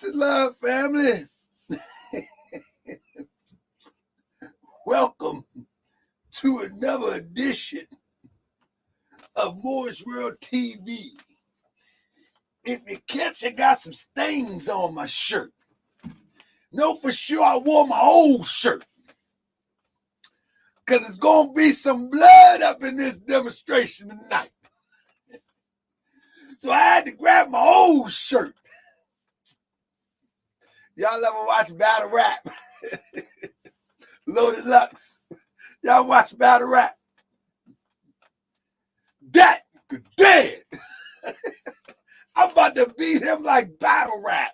and love, family. Welcome to another edition of Moore's World TV. If you catch, I got some stains on my shirt. Know for sure I wore my old shirt. Because it's going to be some blood up in this demonstration tonight. So I had to grab my old shirt. Y'all ever watch Battle Rap? Loaded Lux. Y'all watch Battle Rap? That dead. I'm about to beat him like Battle Rap.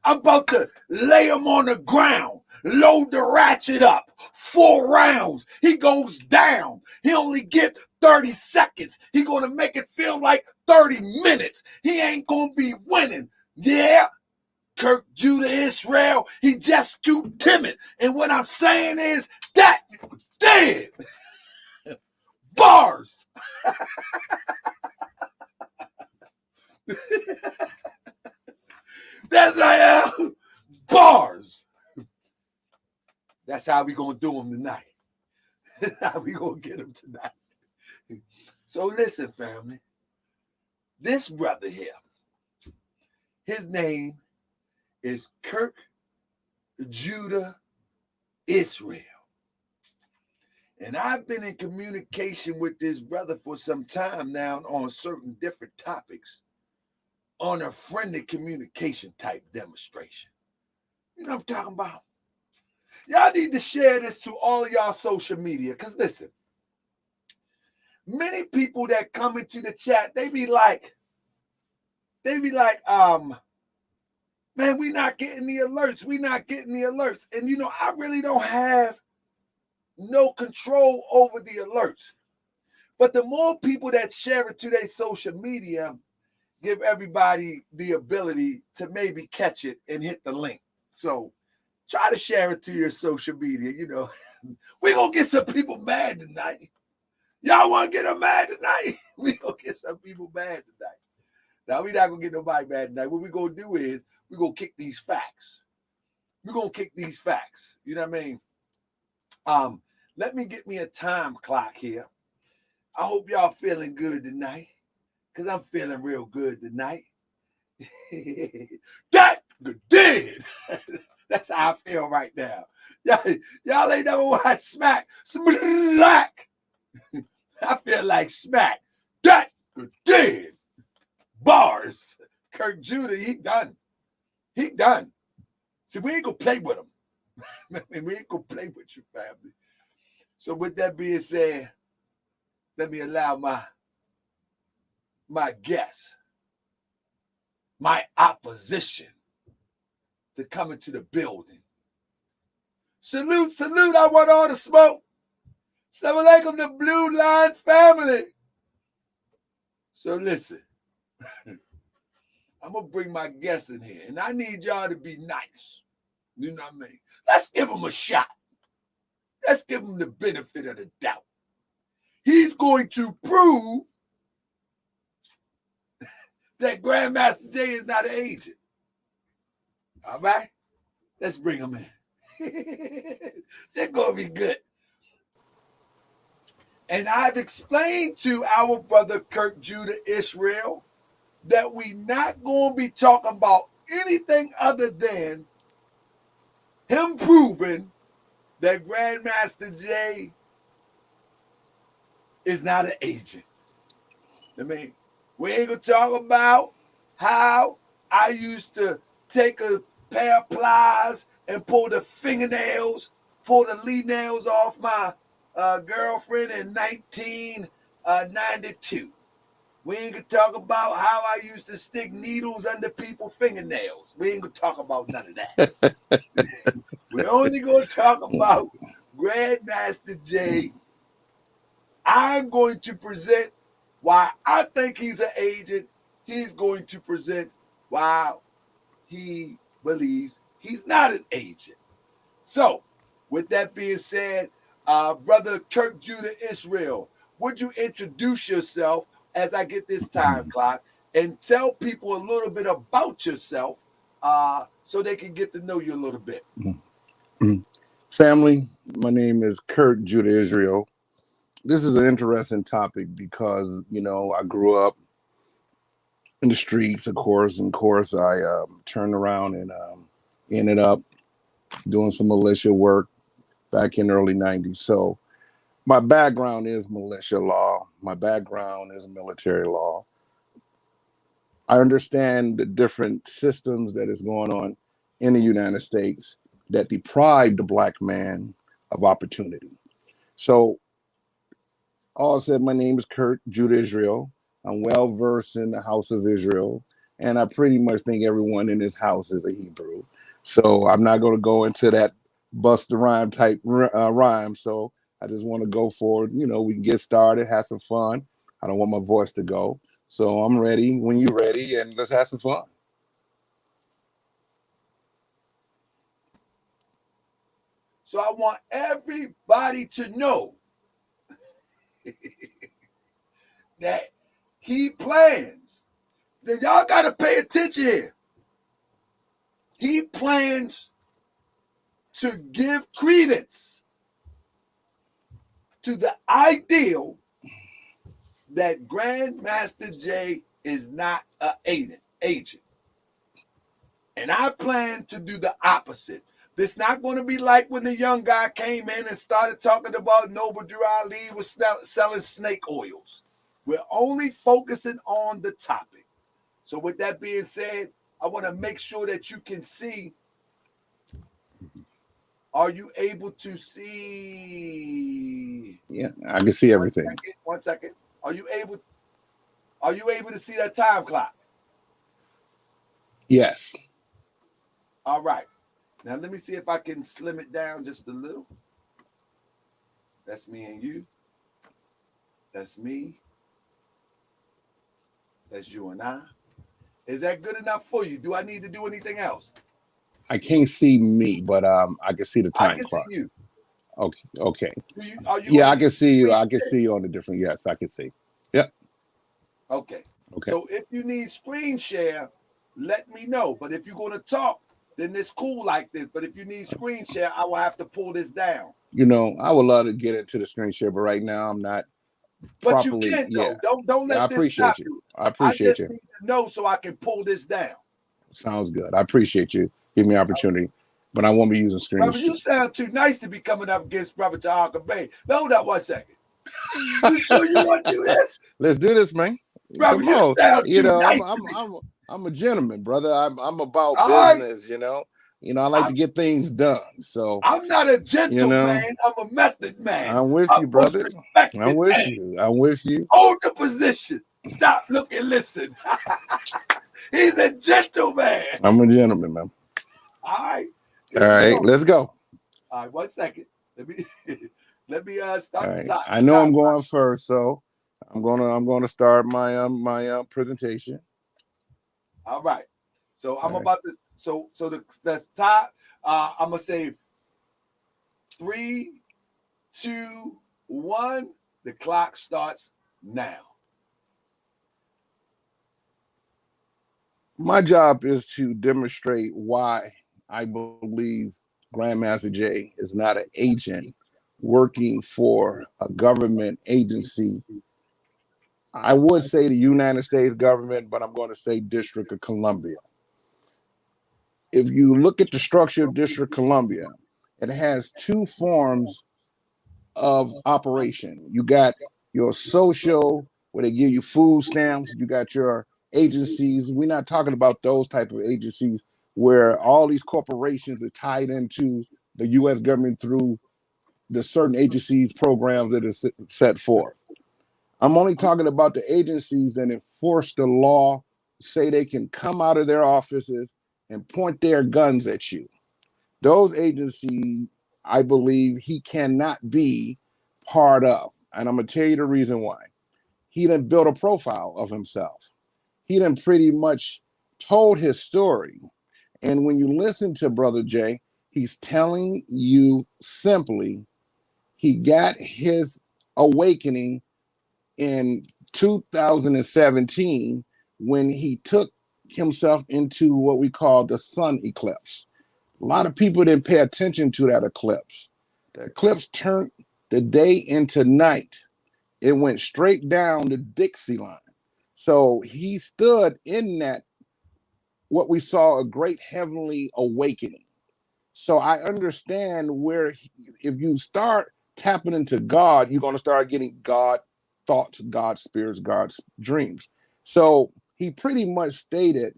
I'm about to lay him on the ground, load the ratchet up, 4 rounds. He goes down. He only get 30 seconds. He going to make it feel like 30 minutes. He ain't going to be winning. Yeah, Kirk Judah Israel, he just too timid. And what I'm saying is that dead. Bars. That's I am. Bars. That's how we gonna do them tonight. That's how we gonna get them tonight. So listen, family. This brother here, his name is Kirk Judah Israel. And I've been in communication with this brother for some time now on certain different topics on a friendly communication type demonstration. You know what I'm talking about? Y'all need to share this to all y'all social media. Because listen, many people that come into the chat, they be like, man, we not getting the alerts. We not getting the alerts. And, you know, I really don't have no control over the alerts. But the more people that share it to their social media, give everybody the ability to maybe catch it and hit the link. So try to share it to your social media. You know, we're going to get some people mad tonight. Y'all want to get them mad tonight? We're going to get some people mad tonight. Now, we're not going to get nobody mad tonight. What we're going to do is we're going to kick these facts. We're going to kick these facts. You know what I mean? Let me get me a time clock here. I hope y'all feeling good tonight. Because I'm feeling real good tonight. That dead. That's how I feel right now. Y'all ain't never watched Smack. Smack. I feel like Smack. That dead. Bars. Kirk Judah, he done. He done. See, we ain't going to play with him. We ain't going to play with you, family. So with that being said, let me allow my guest, my opposition, to come into the building. Salute, salute, I want all the smoke. Assalamu alaikum, the Blue Line family. So listen, I'm going to bring my guest in here, and I need y'all to be nice. You know what I mean? Let's give him a shot. Let's give him the benefit of the doubt. He's going to prove that Grandmaster Jay is not an agent. All right? Let's bring him in. They're going to be good. And I've explained to our brother Kirk Judah Israel that we not going to be talking about anything other than him proving that Grandmaster Jay is not an agent. I mean, we ain't going to talk about how I used to take a pair of pliers and pull the fingernails, pull the lead nails off my girlfriend in 1992. We ain't going to talk about how I used to stick needles under people's fingernails. We ain't going to talk about none of that. We're only going to talk about Grandmaster Jay. I'm going to present why I think he's an agent. He's going to present why he believes he's not an agent. So, with that being said, Brother Kirk Judah Israel, would you introduce yourself as I get this time clock and tell people a little bit about yourself so they can get to know you a little bit. Family, my name is Kirk Judah Israel. This is an interesting topic because, I grew up in the streets, of course. And of course, I turned around and ended up doing some militia work back in the early 90s. So my background is militia law. My background is military law. I understand the different systems that is going on in the United States that deprive the black man of opportunity. So, all said, my name is Kirk Judah Israel. I'm well versed in the house of Israel, and I pretty much think everyone in this house is a Hebrew. So, I'm not going to go into that bust the rhyme type rhyme. So, I just want to go forward. We can get started, have some fun. I don't want my voice to go. So, I'm ready when you're ready, and let's have some fun. So I want everybody to know that he plans. That y'all got to pay attention here. He plans to give credence to the ideal that Grandmaster Jay is not an agent. And I plan to do the opposite. This not going to be like when the young guy came in and started talking about Noble Drew Ali was selling snake oils. We're only focusing on the topic. So with that being said, I want to make sure that you can see. Are you able to see? Yeah, I can see everything. 1 second. Are you able to see that time clock? Yes. All right. Now let me see if I can slim it down just a little. That's me and you. That's me. That's you and I. Is that good enough for you? Do I need to do anything else? I can't see me, but I can see the time clock. I can see you. Okay. Yeah, I can see you. I can see you on the different. Yes, I can see. Yep. Okay. So if you need screen share, let me know. But if you're going to talk, then it's cool like this. But if you need screen share, I will have to pull this down. I would love to get into the screen share, but right now I'm not. But you can't though. Don't let this stop you. I appreciate you. I just need to know so I can pull this down. Sounds good. I appreciate you. Give me an opportunity. But I won't be using screen Brother, you sound too nice to be coming up against Brother Tahaka Bay. Hold up 1 second. You sure you want to do this? Let's do this, man. Brother, you sound too nice I'm a gentleman, brother. I'm about business, I like to get things done. So I'm not a gentleman. I'm a method man. I'm with you, brother. I'm with you. I'm with you. Hold the position. Stop, look, and listen. He's a gentleman. I'm a gentleman, man. All right. All right, let's go. All right, 1 second. Let me start the time. I know I'm going first, so I'm gonna start my my presentation. All right. So I'm about to. So that's top. I'm gonna say 3, 2, 1. The clock starts now. My job is to demonstrate why I believe Grandmaster Jay is not an agent working for a government agency. I would say the United States government, but I'm going to say District of Columbia. If you look at the structure of District of Columbia, it has two forms of operation. You got your social, where they give you food stamps. You got your agencies. We're not talking about those type of agencies where all these corporations are tied into the U.S. government through the certain agencies programs that are set forth. I'm only talking about the agencies that enforce the law, say they can come out of their offices and point their guns at you. Those agencies, I believe he cannot be part of. And I'm going to tell you the reason why. He done built a profile of himself. He done pretty much told his story. And when you listen to Brother Jay, he's telling you simply he got his awakening in 2017 when he took himself into what we call the sun eclipse. A lot of people didn't pay attention to that eclipse. The eclipse turned the day into night. It went straight down the Dixie line. So he stood in that, what we saw, a great heavenly awakening. So I understand where, if you start tapping into God, you're going to start getting God thoughts, God spirits, God's dreams. So he pretty much stated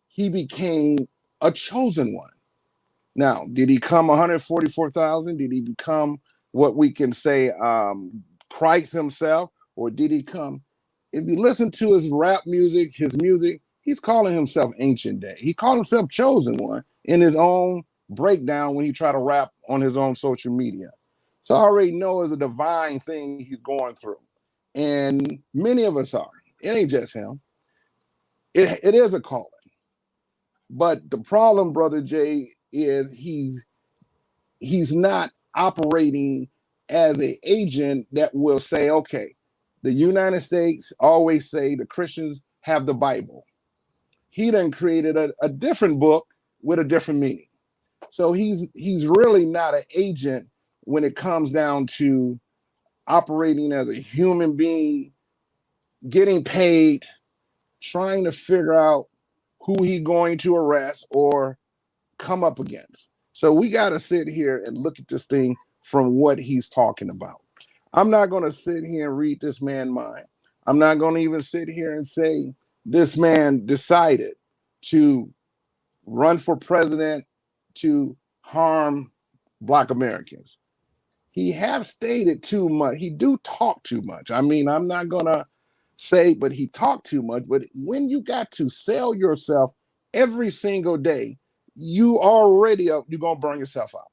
he became a chosen one. Now, did he come 144,000? Did he become what we can say Christ himself? Or did he come? If you listen to his rap music, he's calling himself Ancient Day. He called himself Chosen One in his own breakdown when he tried to rap on his own social media. So I already know it's a divine thing he's going through. And many of us are. It ain't just him. It is a calling. But the problem, Brother Jay, is he's not operating as an agent that will say, okay, the United States always say the Christians have the Bible. He done created a different book with a different meaning. So he's really not an agent when it comes down to operating as a human being, getting paid, trying to figure out who he's going to arrest or come up against. So we got to sit here and look at this thing from what he's talking about. I'm not going to sit here and read this man's mind. I'm not going to even sit here and say this man decided to run for president to harm Black Americans. He have stated too much. He do talk too much. I mean, I'm not going to say, but he talked too much. But when you got to sell yourself every single day, you're going to burn yourself out.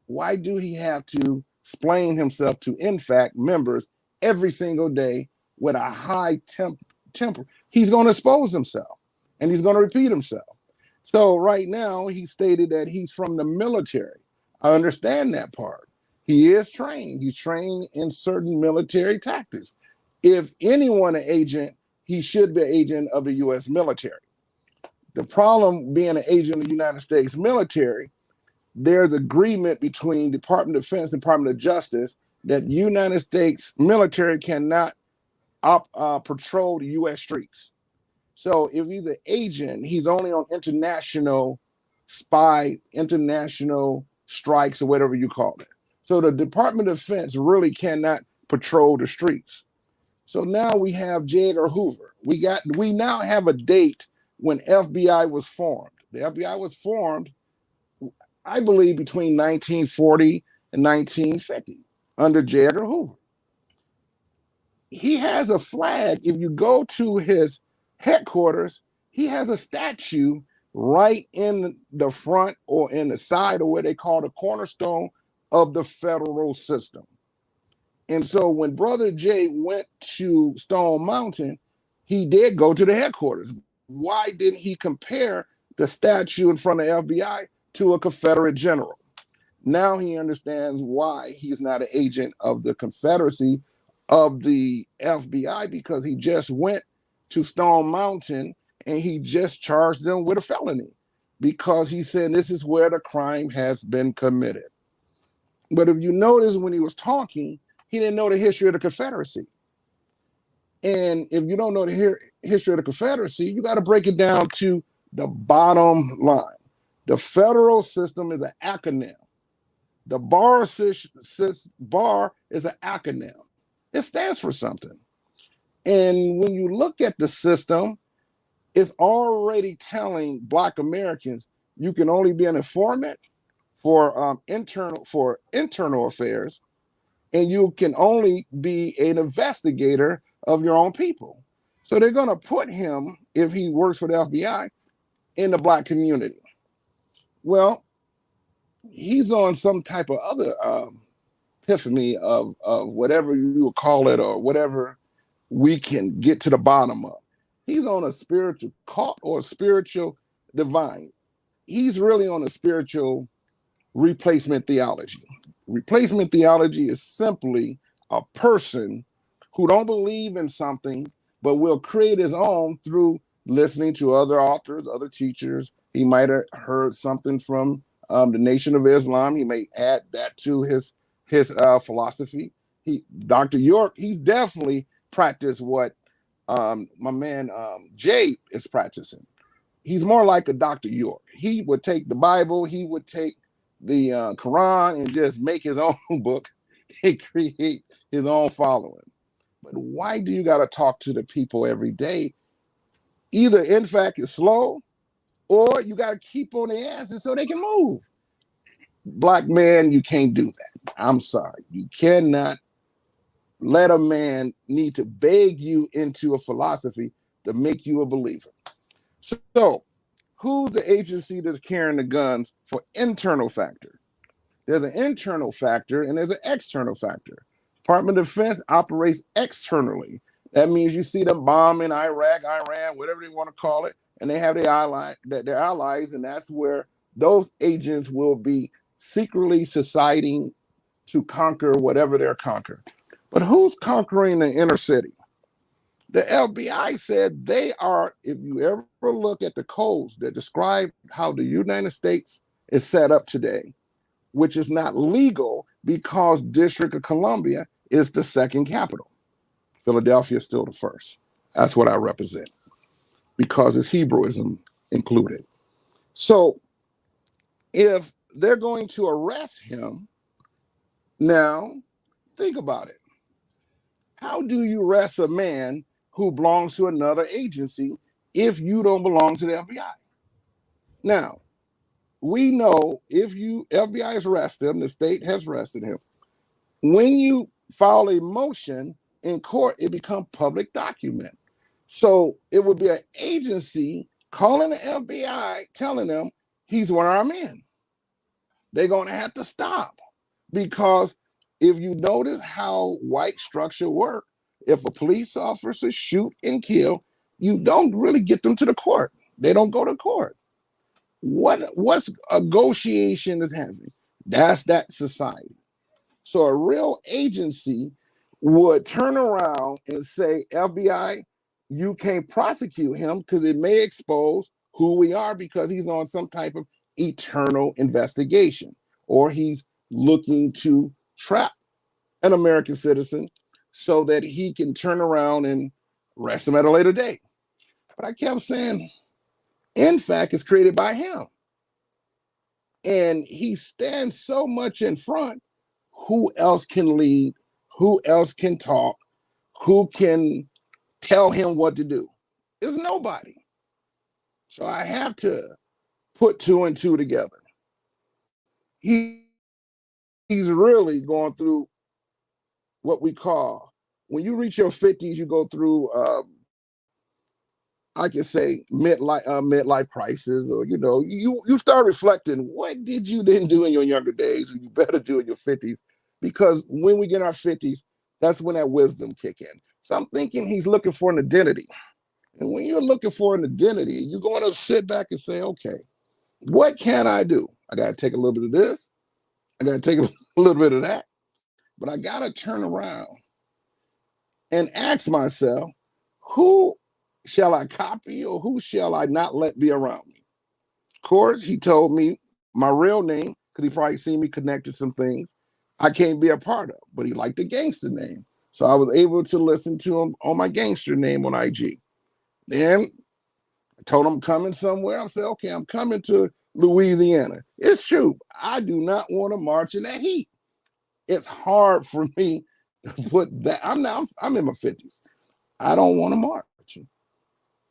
Why do he have to explain himself to, in fact, members every single day with a high temper? He's going to expose himself and he's going to repeat himself. So right now he stated that he's from the military. I understand that part. He is trained. He's trained in certain military tactics. If anyone an agent, he should be an agent of the U.S. military. The problem being an agent of the United States military, there's agreement between Department of Defense and Department of Justice that United States military cannot patrol the U.S. streets. So if he's an agent, he's only on international spy, international strikes, or whatever you call it. So the Department of Defense really cannot patrol the streets. So now we have J. Edgar Hoover. We now have a date when FBI was formed. The FBI was formed, I believe, between 1940 and 1950 under J. Edgar Hoover. He has a flag. If you go to his headquarters, he has a statue right in the front or in the side, or what they call the cornerstone of the federal system. And so when Brother Jay went to Stone Mountain, he did go to the headquarters. Why didn't he compare the statue in front of FBI to a Confederate general? Now he understands why he's not an agent of the Confederacy, of the FBI, because he just went to Stone Mountain and he just charged them with a felony because he said this is where the crime has been committed. But if you notice when he was talking, he didn't know the history of the Confederacy. And if you don't know the history of the Confederacy, you got to break it down to the bottom line. The federal system is an acronym. The bar is an acronym. It stands for something. And when you look at the system, it's already telling Black Americans you can only be an informant for internal affairs, and you can only be an investigator of your own people. So they're going to put him, if he works for the FBI, in the Black community. Well, he's on some type of other epiphany of whatever you would call it, or whatever we can get to the bottom of. He's on a spiritual cult or spiritual divine. He's really on a spiritual replacement theology. Replacement theology is simply a person who don't believe in something but will create his own through listening to other authors, other teachers. He might have heard something from the Nation of Islam. He may add that to his philosophy. Dr. York, he's definitely practiced what my man Jay is practicing. He's more like a Dr. York. He would take the Bible, he would take the Quran and just make his own book and create his own following. But why do you got to talk to the people every day? Either, in fact, it's slow, or you got to keep on their asses so they can move. Black man, you can't do that. I'm sorry. You cannot let a man need to beg you into a philosophy to make you a believer. So, who's the agency that's carrying the guns for internal factor? There's an internal factor and there's an external factor. Department of Defense operates externally. That means you see them bomb in Iraq, Iran, whatever they want to call it, and they have their allies, and that's where those agents will be secretly succeeding to conquer whatever they're conquering. But who's conquering the inner city? The FBI said they are, if you ever look at the codes that describe how the United States is set up today, which is not legal because District of Columbia is the second capital. Philadelphia is still the first. That's what I represent because it's Hebrewism included. So if they're going to arrest him, now think about it. How do you arrest a man who belongs to another agency if you don't belong to the FBI? Now, we know if FBI has arrested him, the state has arrested him. When you file a motion in court, it becomes public document. So it would be an agency calling the FBI, telling them he's one of our men. They're going to have to stop because if you notice how white structure work, if a police officer shoot and kill, you don't really get them to the court. They don't go to court. What's negotiation is happening? That's that society. So a real agency would turn around and say, FBI, you can't prosecute him because it may expose who we are because he's on some type of eternal investigation, or he's looking to trap an American citizen so that he can turn around and arrest him at a later date. But I kept saying, in fact, it's created by him. And he stands so much in front. Who else can lead? Who else can talk? Who can tell him what to do? There's nobody. So I have to put two and two together. He's really going through what we call, when you reach your 50s, you go through, I can say midlife crisis, or you start reflecting, what did you didn't do in your younger days, and you better do in your 50s, because when we get in our 50s, that's when that wisdom kick in. So I'm thinking he's looking for an identity, and when you're looking for an identity, you're going to sit back and say, okay, what can I do? I got to take a little bit of this, I got to take a little bit of that, but I got to turn around and ask myself, who shall I copy or who shall I not let be around me? Of course, he told me my real name, because he probably seen me connect to some things I can't be a part of, but he liked the gangster name. So I was able to listen to him on my gangster name on IG. Then I told him I'm coming somewhere. I said, okay, I'm coming to Louisiana. It's true. I do not want to march in that heat. It's hard for me to put that. I'm in my 50s. I don't want to march.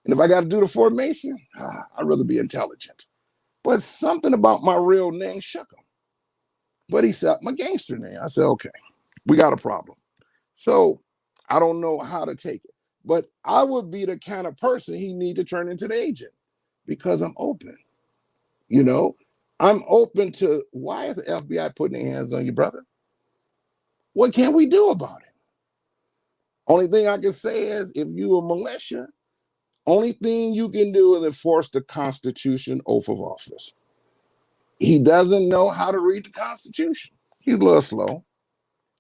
And if I got to do the formation, I'd rather be intelligent. But something about my real name shook him. But he said, my gangster name. I said, okay, we got a problem. So I don't know how to take it. But I would be the kind of person he need to turn into the agent because I'm open. I'm open to, why is the FBI putting their hands on you, brother? What can we do about it? Only thing I can say is, if you a militia, only thing you can do is enforce the Constitution, oath of office. He doesn't know how to read the Constitution. He's a little slow.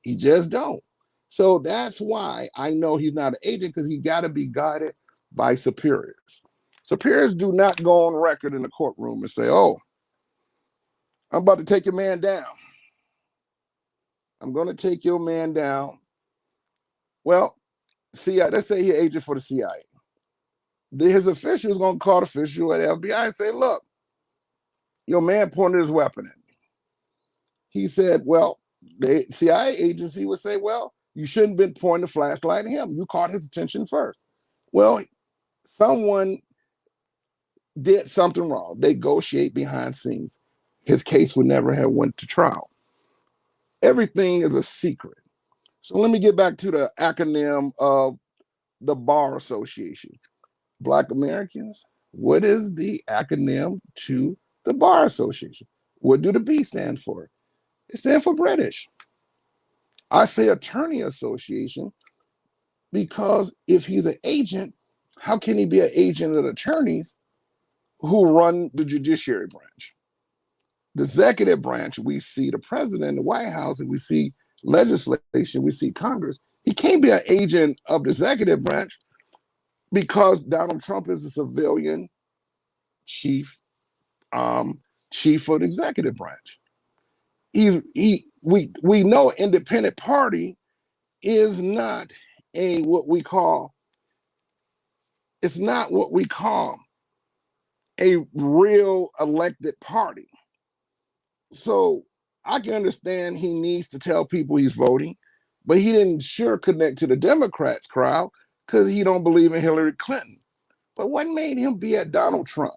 He just don't. So that's why I know he's not an agent, because he got to be guided by superiors. Superiors do not go on record in the courtroom and say, oh, I'm about to take your man down. I'm going to take your man down. Well, CIA, let's say he's an agent for the CIA. His official is going to call the official at the FBI and say, look, your man pointed his weapon at me. He said, well, the CIA agency would say, well, you shouldn't have been pointing the flashlight at him. You caught his attention first. Well, someone did something wrong. They negotiate behind scenes. His case would never have went to trial. Everything is a secret. So let me get back to the acronym of the Bar Association. Black Americans, what is the acronym to the Bar Association? What do the B stand for? It stands for British. I say Attorney Association because if he's an agent, how can he be an agent of attorneys who run the judiciary branch? The executive branch, we see the president, the White House, and we see legislation, we see Congress. He can't be an agent of the executive branch because Donald Trump is a civilian chief chief of the executive branch. We know independent party is not what we call a real elected party. So I can understand he needs to tell people he's voting, but he didn't sure connect to the Democrats crowd because he don't believe in Hillary Clinton. But what made him be at Donald Trump?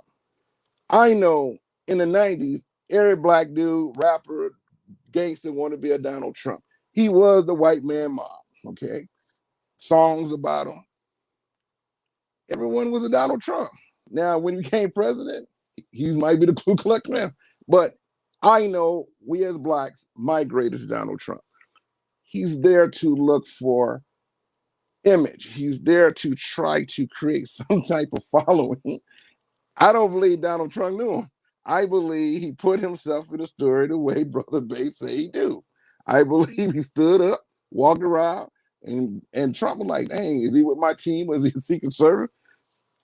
I know in the 90s, every black dude, rapper, gangster wanted to be a Donald Trump. He was the white man mob, okay? Songs about him. Everyone was a Donald Trump. Now, when he became president, he might be the Ku Klux Klan. But I know we as blacks migrated to Donald Trump. He's there to look for image. He's there to try to create some type of following. I don't believe Donald Trump knew him. I believe he put himself in the story the way Brother Bates said he do. I believe he stood up, walked around, and Trump was like, hey, is he with my team? Was he a Secret Service?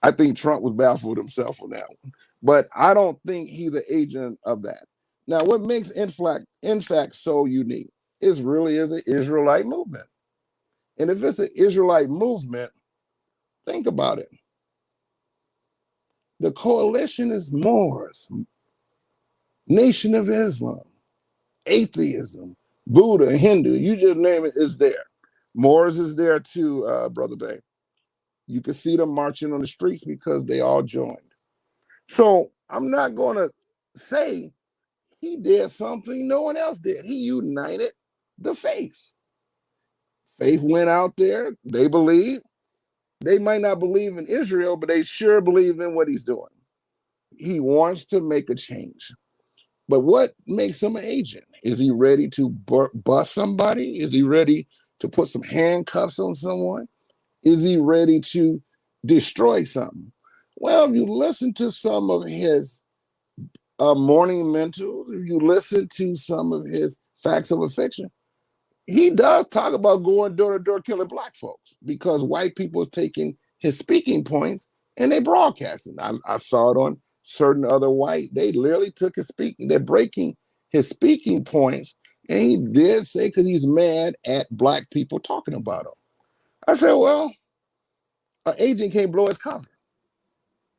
I think Trump was baffled himself on that one. But I don't think he's an agent of that. Now, what makes INFAC so unique is really is an Israelite movement. And if it's an Israelite movement, think about it. The coalition is Moors, Nation of Islam, atheism, Buddha, Hindu, you just name it, is there. Moors is there too, Brother Bay. You can see them marching on the streets because they all joined. So I'm not going to say he did something no one else did. He united the faith. Faith went out there. They believe. They might not believe in Israel, but they sure believe in what he's doing. He wants to make a change. But what makes him an agent? Is he ready to bust somebody? Is he ready to put some handcuffs on someone? Is he ready to destroy something? Well, if you listen to some of his morning mentals, if you listen to some of his facts of a fiction, he does talk about going door to door killing black folks because white people are taking his speaking points and they broadcast it. I saw it on certain other white. They literally took his speaking. They're breaking his speaking points. And he did say because he's mad at black people talking about him. I said, well, an agent can't blow his cover.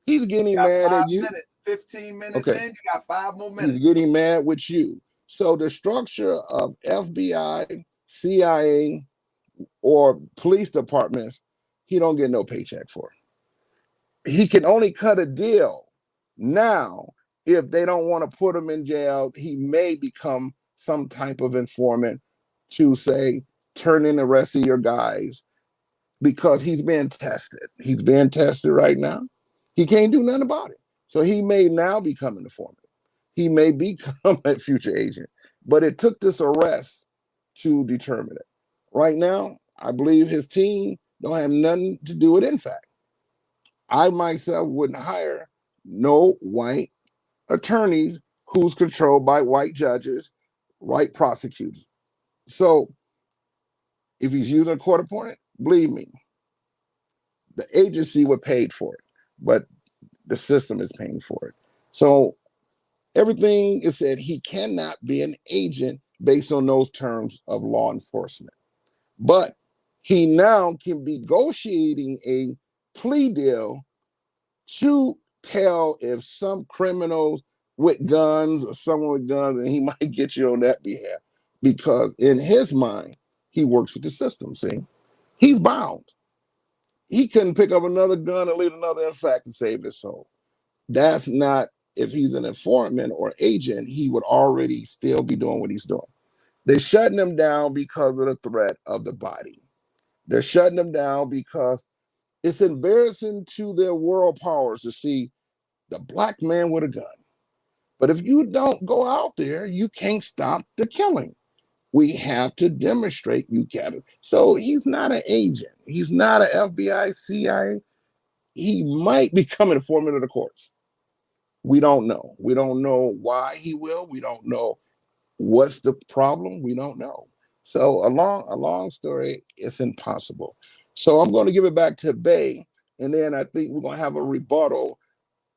He's getting mad at you. 15 minutes in, you got 5 more minutes. He's getting mad with you. So the structure of FBI, CIA, or police departments, he don't get no paycheck for. He can only cut a deal now if they don't want to put him in jail. He may become some type of informant to say, turn in the rest of your guys because he's being tested. He's being tested right now. He can't do nothing about it. So he may now become an informant. He may become a future agent. But it took this arrest to determine it. Right now, I believe his team don't have nothing to do with INFAC. I myself wouldn't hire no white attorneys who's controlled by white judges, white prosecutors. So If he's using a court appointed, believe me, the agency would pay for it, but the system is paying for it. So everything is said he cannot be an agent based on those terms of law enforcement. But he now can be negotiating a plea deal to tell if some criminals with guns or someone with guns, and he might get you on that behalf. Because in his mind, he works with the system. See, he's bound. He couldn't pick up another gun and lead another in fact to save his soul. That's not, if he's an informant or agent, he would already still be doing what he's doing. They're shutting him down because of the threat of the body. They're shutting him down because it's embarrassing to their world powers to see the black man with a gun. But if you don't go out there, you can't stop the killing. We have to demonstrate you get it. So he's not an agent. He's not an FBI, CIA. He might become an informant of the courts. We don't know. We don't know why he will. We don't know what's the problem. We don't know. So a long story, it's impossible. So I'm going to give it back to Bay, and then I think we're going to have a rebuttal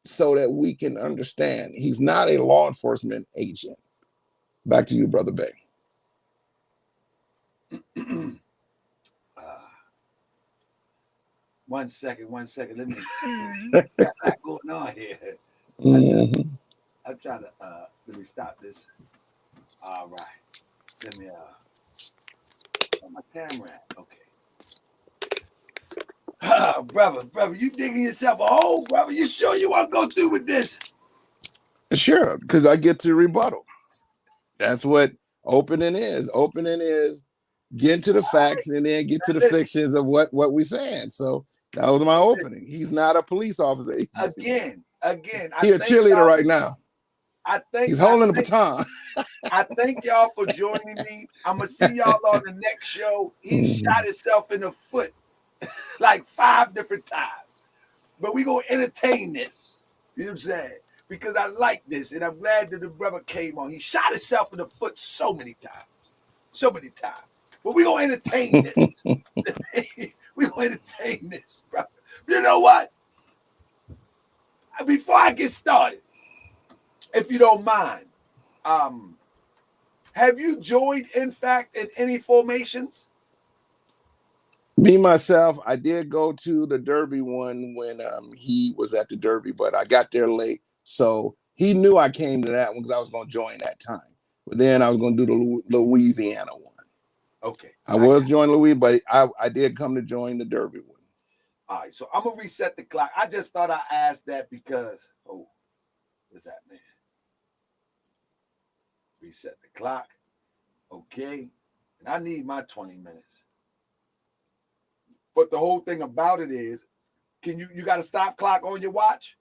so that we can understand he's not a law enforcement agent. Back to you, Brother Bay. 1 second. Let me got that going on here. I'm trying to let me stop this. All right. Let me on my camera at? Okay. Brother, you digging yourself a hole, brother? You sure you want to go through with this? Sure, because I get to rebuttal. That's what opening is. Opening is get to the facts and then get to the fictions of what we're saying. So that was my opening. He's not a police officer. Again. He's a cheerleader right now. He's holding the baton. I thank y'all for joining me. I'm gonna see y'all on the next show. He shot himself in the foot like 5 different times, but we gonna entertain this. You know what I'm saying? Because I like this, and I'm glad that the brother came on. He shot himself in the foot so many times. But we gonna entertain this. We gonna entertain this, bro. You know what? Before I get started, if you don't mind, have you joined, in fact, in any formations? Me, myself, I did go to the Derby one when he was at the Derby, but I got there late. So he knew I came to that one because I was going to join that time. But then I was going to do the Louisiana one. Okay. I was joining Louis, but I did come to join the Derby one. All right. So I'm going to reset the clock. I just thought I asked that because, what's that, man? Reset the clock. Okay. And I need my 20 minutes. But the whole thing about it is, you got a stop clock on your watch?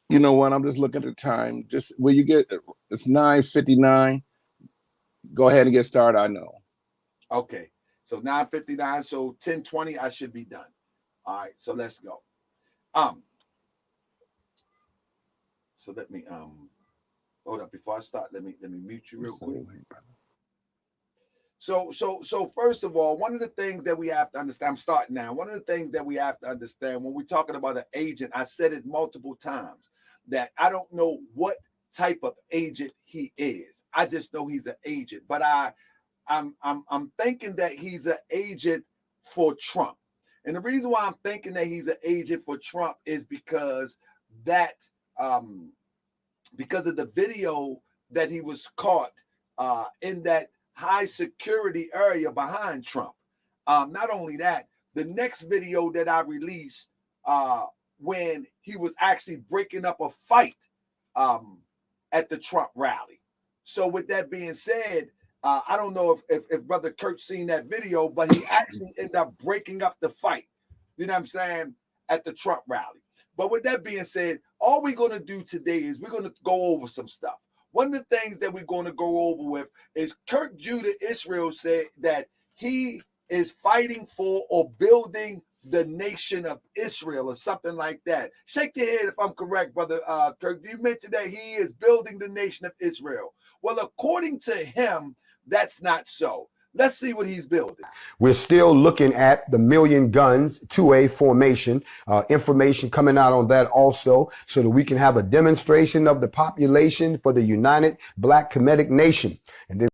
You know what? I'm just looking at the time. Just when you get, it's 9:59. Go ahead and get started. I know. Okay. So 9:59. So 10:20, I should be done. All right. So let's go. So let me hold up before I start. Let me mute you real quick. So first of all, one of the things that we have to understand, I'm starting now. One of the things that we have to understand when we're talking about an agent, I said it multiple times, that I don't know what type of agent he is. I just know he's an agent, but I'm thinking that he's an agent for Trump. And the reason why I'm thinking that he's an agent for Trump is because because of the video that he was caught in that high security area behind Trump. Not only that, the next video that I released when he was actually breaking up a fight at the Trump rally. So with that being said, I don't know if Brother Kirk seen that video, but he actually ended up breaking up the fight. You know what I'm saying? At the Trump rally. But with that being said, all we're going to do today is we're going to go over some stuff. One of the things that we're going to go over with is Kirk Judah Israel said that he is fighting for or building the nation of Israel or something like that. Shake your head if I'm correct, Brother Kirk. You mentioned that he is building the nation of Israel. Well, according to him, that's not so. Let's see what he's building. We're still looking at the Million Guns 2A formation. Information coming out on that also, so that we can have a demonstration of the population for the United Black Kemetic Nation. And then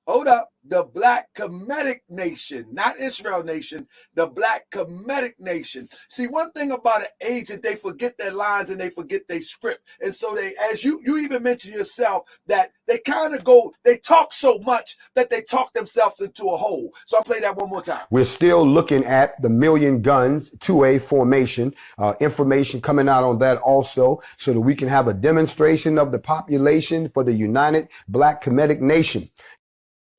Hold up. The Black Kemetic Nation, not Israel Nation, the Black Kemetic Nation. See, one thing about an agent, they forget their lines and they forget their script. And so they, as you even mentioned yourself, that they kind of they talk so much that they talk themselves into a hole. So I'll play that one more time. we're still looking at the Million Guns 2A formation. Information coming out on that also, so that we can have a demonstration of the population for the United Black Kemetic Nation.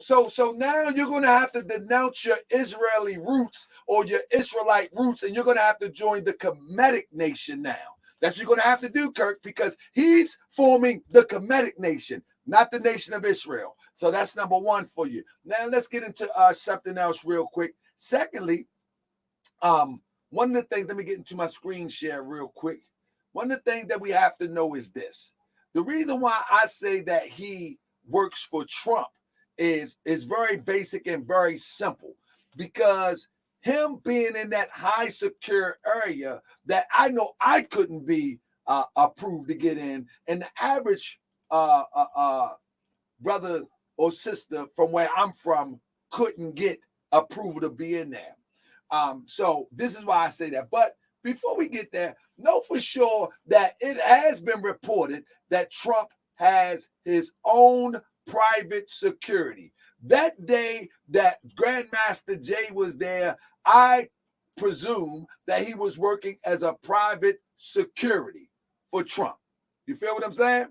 So now you're going to have to denounce your Israeli roots or your Israelite roots, and you're going to have to join the Kemetic Nation now. That's what you're going to have to do, Kirk, because he's forming the Kemetic Nation, not the nation of Israel. So that's number one for you. Now let's get into something else real quick. Secondly, one of the things, let me get into my screen share real quick. One of the things that we have to know is this. The reason why I say that he works for Trump is very basic and very simple, because him being in that high secure area that I know I couldn't be approved to get in, and the average brother or sister from where I'm from couldn't get approval to be in there. So this is why I say that. But before we get there, know for sure that it has been reported that Trump has his own private security. That day that Grandmaster Jay was there, I presume that he was working as a private security for Trump. You feel what I'm saying?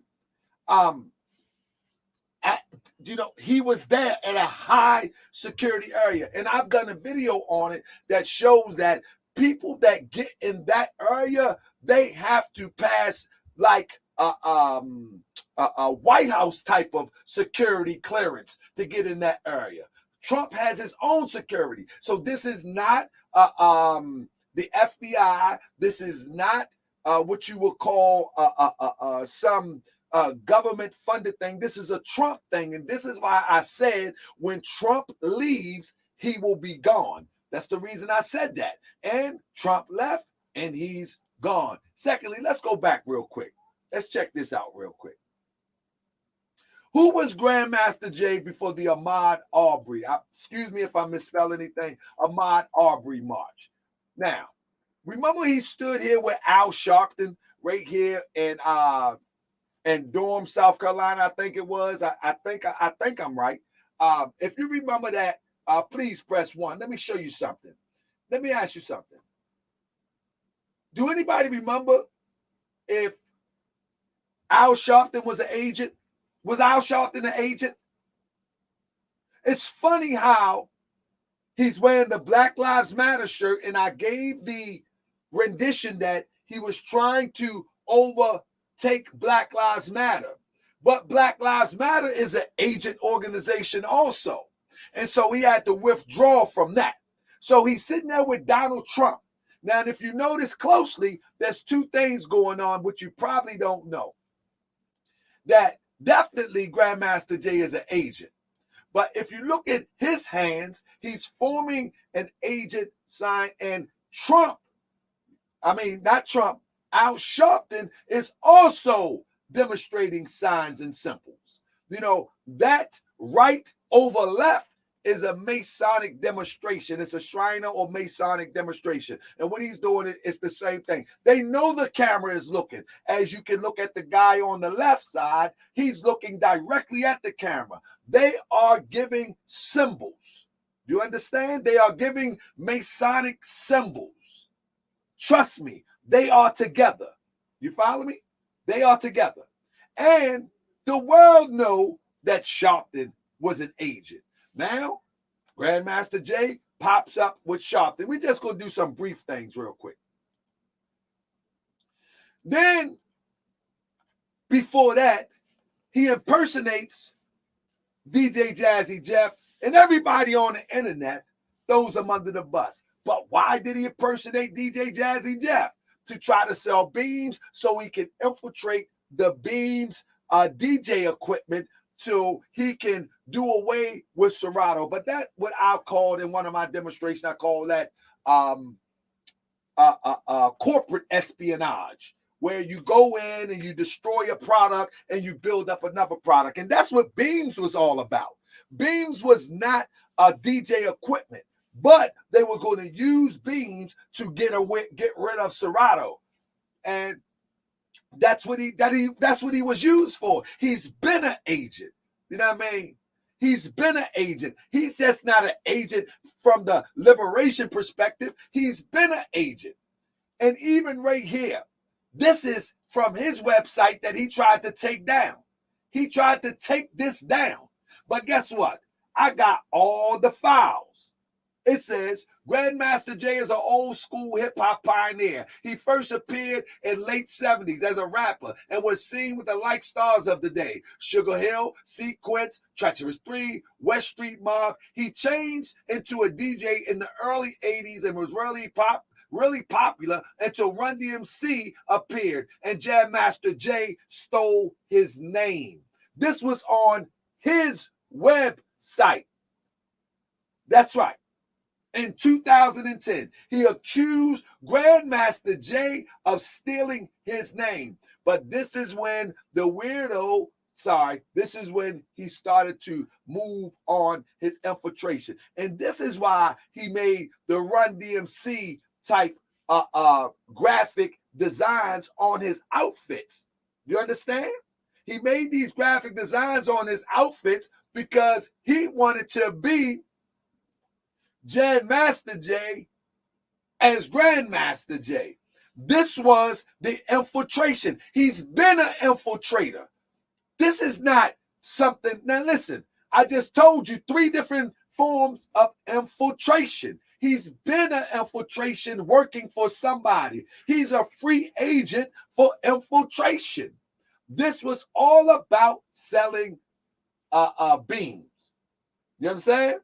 He was there at a high security area, and I've done a video on it that shows that people that get in that area, they have to pass like a White House type of security clearance to get in that area. Trump has his own security. So this is not the FBI. This is not what you would call some government funded thing. This is a Trump thing. And this is why I said when Trump leaves, he will be gone. That's the reason I said that. And Trump left and he's gone. Secondly, let's go back real quick. Let's check this out real quick. Who was Grandmaster Jay before the Ahmaud Arbery? Excuse me if I misspell anything. Ahmaud Arbery March. Now, remember he stood here with Al Sharpton right here in Durham, South Carolina, I think it was. I think I'm right. If you remember that, please press 1. Let me show you something. Let me ask you something. Do anybody remember if Al Sharpton was an agent? Was Al Sharpton an agent? It's funny how he's wearing the Black Lives Matter shirt, and I gave the rendition that he was trying to overtake Black Lives Matter. But Black Lives Matter is an agent organization also. And so he had to withdraw from that. So he's sitting there with Donald Trump. Now, if you notice closely, there's two things going on, which you probably don't know. That definitely Grandmaster Jay is an agent. But if you look at his hands, he's forming an agent sign. And Al Sharpton is also demonstrating signs and symbols. You know, that right over left is a Masonic demonstration. It's a Shriner or Masonic demonstration. And what he's doing is the same thing. They know the camera is looking. As you can look at the guy on the left side, he's looking directly at the camera. They are giving symbols. You understand? They are giving Masonic symbols. Trust me, they are together. You follow me? They are together. And the world know that Sharpton was an agent. Now, Grandmaster Jay pops up with Sharpton. We're just going to do some brief things real quick. Then, before that, he impersonates DJ Jazzy Jeff, and everybody on the internet throws him under the bus. But why did he impersonate DJ Jazzy Jeff? To try to sell beams so he can infiltrate the beams DJ equipment so he can do away with Serato. But that's what I called in one of my demonstrations. I call that corporate espionage, where you go in and you destroy a product and you build up another product. And that's what Beams was all about. Beams was not a DJ equipment, but they were going to use Beams to get rid of Serato. And that's what he was used for. He's been an agent. You know what I mean? He's been an agent. He's just not an agent from the liberation perspective. He's been an agent. And even right here, this is from his website that he tried to take down. He tried to take this down. But guess what? I got all the files. It says, Grandmaster Jay is an old school hip hop pioneer. He first appeared in late 70s as a rapper and was seen with the like stars of the day: Sugar Hill, Sequence, Treacherous 3, West Street Mob. He changed into a DJ in the early 80s and was really popular until Run DMC appeared and Jam Master Jay stole his name. This was on his website. That's right. In 2010, he accused Grandmaster Jay of stealing his name. But this is when this is when he started to move on his infiltration. And this is why he made the Run DMC type graphic designs on his outfits. You understand? He made these graphic designs on his outfits because he wanted to be Jam Master Jay as Grandmaster Jay. This was the infiltration. He's been an infiltrator. This is not something. Now listen, I just told you 3 different forms of infiltration. He's been an infiltration working for somebody. He's a free agent for infiltration. This was all about selling beams. You know what I'm saying?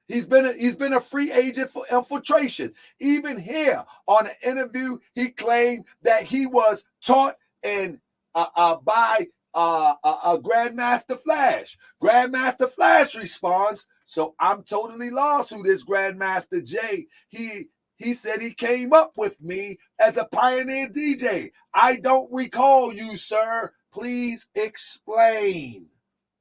He's been a free agent for infiltration. Even here on an interview, he claimed that he was taught by Grandmaster Flash. Grandmaster Flash responds, "So I'm totally lost who this Grandmaster Jay. He said he came up with me as a pioneer DJ. I don't recall you, sir. Please explain."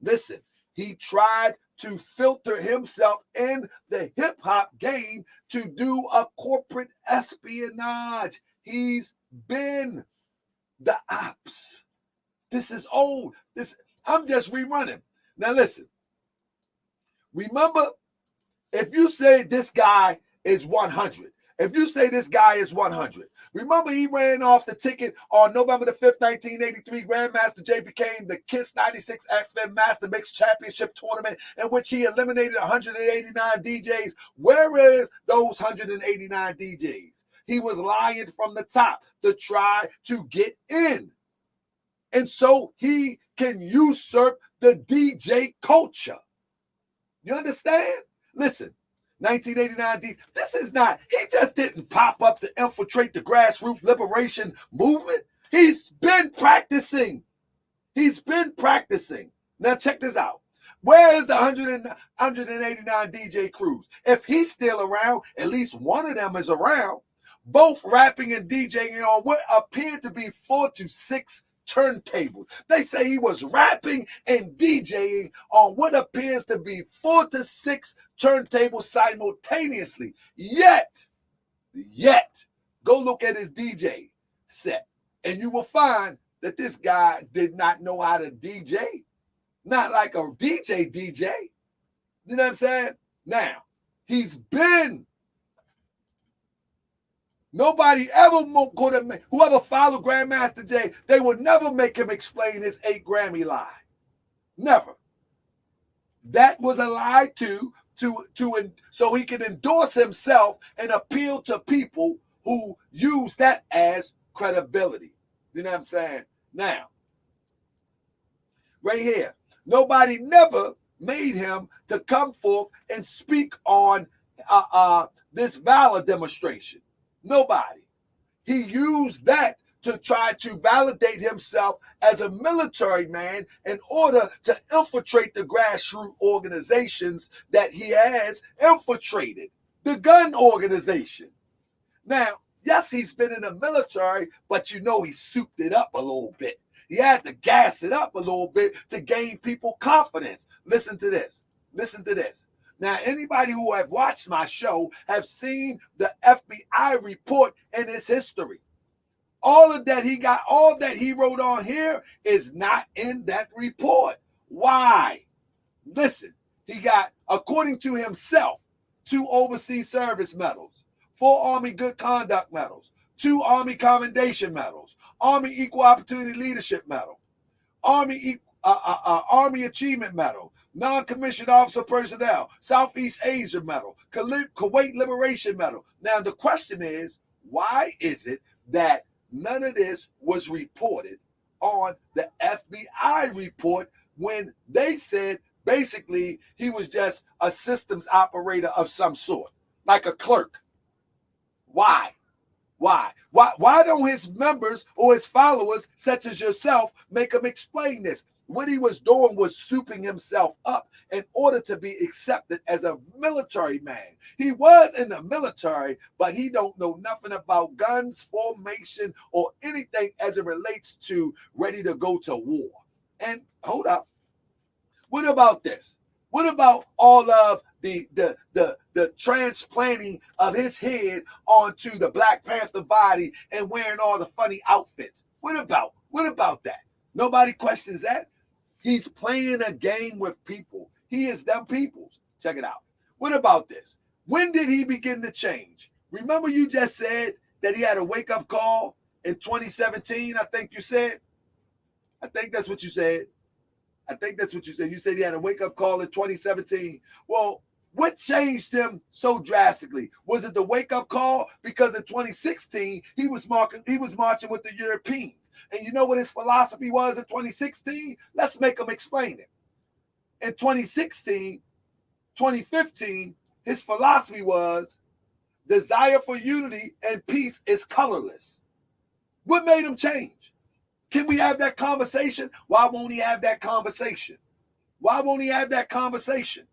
Listen, he tried to filter himself in the hip-hop game to do a corporate espionage. He's been the ops. This is old. I'm just rerunning. Now listen. Remember, if you say this guy is 100, if you say this guy is 100, remember he ran off the ticket on November the 5th, 1983. Grandmaster Jay became the KISS 96 FM Master Mix Championship Tournament in which he eliminated 189 DJs. Where is those 189 DJs? He was lying from the top to try to get in. And so he can usurp the DJ culture. You understand? Listen. 1989 this is not, he just didn't pop up to infiltrate the grassroots liberation movement. He's been practicing. Now check this out. Where is the 189 DJ crews? If he's still around, at least one of them is around, both rapping and DJing on what appeared to be 4 to 6 turntables. They say he was rapping and DJing on what appears to be 4 to 6 turntables simultaneously. Yet, go look at his DJ set, and you will find that this guy did not know how to DJ. Not like a DJ. You know what I'm saying? Now, he's been. Nobody ever could have, whoever followed Grandmaster Jay, they would never make him explain his 8 Grammy lie. Never. That was a lie so he can endorse himself and appeal to people who use that as credibility. You know what I'm saying? Now, right here, nobody never made him to come forth and speak on this valor demonstration. Nobody. He used that to try to validate himself as a military man in order to infiltrate the grassroots organizations that he has infiltrated, the gun organization. Now, yes, he's been in the military, but you know he souped it up a little bit. He had to gas it up a little bit to gain people confidence. Listen to this. Listen to this. Now, anybody who have watched my show have seen the FBI report in its history. All of that he got, all that he wrote on here is not in that report. Why? Listen, he got, according to himself, 2 overseas service medals, 4 Army Good Conduct medals, 2 Army Commendation medals, Army Equal Opportunity Leadership Medal, Army Achievement Medal, Non-Commissioned Officer Personnel, Southeast Asia Medal, Kuwait Liberation Medal. Now, the question is, why is it that none of this was reported on the FBI report when they said basically he was just a systems operator of some sort, like a clerk? Why? Why don't his members or his followers, such as yourself, make him explain this? What he was doing was souping himself up in order to be accepted as a military man. He was in the military, but he don't know nothing about guns, formation, or anything as it relates to ready to go to war. And hold up. What about this? What about all of the transplanting of his head onto the Black Panther body and wearing all the funny outfits? What about that? Nobody questions that. He's playing a game with people. He is them peoples. Check it out. What about this? When did he begin to change? Remember you just said that he had a wake-up call in 2017, I think you said? I think that's what you said. You said he had a wake-up call in 2017. Well, what changed him so drastically? Was it the wake-up call? Because in 2016, he was marching with the Europeans. And you know what his philosophy was in 2016? Let's make him explain it. In 2016, 2015, his philosophy was desire for unity and peace is colorless. What made him change? Can we have that conversation? Why won't he have that conversation? Why won't he have that conversation?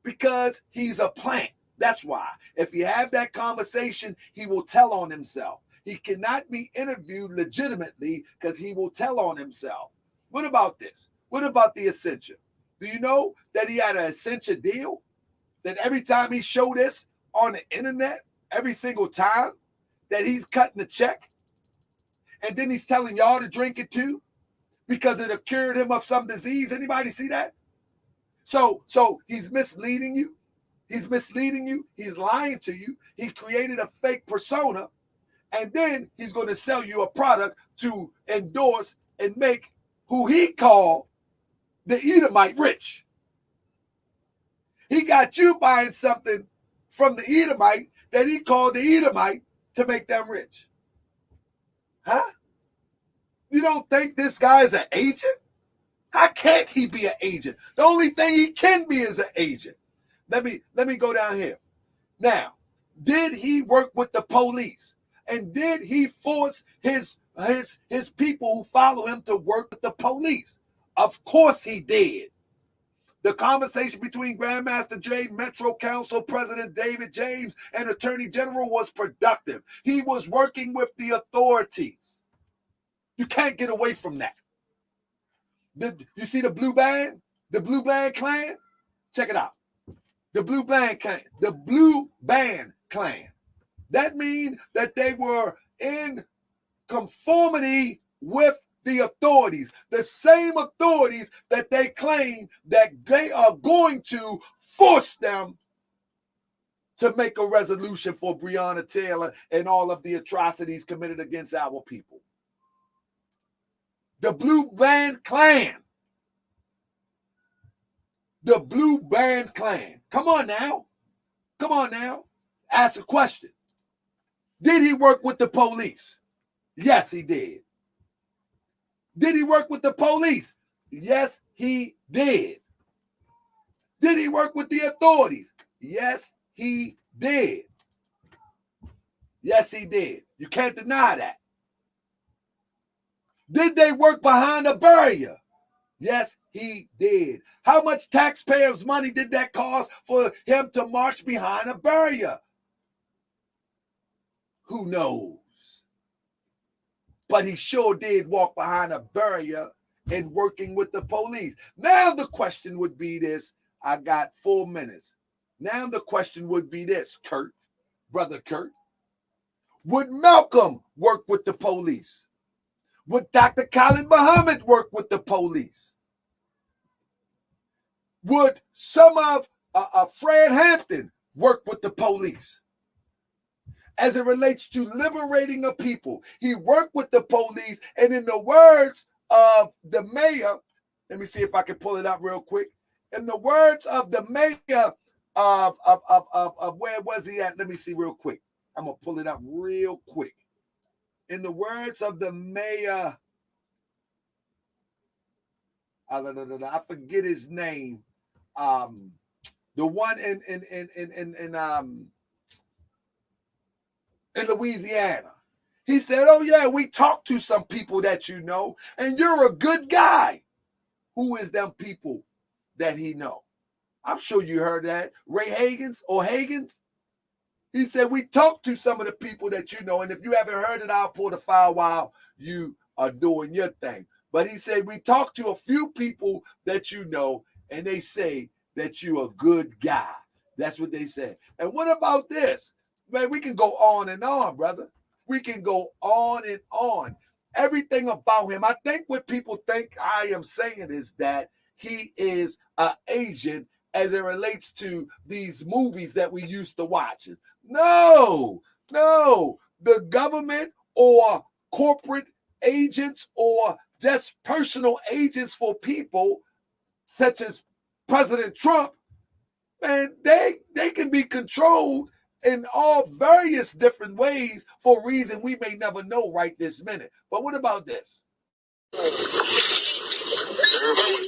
Because he's a plant. That's why. If you have that conversation, he will tell on himself. He cannot be interviewed legitimately because he will tell on himself. What about this? What about the Essentia? Do you know that he had an Essentia deal? That every time he showed this on the internet, every single time, that he's cutting the check? And then he's telling y'all to drink it too because it cured him of some disease. Anybody see that? So he's misleading you. He's misleading you. He's lying to you. He created a fake persona. And then he's going to sell you a product to endorse and make who he called the Edomite rich. He got you buying something from the Edomite that he called the Edomite to make them rich. Huh? You don't think this guy is an agent? How can't he be an agent? The only thing he can be is an agent. Let me go down here. Now, did he work with the police? And did he force his people who follow him to work with the police? Of course he did. The conversation between Grandmaster Jay, Metro Council President David James, and Attorney General was productive. He was working with the authorities. You can't get away from that. You see the Blue Band? The Blue Band clan? Check it out. The Blue Band clan. The Blue Band clan. That means that they were in conformity with the authorities, the same authorities that they claim that they are going to force them to make a resolution for Breonna Taylor and all of the atrocities committed against our people. The Blue Band clan. The Blue Band clan. Come on now. Ask a question. Did he work with the police? Yes, he did. Did he work with the police? Yes, he did. Did he work with the authorities? Yes, he did. Yes, he did. You can't deny that. Did they work behind a barrier? Yes, he did. How much taxpayers' money did that cost for him to march behind a barrier? Who knows? But he sure did walk behind a barrier and working with the police. Now the question would be this. I got 4 minutes. Now the question would be this, Kurt, brother Kurt. Would Malcolm work with the police? Would Dr. Khalid Muhammad work with the police? Would some of Fred Hampton work with the police? As it relates to liberating a people, he worked with the police, and in the words of the mayor, let me see if I can pull it up real quick. In the words of the mayor of where was he at? Let me see real quick. I'm gonna pull it up real quick. In the words of the mayor, I forget his name. The one in Louisiana. He said, oh yeah, we talked to some people that you know, and you're a good guy. Who is them people that he know? I'm sure you heard that. Ray Higgins or Higgins. He said, we talked to some of the people that you know, and if you haven't heard it, I'll pull the file while you are doing your thing. But he said, we talked to a few people that you know, and they say that you're a good guy. That's what they said. And what about this? Man, we can go on and on, brother. We can go on and on. Everything about him. I think what people think I am saying is that he is an agent as it relates to these movies that we used to watch. No. The government or corporate agents or just personal agents for people such as President Trump, man, they can be controlled in all various different ways for a reason we may never know right this minute. But what about this?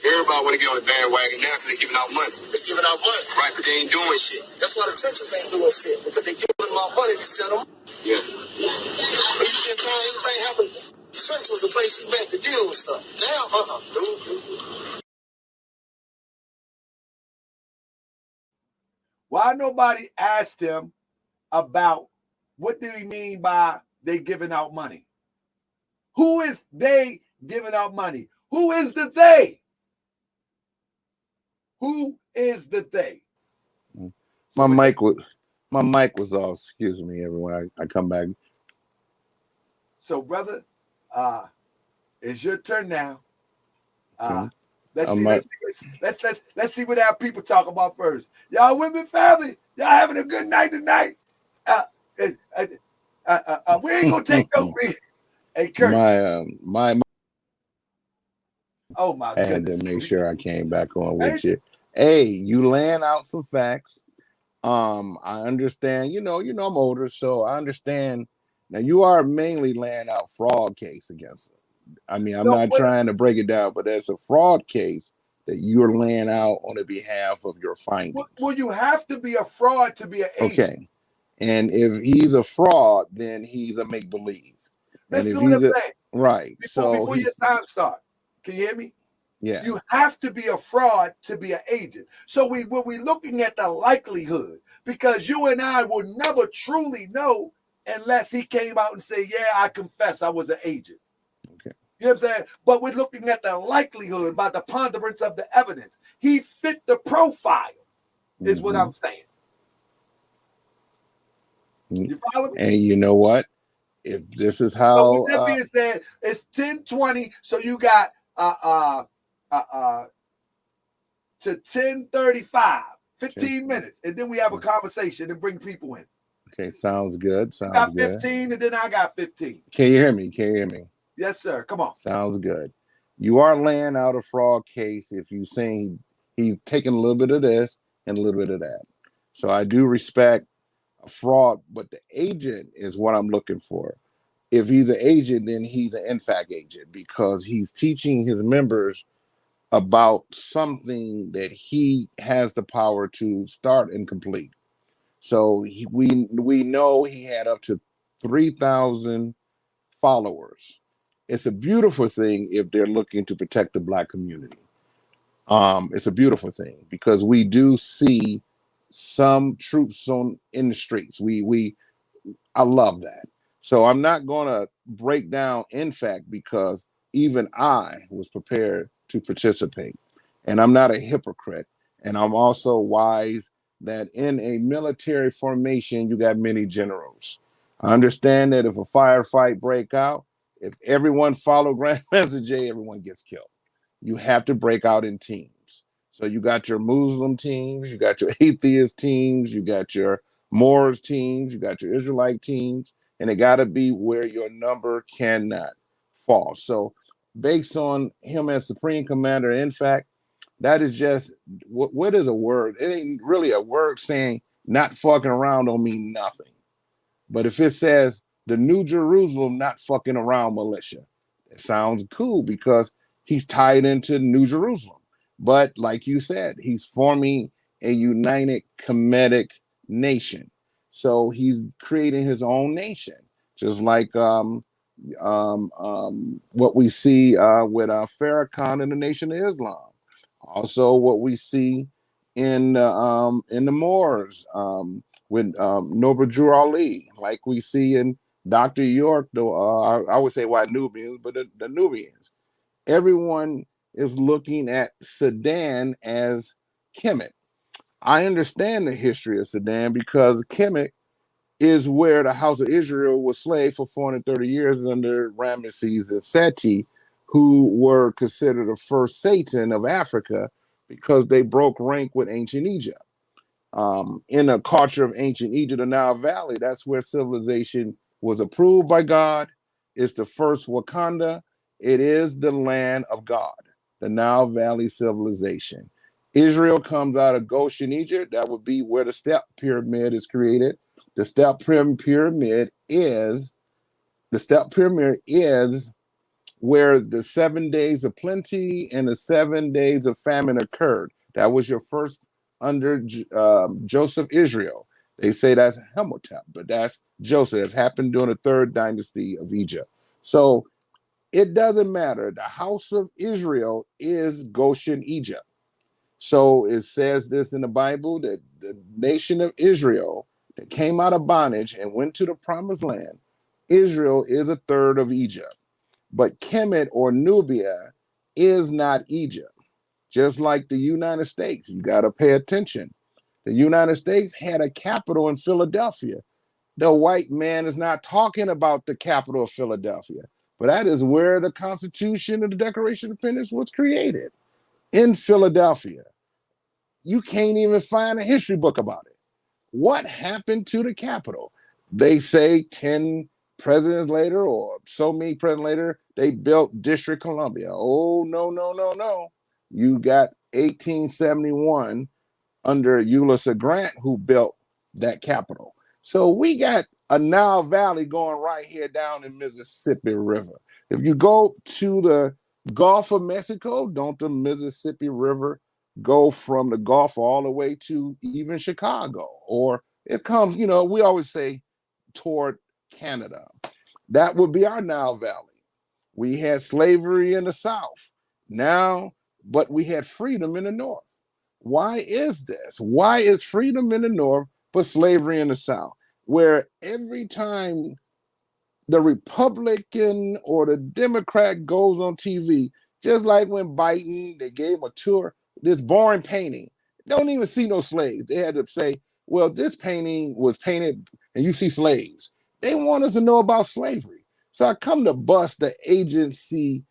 Everybody want to get on the bandwagon now because they're giving out money. They're giving out money. Right, but they ain't doing shit. That's why the churches ain't doing shit. Because they giving them out money to set them. Yeah. But you can tell anything happened. The church was the place you met to deal with stuff. Now, Why nobody asked him about what do he mean by they giving out money? Who is they giving out money? Who is the they? Who is the they? My mic was off. Excuse me, everyone. I come back. So, brother, it's your turn now. Let's see what our people talk about first. Y'all with me, family? Y'all having a good night tonight? We ain't gonna take no. Hey, Kirk. Oh my goodness! I had to make sure I came back on with you. Hey, you laying out some facts. I understand. You know, I'm older, so I understand. Now you are mainly laying out fraud case against them. I mean, I'm not trying to break it down, but there's a fraud case that you're laying out on the behalf of your findings. Well, you have to be a fraud to be an agent. Okay. And if he's a fraud, then he's a make-believe. Listen to what I'm saying. Right. Before your time starts, can you hear me? Yeah. You have to be a fraud to be an agent. So when we're looking at the likelihood, because you and I will never truly know unless he came out and say, yeah, I confess I was an agent. Okay. You know what I'm saying? But we're looking at the likelihood by the ponderance of the evidence. He fit the profile, is what I'm saying. You follow me? And you know what? If this is how so with that being said, it's 10:20, so you got to 10:35, 15 minutes, and then we have a conversation and bring people in. Okay, sounds good. You got 15, and then I got 15. Can you hear me? Yes, sir. Come on. Sounds good. You are laying out a fraud case if you saying he's taking a little bit of this and a little bit of that. So I do respect a fraud, but the agent is what I'm looking for. If he's an agent, then he's an NFAC agent because he's teaching his members about something that he has the power to start and complete. So we know he had up to 3,000 followers it's a beautiful thing if they're looking to protect the Black community. It's a beautiful thing because we do see some troops in the streets. I love that. So I'm not going to break down in fact because even I was prepared to participate, and I'm not a hypocrite. And I'm also wise that in a military formation, you got many generals. I understand that if a firefight break out, if everyone follow Grandmaster Jay, everyone gets killed. You have to break out in teams. So you got your Muslim teams, you got your atheist teams, you got your Moors teams, you got your Israelite teams, and it got to be where your number cannot fall. So based on him as Supreme Commander, in fact, that is just, what is a word? It ain't really a word. Saying not fucking around don't mean nothing. But if it says the New Jerusalem not fucking around militia, it sounds cool because he's tied into New Jerusalem. But like you said, he's forming a united Kemetic nation. So he's creating his own nation, just like what we see with Farrakhan and the Nation of Islam. Also, what we see in the Moors with Noble Drew Ali, like we see in Dr. York, I would say white Nubians, but the Nubians. Everyone is looking at Sudan as Kemet. I understand the history of Sudan because Kemet is where the house of Israel was slave for 430 years under Ramesses and Seti, who were considered the first Satan of Africa because they broke rank with ancient Egypt. In the culture of ancient Egypt, the Nile Valley, that's where civilization was approved by God. It's the first Wakanda. It is the land of God, the Nile Valley civilization. Israel comes out of Goshen, Egypt. That would be where the step pyramid is created. The step pyramid is where the 7 days of plenty and the 7 days of famine occurred. That was your first under Joseph Israel. They say that's Hemotep, but that's Joseph. That's happened during the third dynasty of Egypt. So it doesn't matter. The house of Israel is Goshen, Egypt. So it says this in the Bible that the nation of Israel that came out of bondage and went to the promised land, Israel is a third of Egypt. But Kemet or Nubia is not Egypt. Just like the United States, you got to pay attention. The United States had a capital in Philadelphia. The white man is not talking about the capital of Philadelphia, but that is where the Constitution and the Declaration of Independence was created, in Philadelphia. You can't even find a history book about it. What happened to the capital? They say 10 presidents later or so many presidents later, they built District Columbia. Oh, no. You got 1871 under Ulysses Grant who built that capital. So we got a Nile Valley going right here down in Mississippi River. If you go to the Gulf of Mexico, don't the Mississippi River go from the Gulf all the way to even Chicago? Or it comes, we always say toward Canada. That would be our Nile Valley. We had slavery in the South now, but we had freedom in the North. Why is this? Why is freedom in the North but slavery in the South? Where every time the Republican or the Democrat goes on TV, just like when Biden, they gave him a tour, this boring painting, don't even see no slaves. They had to say, well, this painting was painted and you see slaves. They want us to know about slavery. So I come to bust the agency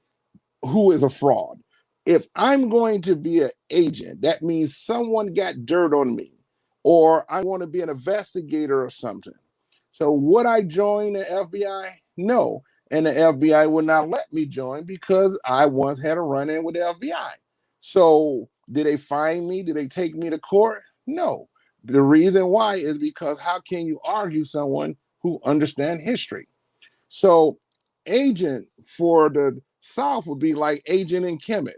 who is a fraud. If I'm going to be an agent, that means someone got dirt on me, or I want to be an investigator or something. So would I join the FBI? No. And the FBI would not let me join because I once had a run-in with the FBI. So did they fine me? Did they take me to court? No. The reason why is because how can you argue someone who understands history? So agent for the South would be like agent in Kemet.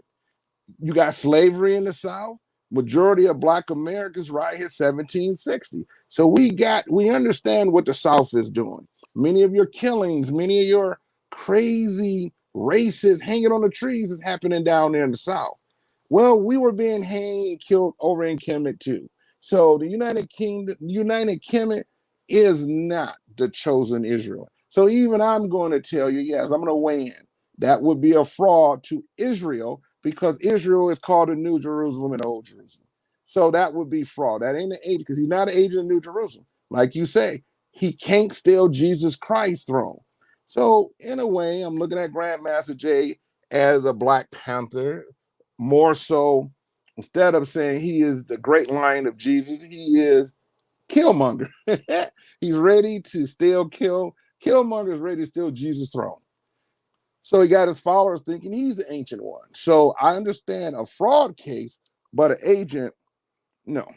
You got slavery in the South. Majority of Black Americans right here, 1760. So we understand what the South is doing. Many of your killings, many of your crazy races hanging on the trees is happening down there in the South. Well, we were being hanged, killed over in Kemet too. So the United Kingdom, United Kemet is not the chosen Israel. So even I'm going to tell you, yes, I'm going to weigh in. That would be a fraud to Israel because Israel is called the New Jerusalem and Old Jerusalem. So that would be fraud. That ain't an agent because he's not an agent of New Jerusalem. Like you say, he can't steal Jesus Christ's throne. So in a way, I'm looking at Grandmaster Jay as a Black Panther, more so instead of saying he is the great lion of Jesus, he is Killmonger. He's ready to still kill. Killmonger is ready to steal Jesus' throne. So he got his followers thinking he's the ancient one. So I understand a fraud case, but an agent, no,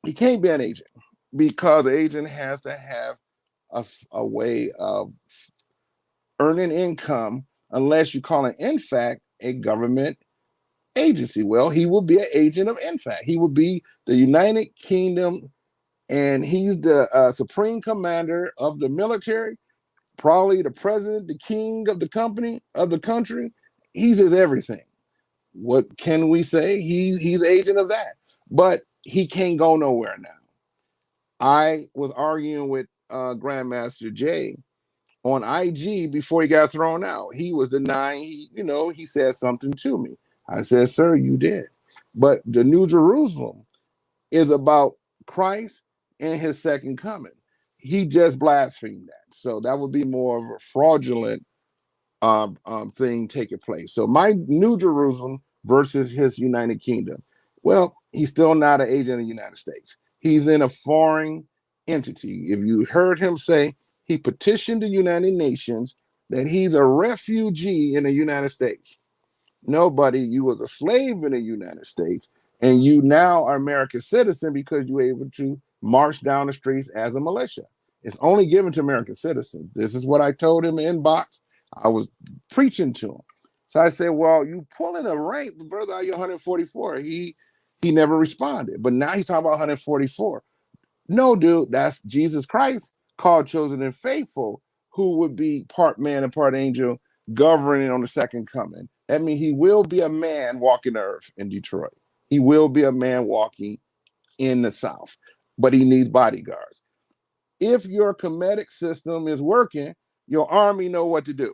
he can't be an agent because the agent has to have a way of earning income unless you call it, in fact, a government agency. Well, he will be an agent of INFAC. He will be the United Kingdom, and he's the supreme commander of the military, probably the president, the king of the company, of the country. He's his everything. What can we say? He's agent of that, but he can't go nowhere now. I was arguing with Grandmaster Jay on IG before he got thrown out. He was denying, he said something to me. I said, sir, you did. But the New Jerusalem is about Christ and his second coming. He just blasphemed that. So that would be more of a fraudulent thing taking place. So my New Jerusalem versus his United Kingdom. Well, he's still not an agent of the United States. He's in a foreign entity. If you heard him say he petitioned the United Nations that he's a refugee in the United States. Nobody, you was a slave in the United States, and you now are American citizen because you were able to march down the streets as a militia. It's only given to American citizens. This is what I told him in inbox. I was preaching to him. So I said, well, you pulling a rank, brother, are you 144? He never responded. But now he's talking about 144. No, dude, that's Jesus Christ, called, chosen, and faithful, who would be part man and part angel, governing on the second coming. That means he will be a man walking the earth in Detroit. He will be a man walking in the South, but he needs bodyguards. If your comedic system is working, your army know what to do.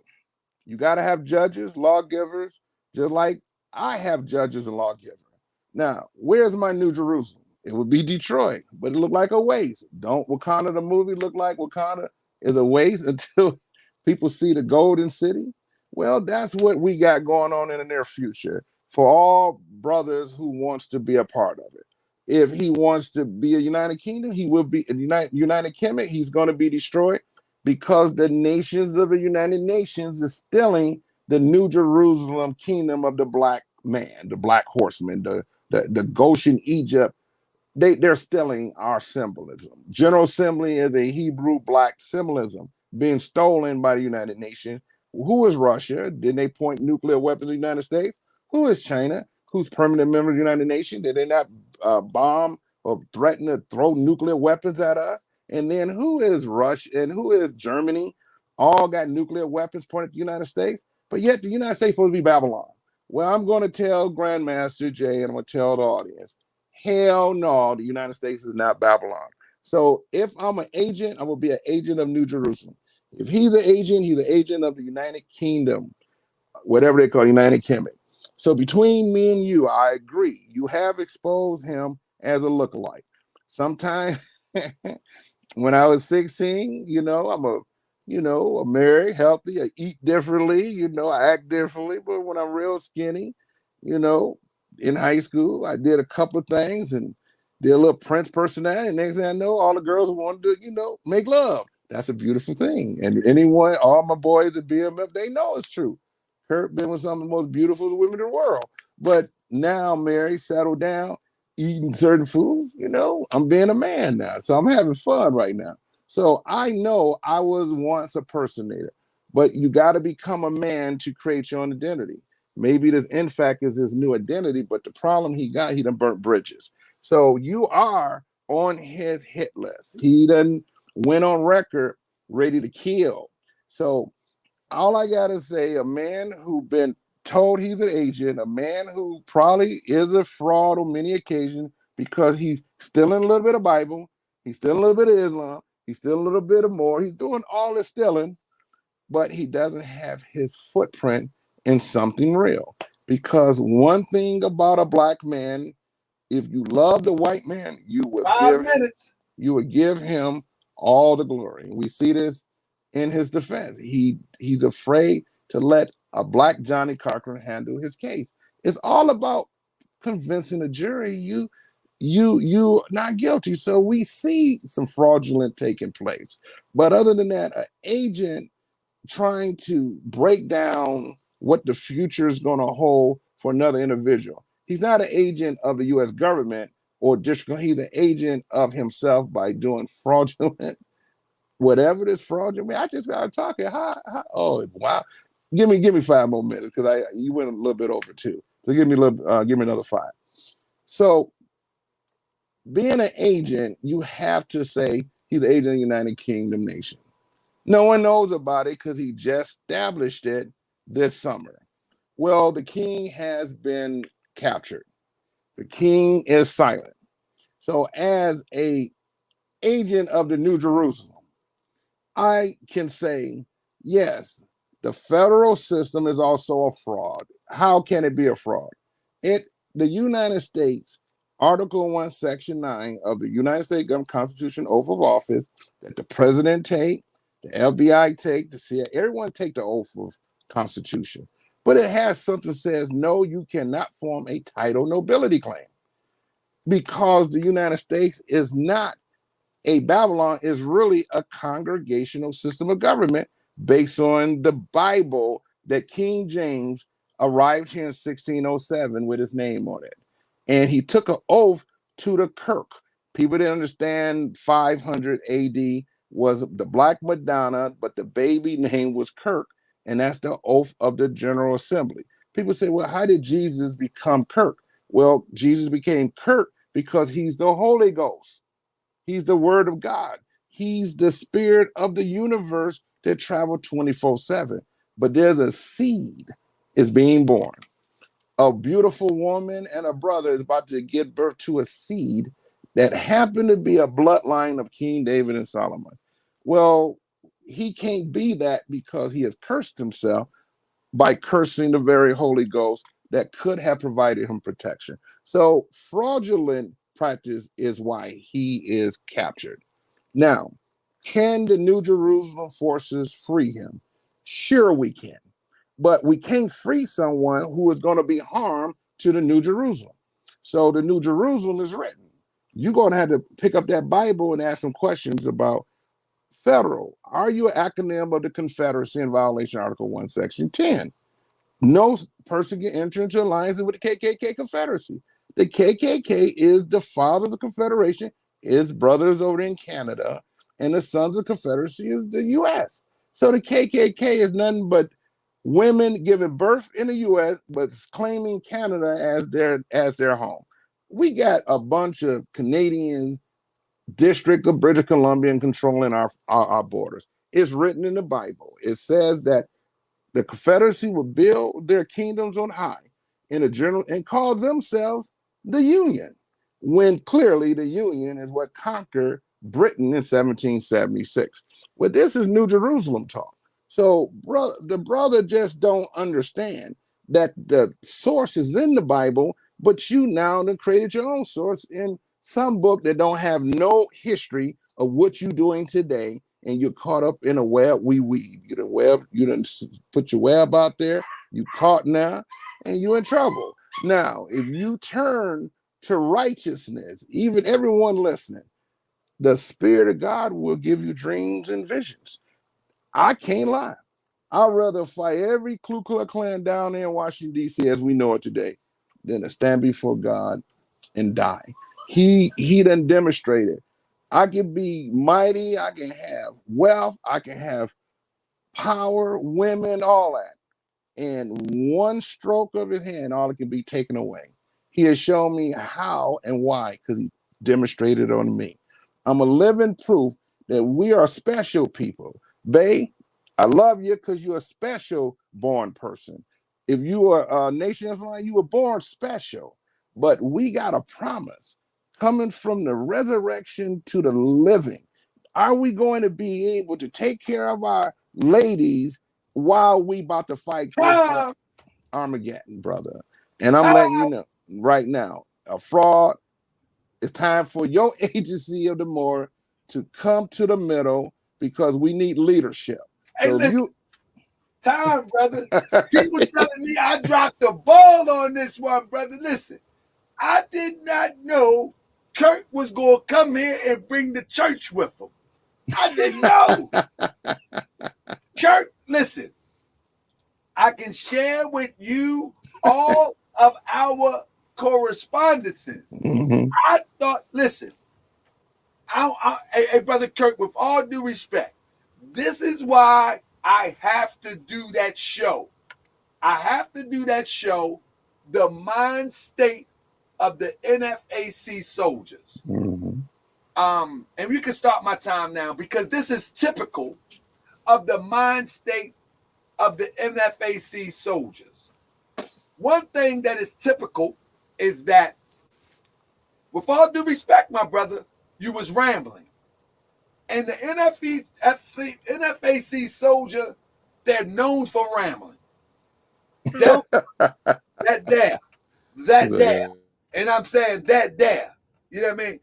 You got to have judges, lawgivers, just like I have judges and lawgivers. Now, where's my New Jerusalem? It would be Detroit, but it looked like a waste. Don't Wakanda the movie look like Wakanda is a waste until people see the golden city? Well, that's what we got going on in the near future for all brothers who wants to be a part of it. If he wants to be a United Kingdom, he will be a United Kingdom. He's going to be destroyed because the nations of the United Nations is stealing the New Jerusalem kingdom of the black man, the black horseman, the Goshen Egypt. They're stealing our symbolism. General Assembly is a Hebrew black symbolism being stolen by the United Nations. Who is Russia? Did they point nuclear weapons at the United States? Who is China? Who's permanent member of the United Nations? Did they not bomb or threaten to throw nuclear weapons at us? And then who is Russia and who is Germany? All got nuclear weapons pointed at the United States, but yet the United States is supposed to be Babylon. Well, I'm going to tell Grandmaster Jay and I'm going to tell the audience, hell no, the United States is not Babylon. So if I'm an agent, I will be an agent of New Jerusalem. If he's an agent, he's an agent of the United Kingdom, whatever they call United Kingdom. So between me and you, I agree. You have exposed him as a lookalike. Sometime when I was 16, I'm married, healthy, I eat differently, I act differently. But when I'm real skinny, in high school, I did a couple of things and did a little Prince personality. And next thing I know, all the girls wanted to, make love. That's a beautiful thing. And anyone, all my boys at BMF, they know it's true. Kirk been with some of the most beautiful women in the world. But now, Mary, settled down, eating certain foods, I'm being a man now. So I'm having fun right now. So I know I was once a personator, but you got to become a man to create your own identity. Maybe this, in fact, is his new identity, but the problem he done burnt bridges. So you are on his hit list. He done went on record ready to kill. So all I gotta say, a man who been told he's an agent, a man who probably is a fraud on many occasions because he's stealing a little bit of Bible, he's stealing a little bit of Islam, he's stealing a little bit of more, he's doing all this stealing, but he doesn't have his footprint in something real. Because one thing about a black man, if you love the white man, you would 5 minutes. You would give him all the glory. We see this in his defense. He's afraid to let a black Johnny Cochran handle his case. It's all about convincing the jury you not guilty. So we see some fraudulent taking place. But other than that, an agent trying to break down what the future is going to hold for another individual. He's not an agent of the U.S. government or district. He's an agent of himself by doing fraudulent, whatever this fraudulent. I just got to talk it. Oh wow! Give me 5 more minutes because you went a little bit over too. So give me another 5. So being an agent, you have to say he's an agent of the United Kingdom nation. No one knows about it because he just established it this summer. Well, the king has been captured. The king is silent. So as a agent of the New Jerusalem, I can say, yes, the federal system is also a fraud. How can it be a fraud? The United States, Article 1, Section 9 of the United States Government Constitution Oath of Office that the president take, the FBI take, the CIA, everyone take the oath of Constitution. But it has something that says, no, you cannot form a title nobility claim because the United States is not a Babylon, is really a congregational system of government based on the Bible that King James arrived here in 1607 with his name on it. And he took an oath to the Kirk. People didn't understand 500 AD was the Black Madonna, but the baby name was Kirk, and that's the oath of the General Assembly. People say, well, how did Jesus become Kirk? Well, Jesus became Kirk because he's the Holy Ghost. He's the Word of God. He's the spirit of the universe that travels 24/7. But there's a seed is being born. A beautiful woman and a brother is about to give birth to a seed that happened to be a bloodline of King David and Solomon. Well, he can't be that because he has cursed himself by cursing the very Holy Ghost that could have provided him protection. So fraudulent practice is why he is captured. Now, can the New Jerusalem forces free him? Sure we can. But we can't free someone who is going to be harm to the New Jerusalem. So the New Jerusalem is written. You're going to have to pick up that Bible and ask some questions about federal. Are you an acronym of the Confederacy in violation of Article 1, Section 10? No person can enter into alliance with the KKK Confederacy. The KKK is the father of the Confederation, his brothers over in Canada, and the sons of the Confederacy is the U.S. So the KKK is nothing but women giving birth in the U.S. but claiming Canada as their home. We got a bunch of Canadians, District of British Columbia, controlling our borders. It's written in the Bible. It says that the Confederacy will build their kingdoms on high in a general and call themselves the Union, when clearly the Union is what conquered Britain in 1776. Well, this is New Jerusalem talk. So the brother just don't understand that the source is in the Bible, but you now have created your own source in some book that don't have no history of what you're doing today, and you're caught up in a web we weave. You done put your web out there, you caught now, and you're in trouble. Now, if you turn to righteousness, even everyone listening, the Spirit of God will give you dreams and visions. I can't lie. I'd rather fight every Ku Klux Klan down there in Washington, D.C. as we know it today than to stand before God and die. He done demonstrated. I can be mighty, I can have wealth, I can have power, women, all that. And one stroke of his hand, all it can be taken away. He has shown me how and why, because he demonstrated on me. I'm a living proof that we are special people. Bae, I love you because you're a special born person. If you are a Nation of Islam, you were born special. But we got a promise coming from the resurrection to the living. Are we going to be able to take care of our ladies while we about to fight this Armageddon, brother? And I'm letting you know right now, a fraud. It's time for your agency of the more to come to the middle because we need leadership. Hey, So listen, you time, brother. People telling me I dropped the ball on this one, brother. Listen, I did not know Kirk was going to come here and bring the church with him. I didn't know. Kirk, listen, I can share with you all of our correspondences. I thought, listen, hey, Brother Kirk, with all due respect, this is why I have to do that show. I have to do that show, The Mind State of the NFAC Soldiers. And we can start my time now because this is typical of the mind state of the NFAC soldiers. One thing that is typical is that, with all due respect, my brother, you was rambling. And the NFAC soldier, they're known for rambling. That there. And I'm saying that there. You know what I mean?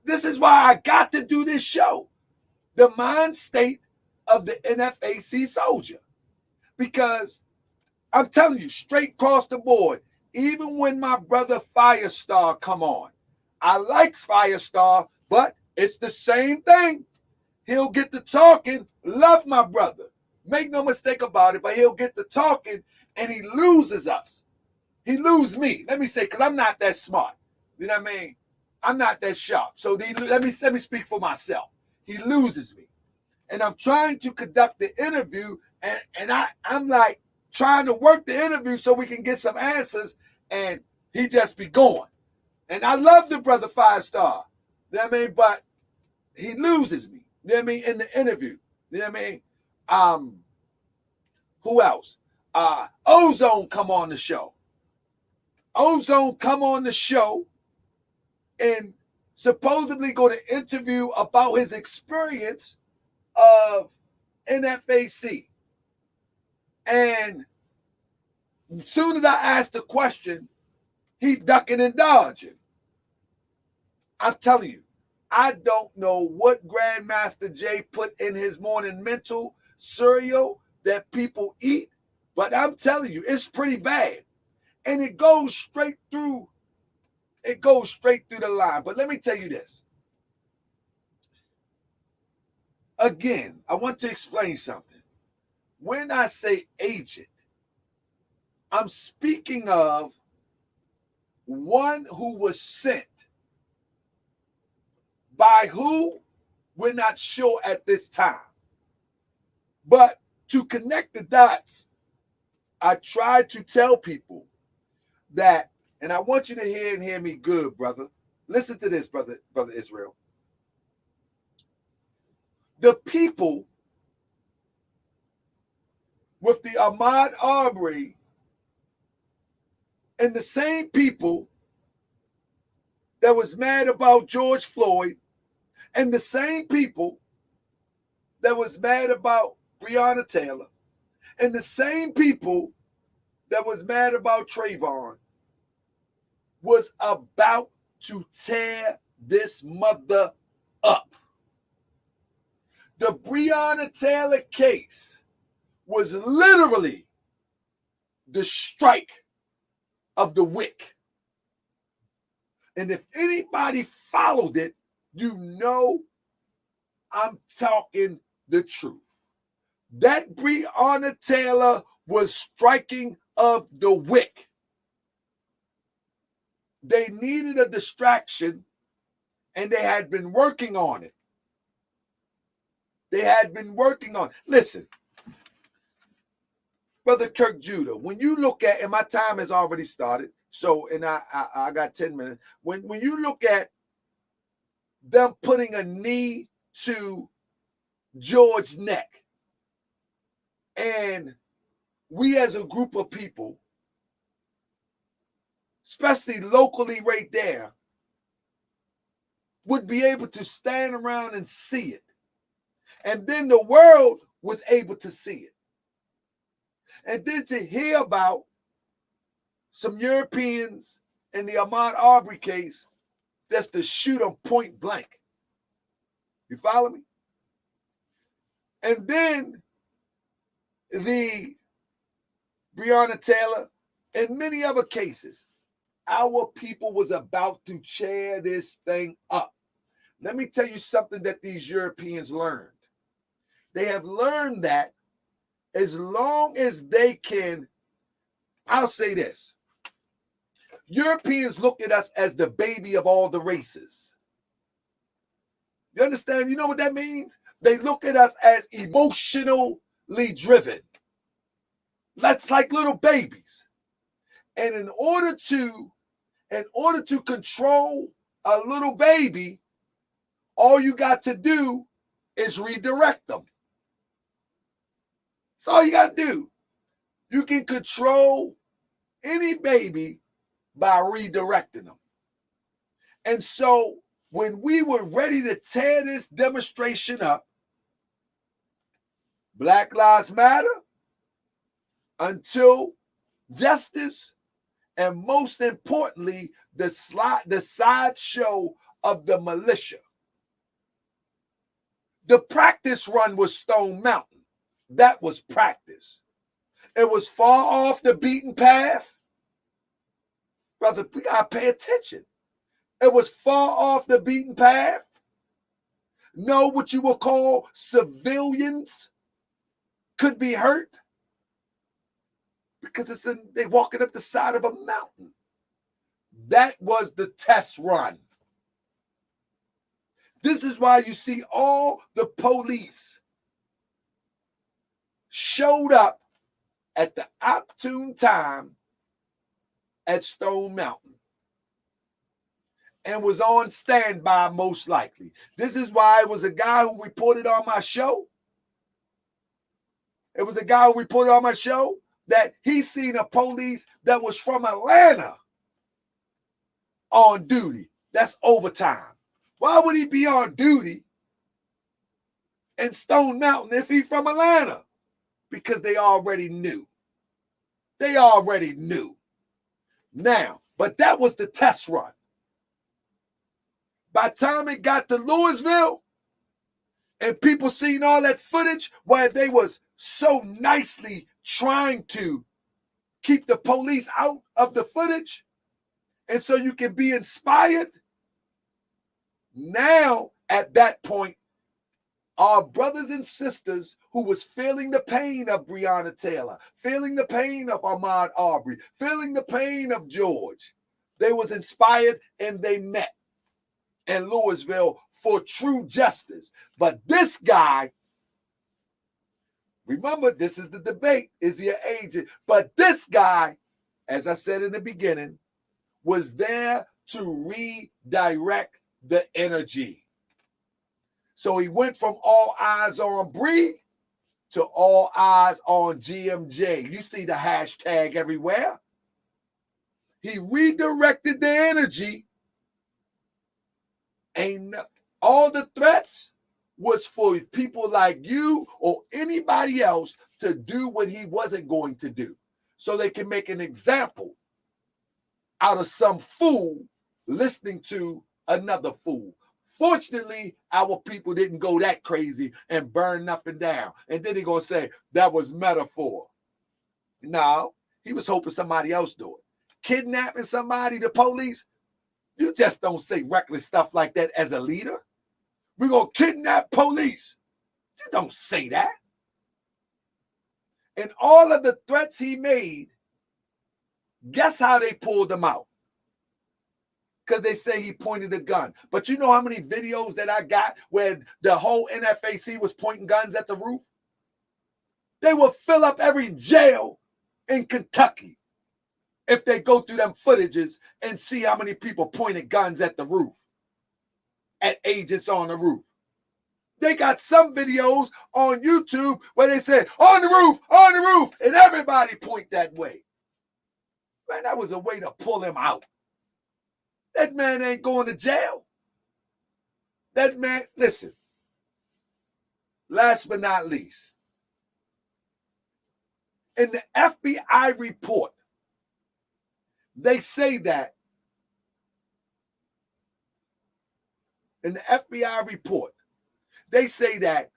This is why I got to do this show. The mind state of the NFAC soldier. Because I'm telling you, straight across the board, even when my brother Firestar come on, I like Firestar, but it's the same thing. He'll get to talking, love my brother. Make no mistake about it, but he'll get to talking and he loses us. He loses me. Let me say, because I'm not that smart. You know what I mean? I'm not that sharp. So let me speak for myself. He loses me. And I'm trying to conduct the interview, and I'm like trying to work the interview so we can get some answers, and he just be going. And I love the brother Firestar. You know what I mean? But he loses me. You know what I mean? In the interview. You know what I mean? Who else? Ozone come on the show. Ozone come on the show and supposedly going to interview about his experience of NFAC. And as soon as I asked the question, he ducking and dodging. I'm telling you, I don't know what Grandmaster Jay put in his morning mental cereal that people eat, but I'm telling you, it's pretty bad. And it goes straight through the line. But let me tell you this. Again, I want to explain something. When I say agent, I'm speaking of one who was sent. By who? We're not sure at this time. But to connect the dots, I try to tell people that, and I want you to hear me good, brother. Listen to this, brother Israel. The people with the Ahmaud Arbery and the same people that was mad about George Floyd and the same people that was mad about Breonna Taylor and the same people that was mad about Trayvon was about to tear this mother up. The Breonna Taylor case was literally the strike of the wick. And if anybody followed it, you know I'm talking the truth. That Breonna Taylor was striking of the wick. They needed a distraction, and they had been working on it. Listen, Brother Kirk Judah, when you look at, and my time has already started, so, and I got 10 minutes. When you look at them putting a knee to George's neck, And we as a group of people, especially locally right there, would be able to stand around and see it. And then the world was able to see it. And then to hear about some Europeans in the Ahmaud Arbery case, just to shoot them point blank. You follow me? And then the Breonna Taylor and many other cases, our people was about to tear this thing up. Let me tell you something that these Europeans learned. They have learned that as long as they can, I'll say this. Europeans look at us as the baby of all the races. You understand? You know what that means? They look at us as emotionally driven. That's like little babies. And in order to control a little baby, all you got to do is redirect them. That's all you got to do. You can control any baby by redirecting them. And so when we were ready to tear this demonstration up, Black Lives Matter, until justice, and most importantly, the sideshow of the militia. The practice run was Stone Mountain. That was practice. It was far off the beaten path. Brother, we got to pay attention. It was far off the beaten path. No, what you will call civilians could be hurt because they walking up the side of a mountain. That was the test run. This is why you see all the police showed up at the opportune time at Stone Mountain and was on standby most likely. This is why it was a guy who reported on my show. It was a guy who reported on my show that he seen a police that was from Atlanta on duty. That's overtime. Why would he be on duty in Stone Mountain if he's from Atlanta? Because they already knew. They already knew. Now, but that was the test run. By the time it got to Louisville and people seen all that footage where they was so nicely trying to keep the police out of the footage and so you can be inspired, now at that point, our brothers and sisters who was feeling the pain of Breonna Taylor, feeling the pain of Ahmaud Arbery, feeling the pain of George, they was inspired and they met in Louisville for true justice. But this guy, remember, this is the debate. Is he an agent? But this guy, as I said in the beginning, was there to redirect the energy. So he went from all eyes on Bree to all eyes on GMJ. You see the hashtag everywhere. He redirected the energy. And all the threats was for people like you or anybody else to do what he wasn't going to do. So they can make an example out of some fool listening to another fool. Fortunately, our people didn't go that crazy and burn nothing down. And then they're going to say that was metaphor. No, he was hoping somebody else do it. Kidnapping somebody, the police, you just don't say reckless stuff like that as a leader. We're going to kidnap police. You don't say that. And all of the threats he made, guess how they pulled him out? Because they say he pointed a gun. But you know how many videos that I got where the whole NFAC was pointing guns at the roof? They will fill up every jail in Kentucky if they go through them footages and see how many people pointed guns at the roof, at agents on the roof. They got some videos on YouTube where they said, on the roof, and everybody point that way. Man, that was a way to pull him out. That man ain't going to jail. That man, listen, last but not least, in the FBI report, they say that, in the FBI report, they say that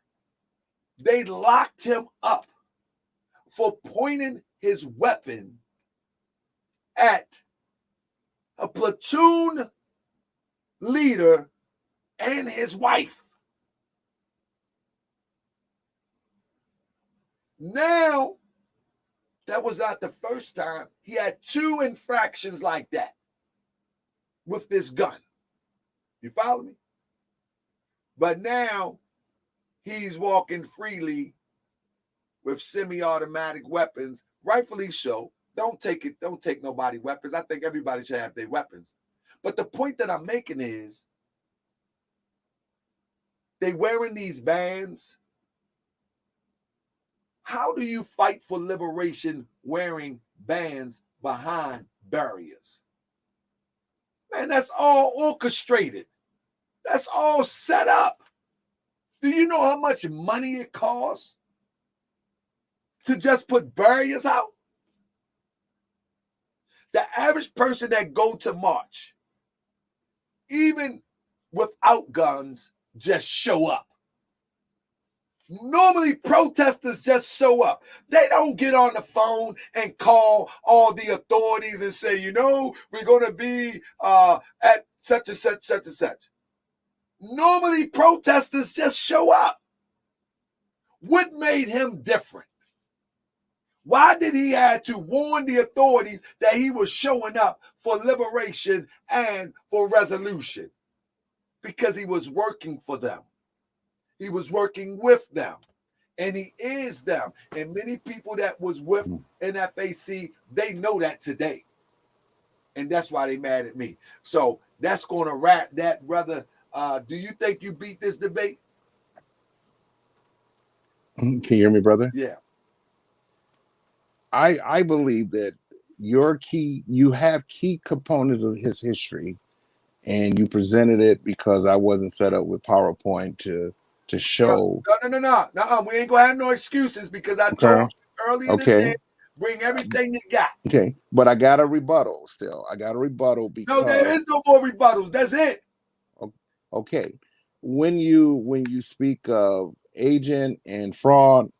they locked him up for pointing his weapon at a platoon leader and his wife. Now, that was not the first time. He had 2 infractions like that with this gun. You follow me? But now he's walking freely with semi-automatic weapons, rightfully so. Don't take nobody weapons. I think everybody should have their weapons. But the point that I'm making is they wearing these bands. How do you fight for liberation wearing bands behind barriers? Man, that's all orchestrated. That's all set up. Do you know how much money it costs to just put barriers out? The average person that go to march, even without guns, just show up. Normally, protesters just show up. They don't get on the phone and call all the authorities and say, you know, we're going to be at such and such, such and such. Normally, protesters just show up. What made him different? Why did he have to warn the authorities that he was showing up for liberation and for resolution? Because he was working for them. He was working with them. And he is them. And many people that was with NFAC, they know that today. And that's why they mad at me. So that's going to wrap that, brother. Do you think you beat this debate? Can you hear me, brother? Yeah. I believe that you have key components of his history, and you presented it because I wasn't set up with PowerPoint to show. No. We ain't gonna have no excuses because I told you earlier today, bring everything you got. Okay, but I got a rebuttal still. I got a rebuttal because no, there is no more rebuttals. That's it. Okay, when you speak of agent and fraud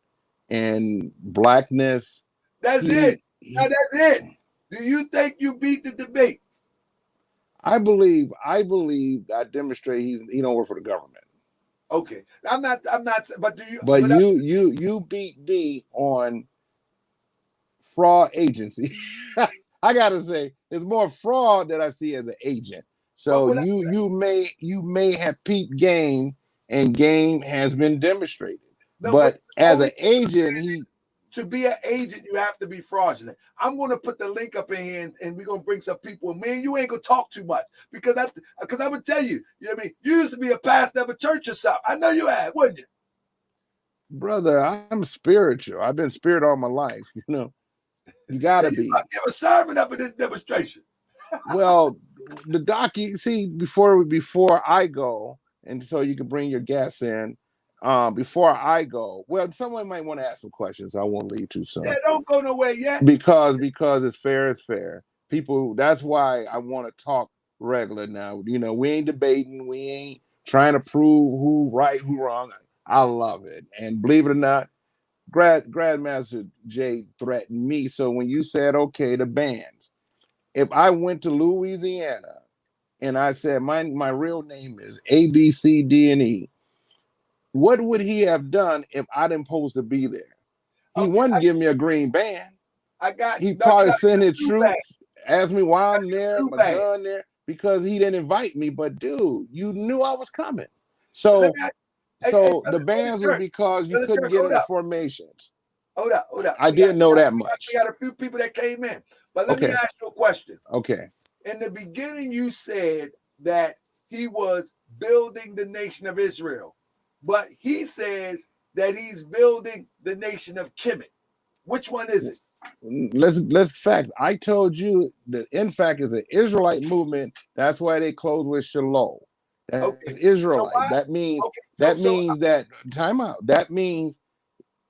and blackness, that's it. That's it. Do you think you beat the debate? I believe I demonstrate he don't work for the government. Okay, I'm not. But do you? But you beat me on fraud agency. I gotta say, it's more fraud that I see as an agent. So you may have peeped game, and game has been demonstrated. No, but as an agent, to be an agent, you have to be fraudulent. I'm going to put the link up in here, and we're going to bring some people. Man, you ain't going to talk too much because I'm going to tell you, you know what I mean? You used to be a pastor of a church or something. I know you had, wouldn't you? Brother, I'm spiritual. I've been spirit all my life, you know. You got to be. Give a sermon up in this demonstration. Well, the doc, you see, before I go, and so you can bring your guests in, before I go, well, someone might want to ask some questions. I won't leave too soon. Yeah, don't go nowhere yet. Because it's fair. People, that's why I want to talk regular now. You know, we ain't debating. We ain't trying to prove who right, who wrong. I love it. And believe it or not, Grandmaster Jay threatened me. So when you said, okay, the bans, if I went to Louisiana and I said, my real name is A, B, C, D, and E, what would he have done if I didn't supposed to be there? He wouldn't give me a green band. He probably sent his troops, asked me why I'm there, my gun there, because he didn't invite me. But dude, you knew I was coming. So the bans was because you couldn't get in the formations. Hold up. I didn't know that much. We got a few people that came in. But let me ask you a question. Okay. In the beginning, you said that he was building the nation of Israel. but he says that he's building the nation of Kemet. Which one is it? Let's fact. I told you that in fact is an Israelite movement. That's why they close with Shalom. That's Okay. Israelite. So why- that means okay. that time out. That means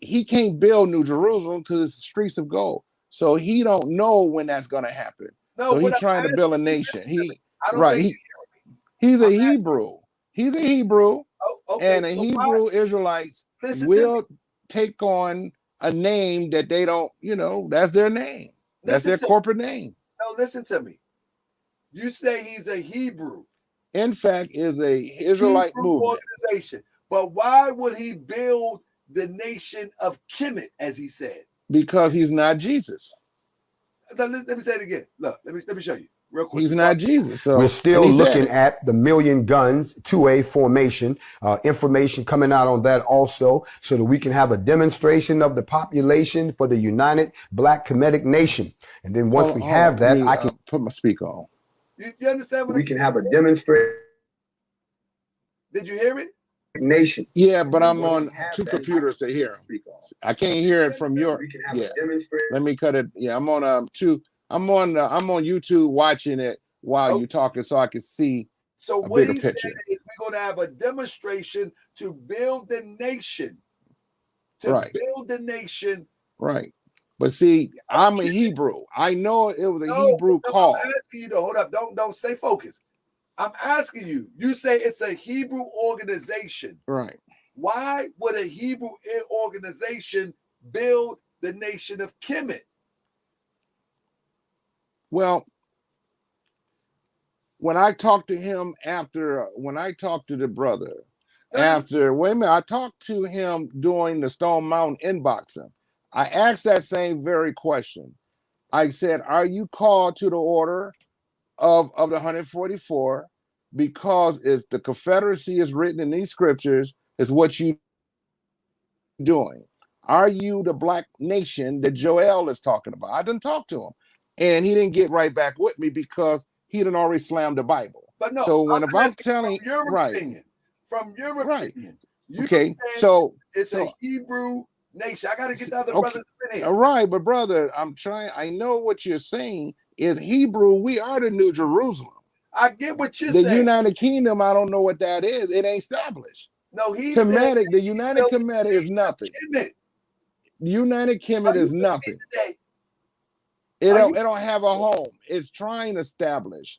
he can't build New Jerusalem because it's the streets of gold. So he don't know when that's gonna happen. No, So he's what I'm trying to build a asking you, nation. I don't think He's a I'm Hebrew. He's a Hebrew, okay. and a So Hebrew Israelites listen to me. will take on a name that they don't, that's their name. That's their corporate name. No, listen to me. You say he's a Hebrew. In fact, is a Israelite movement. Organization. But why would he build the nation of Kemet, as he said? Because he's not Jesus. Let me say it again. Look, let me show you real quick. He's not Jesus. So we're still looking at the Million Guns 2A formation. Information coming out on that also, so that we can have a demonstration of the population for the United Black Kemetic Nation. And then once we have that, I can put my speaker on. You understand what we can have a demonstration. Did you hear it? Nation. Yeah, but I'm on two computers to hear him. I can't hear it from your. Yeah, let me cut it. Yeah, I'm on two. I'm on YouTube watching it while you're talking, so I can see. So what he said is we're going to have a demonstration to build the nation. Build the nation. Right. But see, I'm a Hebrew. I know it was a Hebrew call. I'm asking you though. Hold up. Don't stay focused. I'm asking you. You say it's a Hebrew organization. Right. Why would a Hebrew organization build the nation of Kemet? Well, when I talked to him when I talked to the brother, I talked to him during the Stone Mountain inboxing. I asked that same very question. I said, are you called to the order of the 144? Because it's the Confederacy is written in these scriptures, is what you doing. Are you the black nation that Joel is talking about? I didn't talk to him. And he didn't get right back with me because he done already slammed the Bible. But no, so when I'm telling from your opinion, okay, so it's a Hebrew nation. I gotta get the other brothers in here. All right, but brother, I know what you're saying is Hebrew. We are the New Jerusalem. I get what you're saying. The United Kingdom, I don't know what that is. It ain't established. No, the United Kemet is nothing. The United Kemet is nothing. It don't have a home. It's trying to establish.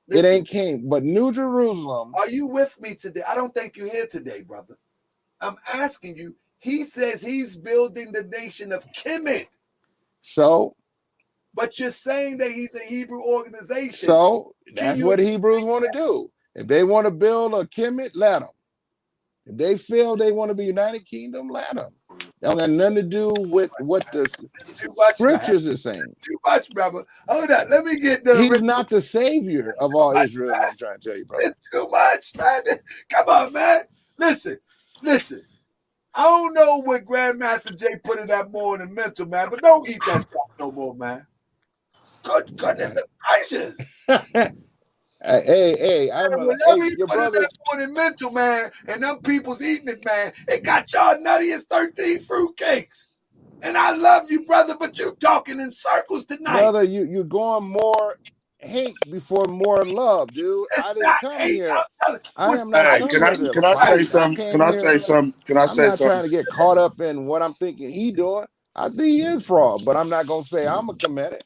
It ain't came, but New Jerusalem. Are you with me today? I don't think you're here today, brother. I'm asking you. He says he's building the nation of Kemet. So. But you're saying that he's a Hebrew organization. So that's what Hebrews want to do. If they want to build a Kemet, let them. If they feel they want to be United Kingdom, let them. That don't have nothing to do with what the scriptures are saying. Too much, brother. Hold on. Let me get He's not the savior of all Israel. I'm trying to tell you, brother. It's too much, man. Come on, man. Listen. I don't know what Grandmaster Jay put in that morning mental, man, but don't eat that stuff no more, man. Good gracious. Hey, your brother. That morning mental, man, and them people's eating it, man. It got y'all nutty as 13 fruitcakes. And I love you, brother, but you talking in circles tonight. Brother, you're going more hate before more love, dude. I didn't come here. I am not coming here. Can I say something? Can I say something? I'm not trying to get caught up in what I'm thinking he doing. I think he is fraud, but I'm not gonna say I'm a Kemetic.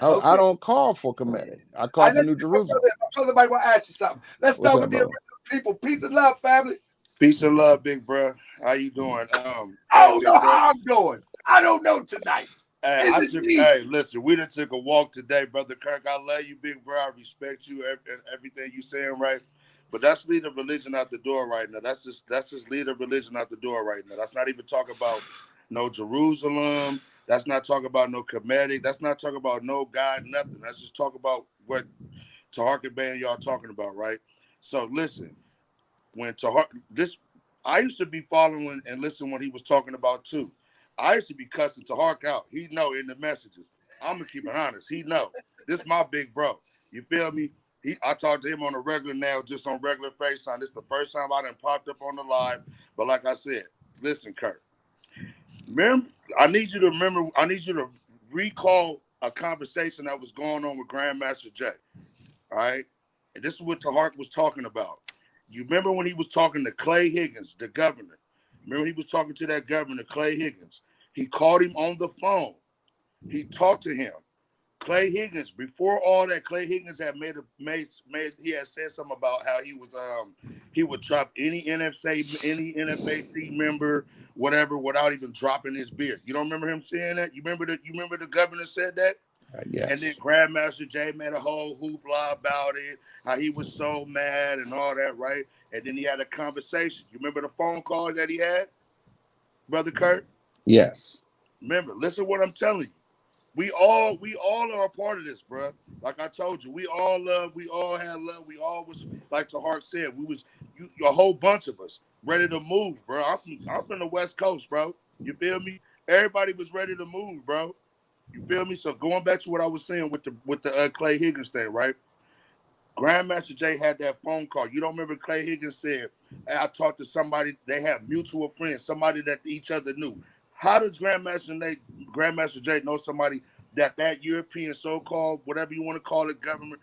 I don't call for Kemetic. I call for New Jerusalem. My brother might want to ask you something. Let's start with the original people. Peace and love, family. Peace and love, big bro. How you doing? I don't know how I'm doing. I don't know tonight. Hey, listen, we done took a walk today, brother Kirk. I love you, big bro. I respect you and everything you saying, right? But that's leading religion out the door right now. That's just leading religion out the door right now. That's not even talking about no Jerusalem. That's not talking about no Kemetic. That's not talking about no God, nothing. That's just talking about what Taharka Bay and y'all talking about, right? So listen, when I used to be following and listening when he was talking about too. I used to be cussing Taharka out. He know in the messages. I'm gonna keep it honest. He know. This my big bro. You feel me? I talk to him on a regular now, just on regular FaceTime. This is the first time I done popped up on the live. But like I said, listen, Kirk. Remember, I need you to recall a conversation that was going on with Grandmaster Jay. All right? And this is what Tahark was talking about. You remember when he was talking to Clay Higgins, the governor? Remember he was talking to that governor, Clay Higgins. He called him on the phone. He talked to him. Clay Higgins, before all that, Clay Higgins had he had said something about how he would drop any NFAC member, whatever, without even dropping his beard. You don't remember him saying that? You remember the governor said that? Yes. And then Grandmaster Jay made a whole hoopla about it, how he was so mad and all that, right? And then he had a conversation. You remember the phone call that he had, Brother Kurt? Yes. Remember, listen to what I'm telling you. We all are a part of this, bro. Like I told you, we all had love. We all was, like Tahark said, a whole bunch of us ready to move, bro. I'm from the West Coast, bro. You feel me? Everybody was ready to move, bro. You feel me? So going back to what I was saying with the Clay Higgins thing, right? Grandmaster Jay had that phone call. You don't remember Clay Higgins said, I talked to somebody, they have mutual friends, somebody that each other knew. How does Grandmaster Jay know somebody that European so-called, whatever you want to call it, government,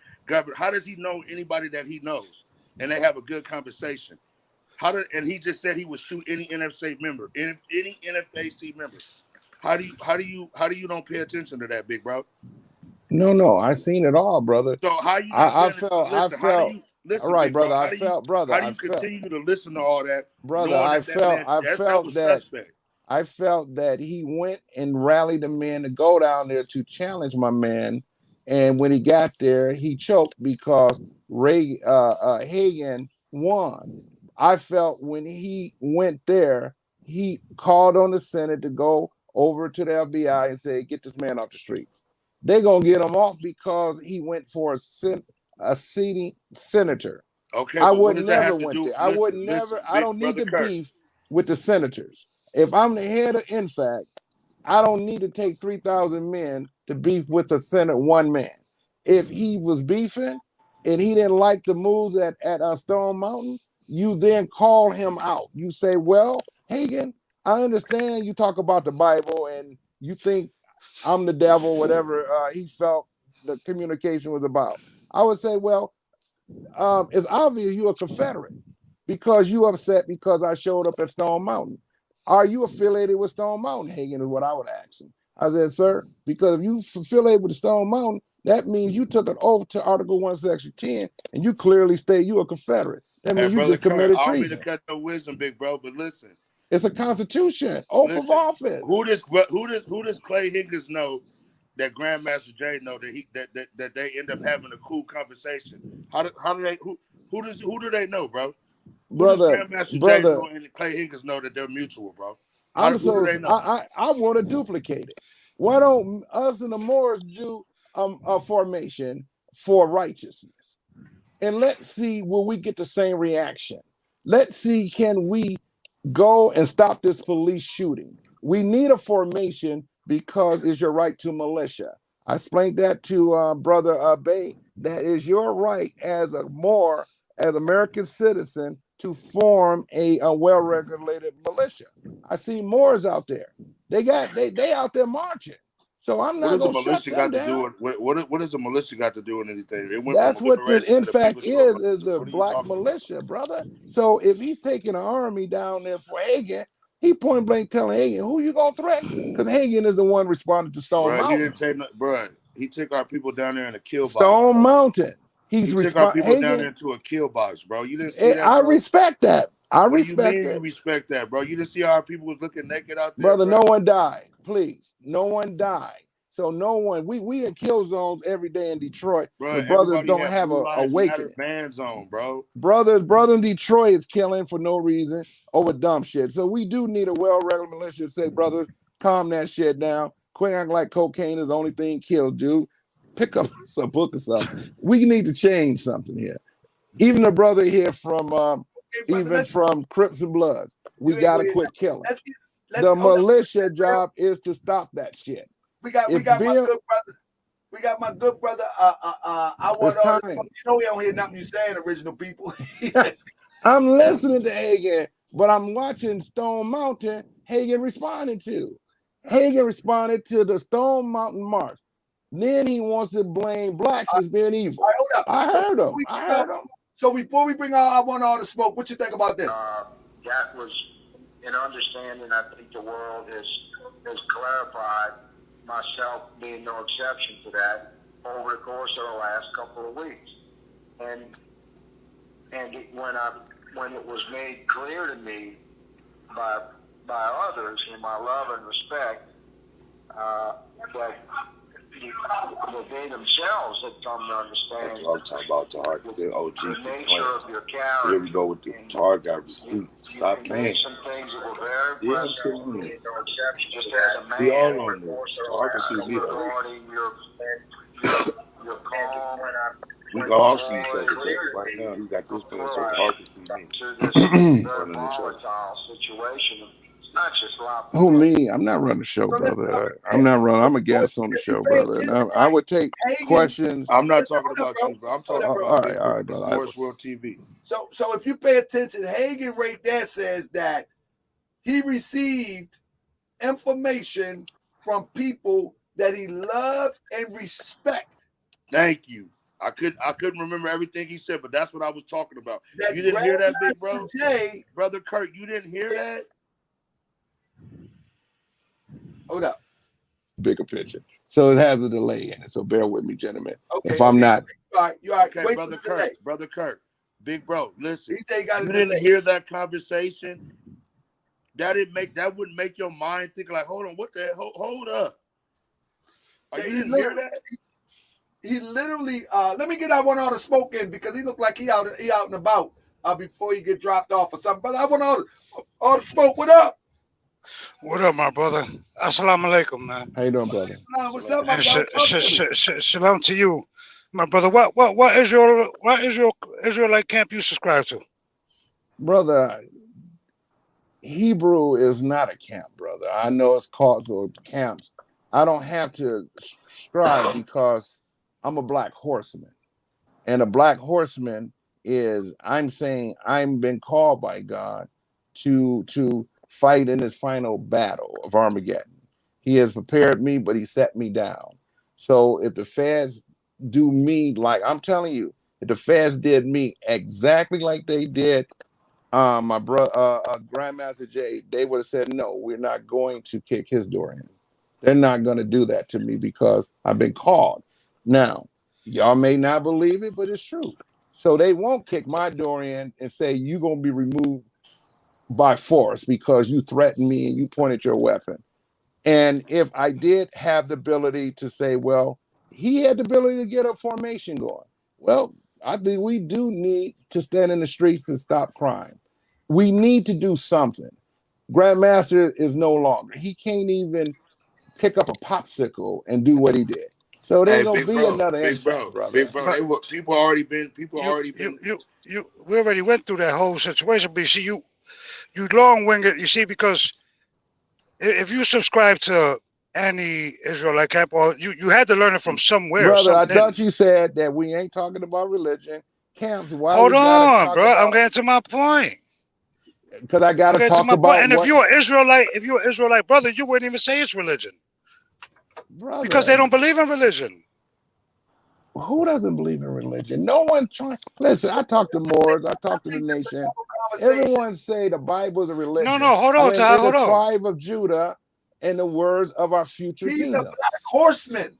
how does he know anybody that he knows? And they have a good conversation. And he just said he would shoot any NFAC member, any NFAC member. How do you don't pay attention to that, big bro? No, I seen it all, brother. So how you I felt listen, all right, big bro, brother. How do you continue to listen to all that, brother. knowing I felt was that suspect? I felt that he went and rallied the men to go down there to challenge my man, and when he got there, he choked because Hagen won. I felt when he went there, he called on the Senate to go over to the FBI and say, "Get this man off the streets." They're gonna get him off because he went for a seating senator. Okay, I but what would does that never have to went do? there. I would never. I Big don't need brother to Kirk. beef with the senators. If I'm the head of INFAC, I don't need to take 3,000 men to beef with the Senate one man. If he was beefing and he didn't like the moves at Stone Mountain, you then call him out. You say, well, Hagen, I understand you talk about the Bible and you think I'm the devil, whatever he felt the communication was about. I would say, well, it's obvious you're a Confederate because you upset because I showed up at Stone Mountain. Are you affiliated with Stone Mountain, Hagen, is what I would ask him. I said, sir, because if you affiliate with Stone Mountain, that means you took an oath to Article 1, Section 10, and you clearly state you're a Confederate. That means you just committed treason. I don't mean to cut your wisdom, big bro, but listen. It's a constitution, oath of office. Who does Clay Higgins know that Grandmaster Jay know that they end up having a cool conversation? Who do they know, bro? Who does Grandmaster Jay know and Clay Higgins know that they're mutual, bro? Who do they know? I want to duplicate it. Why don't us and the Moors do a formation for righteousness? And let's see, will we get the same reaction? Let's see, can we go and stop this police shooting? We need a formation because it's your right to militia. I explained that to Brother Bay. That is your right as American citizen to form a well-regulated militia. I see Moors out there. They out there marching. So I'm not going to shut them down. What does a militia got to do with anything? That's what the INFAC is the black militia, brother. So if he's taking an army down there for Hagen, he point blank telling Hagen, who you going to threaten? Because Hagen is the one responding to Stone Mountain. He took our people down there in a kill box. Stone Mountain. He took our people down there into a kill box, bro. You didn't see that, I respect that. What do you mean you respect that, bro? You didn't see how our people was looking naked out there, brother. No one died. Please, no one died. So no one. We in kill zones every day in Detroit. Bro, the brothers don't have a awakening. Ban zone, bro. Brother in Detroit is killing for no reason over dumb shit. So we do need a well-regulated militia to say, brothers, calm that shit down. Quit acting like cocaine is the only thing kills, dude. Pick up some book or something. We need to change something here. Even the brother here from from Crips and Bloods, we gotta quit killing. The militia job is to stop that shit. We got my good brother. We got my good brother. I want It's all time. you know we don't hear nothing you saying, original people. He just, I'm listening to Hagen, but I'm watching Stone Mountain. Hagen responded to. Hagen responded to the Stone Mountain March. Then he wants to blame blacks as being evil. all right, hold up. I heard him. I heard him. So before we bring out I want all the smoke, what you think about this? That was an understanding. I think the world has clarified, myself being no exception to that, over the course of the last couple of weeks. And when it was made clear to me by others in my love and respect that they themselves had come to understand. That's what I'm talking about, Tar. The OG. The nature of your character. Here we go with the Tar got received. Stop playing. Some things that were very Yeah, I'm impressive. still on it. No exception. Just as a man. We all on there. Tar can see me. Regarding your calm. We all see each other. Right now, he got this place so Tar can see me. To this very volatile situation. It's not just lop. Who, me? I'm not running the show, brother. I'm not running. I'm a guest on the show, brother. And I would take questions. I'm not talking about you, bro. I'm talking about all right, brother. Sports World TV. So if you pay attention, Hagen right there says that he received information from people that he loved and respect. Thank you. I couldn't remember everything he said, but that's what I was talking about. That You didn't hear that, big bro? Jay, Brother Kirk, you didn't hear that? hold up. Bigger picture. So it has a delay in it. So bear with me, gentlemen. Okay, If I'm not. All right, you all right. Okay, Wait Brother for the delay. Kirk, Brother Kirk, big bro, listen. He said he got You a didn't delay. hear that conversation? That wouldn't make your mind think like, hold on, what the hell? Hold up. Yeah, You didn't hear that? He literally, let me get I want all the smoke in because he looked like he out and about before he get dropped off or something. But I want all the smoke. What up? What up, my brother? Assalamu alaikum, man. How you doing, brother? What's up, my And brother? shalom to you, my brother. What Israelite camp you subscribe to? Brother, Hebrew is not a camp, brother. I know it's called camps. I don't have to strive because I'm a black horseman. And a black horseman is, I'm saying, I'm been called by God to fight in this final battle of Armageddon. He has prepared me, but he set me down. So if the feds do me like, I'm telling you, if the feds did me exactly like they did my brother, Grandmaster Jay, they would have said, no, we're not going to kick his door in. They're not going to do that to me because I've been called. Now, y'all may not believe it, but it's true. So they won't kick my door in and say, you're going to be removed by force because you threatened me and you pointed your weapon. And if I did have the ability to say, well, he had the ability to get a formation going. Well, I think we do need to stand in the streets and stop crime. We need to do something. Grandmaster is no longer. He can't even pick up a popsicle and do what he did. So there's gonna be another incident, brother. Big bro, people already been. We already went through that whole situation, but you see, you long-winded, you see, because if you subscribe to any Israelite camp, or you had to learn it from somewhere. Brother, I thought you said that we ain't talking about religion. Camps, why hold on, bro. I'm getting to my point. Because I gotta talk about and if you're an Israelite brother, you wouldn't even say it's religion. Brother, because they don't believe in religion. Who doesn't believe in religion? No one trying. Listen, I talk to Moors, I talk to the nation. Everyone say the Bible is a religion. No, hold on, Ty, hold the on. Tribe of Judah and the words of our future He's kingdom. a black horseman.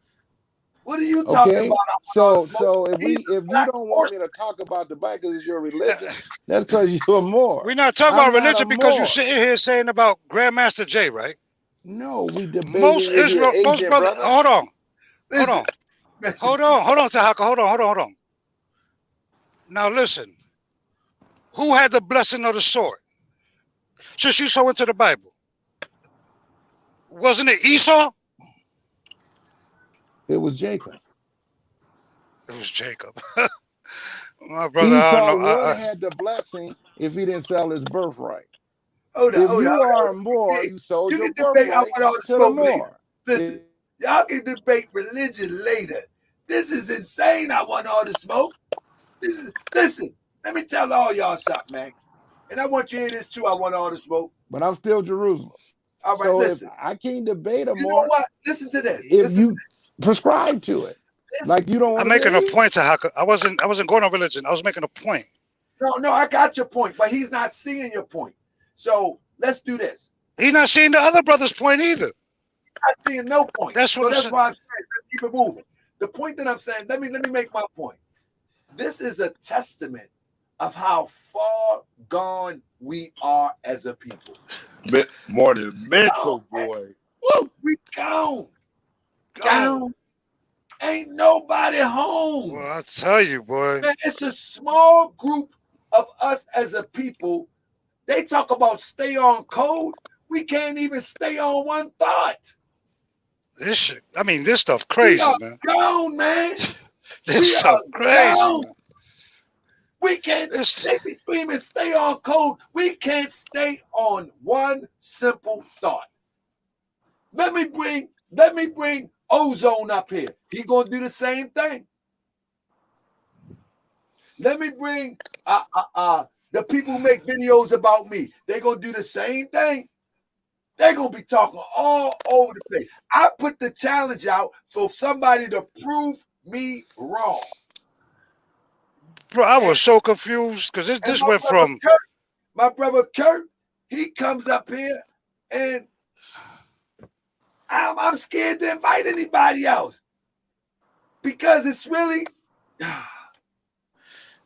What are you talking about? So if you don't want me to talk about the Bible because it's your religion, that's because you're a Moor. We're not talking about religion because you're sitting here saying about Grandmaster Jay, right? No, we debating. Most brothers. Hold on, Tahaka. Hold on. Now listen. Who had the blessing of the sword? Since you so into the Bible, wasn't it Esau? It was Jacob. It was Jacob. My brother, Esau would have had the blessing if he didn't sell his birthright. If you are a Moor, you sold your birthright to the Moor. Listen, Y'all can debate religion later. This is insane. I want all the smoke. Listen, let me tell all y'all something, man. And I want you to hear this too. I want all the smoke. But I'm still Jerusalem. All right, so listen. If I can't debate them You more. know what? Listen to this. If you prescribe to it, like you don't want I'm to making a point to Haka. I wasn't going on religion. I was making a point. No, I got your point, but he's not seeing your point. So let's do this. He's not seeing the other brother's point either. He's not seeing no point. That's what. So that's why I'm saying let's keep it moving. The point that I'm saying, let me make my point. This is a testament of how far gone we are as a people. More than mental, boy. Woo, we gone. Ain't nobody home. Well, I tell you, boy. Man, it's a small group of us as a people. They talk about stay on code. We can't even stay on one thought. This shit. I mean, this stuff crazy, man. Gone, man. This stuff crazy. Man. We can't. They be screaming, "Stay on code." We can't stay on one simple thought. Let me bring Ozone up here. He gonna do the same thing. Let me bring the people who make videos about me. They gonna do the same thing. They're gonna be talking all over the place. I put the challenge out for somebody to prove me wrong. Bro, I was so confused because this went from my brother Kirk. He comes up here and I'm scared to invite anybody else because it's really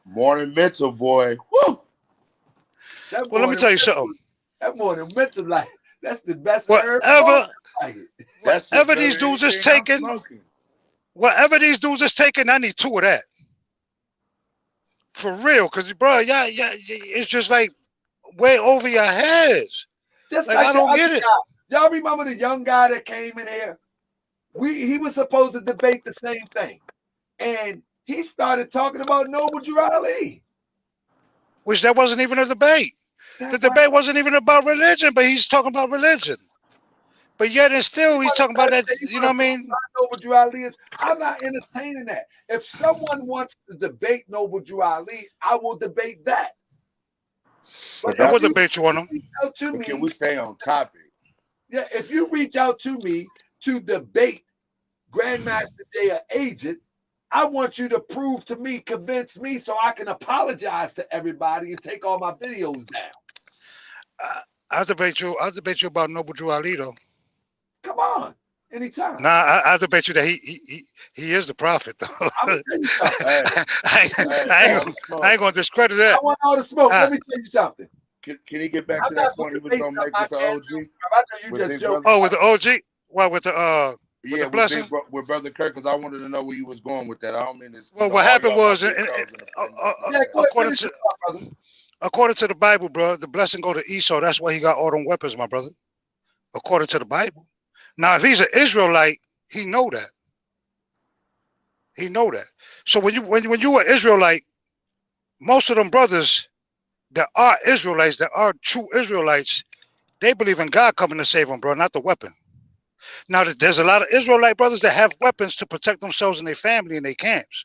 morning mental, boy. Woo! Well, let me tell you something. That morning mental life. That's the best. Whatever these dudes is taking, I need 2 of that. For real, because bro, yeah, it's just like way over your heads. Just like I don't get it. Y'all remember the young guy that came in here? He was supposed to debate the same thing, and he started talking about Noble Drew Ali, which that wasn't even a debate. The debate wasn't even about religion, but he's talking about religion. But yet and still, he's talking about that. You know what I mean? Noble Drew Ali is. I'm not entertaining that. If someone wants to debate Noble Drew Ali, I will debate that. But I will debate you on them. Can we stay on topic? Yeah, if you reach out to me to debate Grandmaster Jay or Agent, I want you to prove to me, convince me, so I can apologize to everybody and take all my videos down. I'll debate you about Noble Drew Ali, though. Come on, anytime. Nah, I'll debate you that he is the prophet, though. I ain't gonna discredit that. I want all the smoke. Let me tell you something. Can he get back to that point he was gonna make with the OG? I know you just joking. Oh, with the OG? Well, with the yeah, the blessing? with Brother Kirk, because I wanted to know where you was going with that. I don't mean this. Well, what happened was, according to the Bible, bro, the blessing go to Esau. That's why he got all them weapons, my brother. According to the Bible. Now, if he's an Israelite, he know that. He know that. So when you an Israelite, most of them brothers that are Israelites, that are true Israelites, they believe in God coming to save them, bro, not the weapon. Now, there's a lot of Israelite brothers that have weapons to protect themselves and their family and their camps.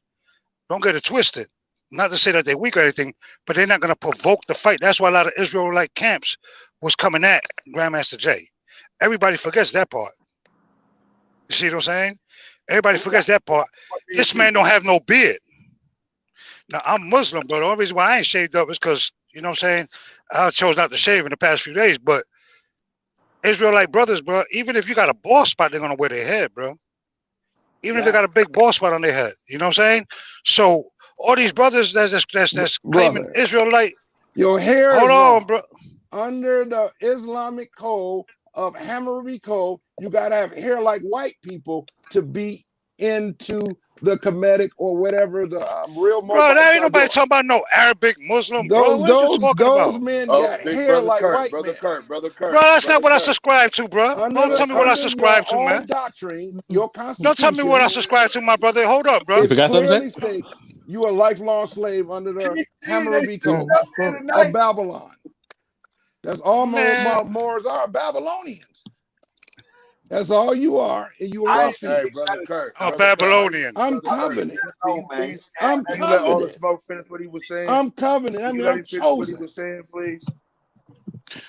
Don't get it twisted. Not to say that they're weak or anything, but they're not going to provoke the fight. That's why a lot of Israelite camps was coming at Grandmaster Jay. Everybody forgets that part. You see what I'm saying? Everybody forgets that part. This man don't have no beard. Now, I'm Muslim, but the only reason why I ain't shaved up is because, you know what I'm saying, I chose not to shave in the past few days, but Israelite brothers, bro, even if you got a bald spot, they're going to wear their head, bro. Even if they got a big bald spot on their head. You know what I'm saying? So all these brothers that's claiming Israelite. Your hair hold on, bro. Under the Islamic code of Hammurabi code, you got to have hair like white people to be into the Kemetic or whatever the real. Bro, that ain't nobody talking about no Arabic Muslim. Those men got hair like white Brother Kirk. Bro, that's not what I subscribe to, bro. Don't tell me what I subscribe to, man. Doctrine, your constitution. Don't tell me what I subscribe to, my brother. Hold up, bro. You forgot something? You a lifelong slave under the Hammurabi code of Babylon. That's all Moors are, Babylonians. That's all you are, and you a roughie. Hey, brother Kirk. I'm a Brother Babylonian. Kirk, I'm brother Kirk, covenant. please. I'm Can you let all the covenant. smoke finish what he was saying? I'm covenant. I Can you mean, let I'm him finish what he chosen. was saying, please?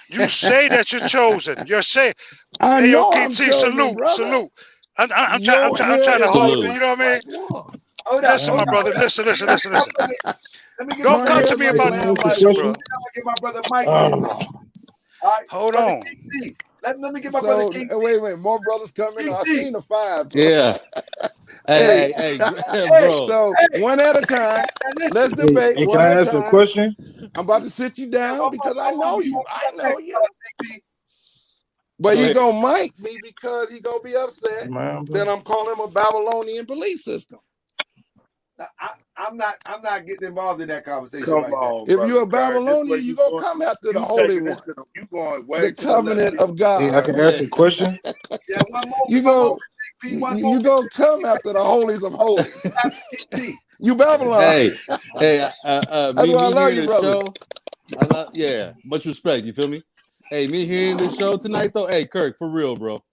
You say that you're chosen. You're saying, I hey, yo, know I'm KT, chosen, brother. salute. I'm Your hair trying to is hold like you. Salute. You know what I mean? like wool. Hold up. Listen, Hold my up. brother. Hold up. Listen. Let me get Don't My come hair to is me like about lamb no like bullshit, bro. wool. Let me get my brother Mike in. All right. Hold Brother on. KT. Let me get my brother So KT. wait, more brothers coming. I KT. seen the 5. Yeah. Hey, Hey, Hey, bro. so hey. one at a time. Now Let's listen. debate Hey, can one I at a ask a time. question? I'm about to sit you down because I know you. I know you. But he gonna mic me because he gonna be upset Man, that I'm calling him a Babylonian belief system. I'm not getting involved in that conversation Come right now. on, If brother you're a Kirk. This way Babylonian, you you gonna going. come after the You Holy taking One, this to the, you going way the to the left covenant of field, hey, God. I can Kirk. ask a question? Yeah, one You more, go, CP, one more. you gonna come after the holies of holies. KT. You Babylon. Hey, That's me why I love hearing you, the brother. show. Yeah, much respect. You feel me? Hey, me hearing the show tonight though. Hey, Kirk, for real, bro.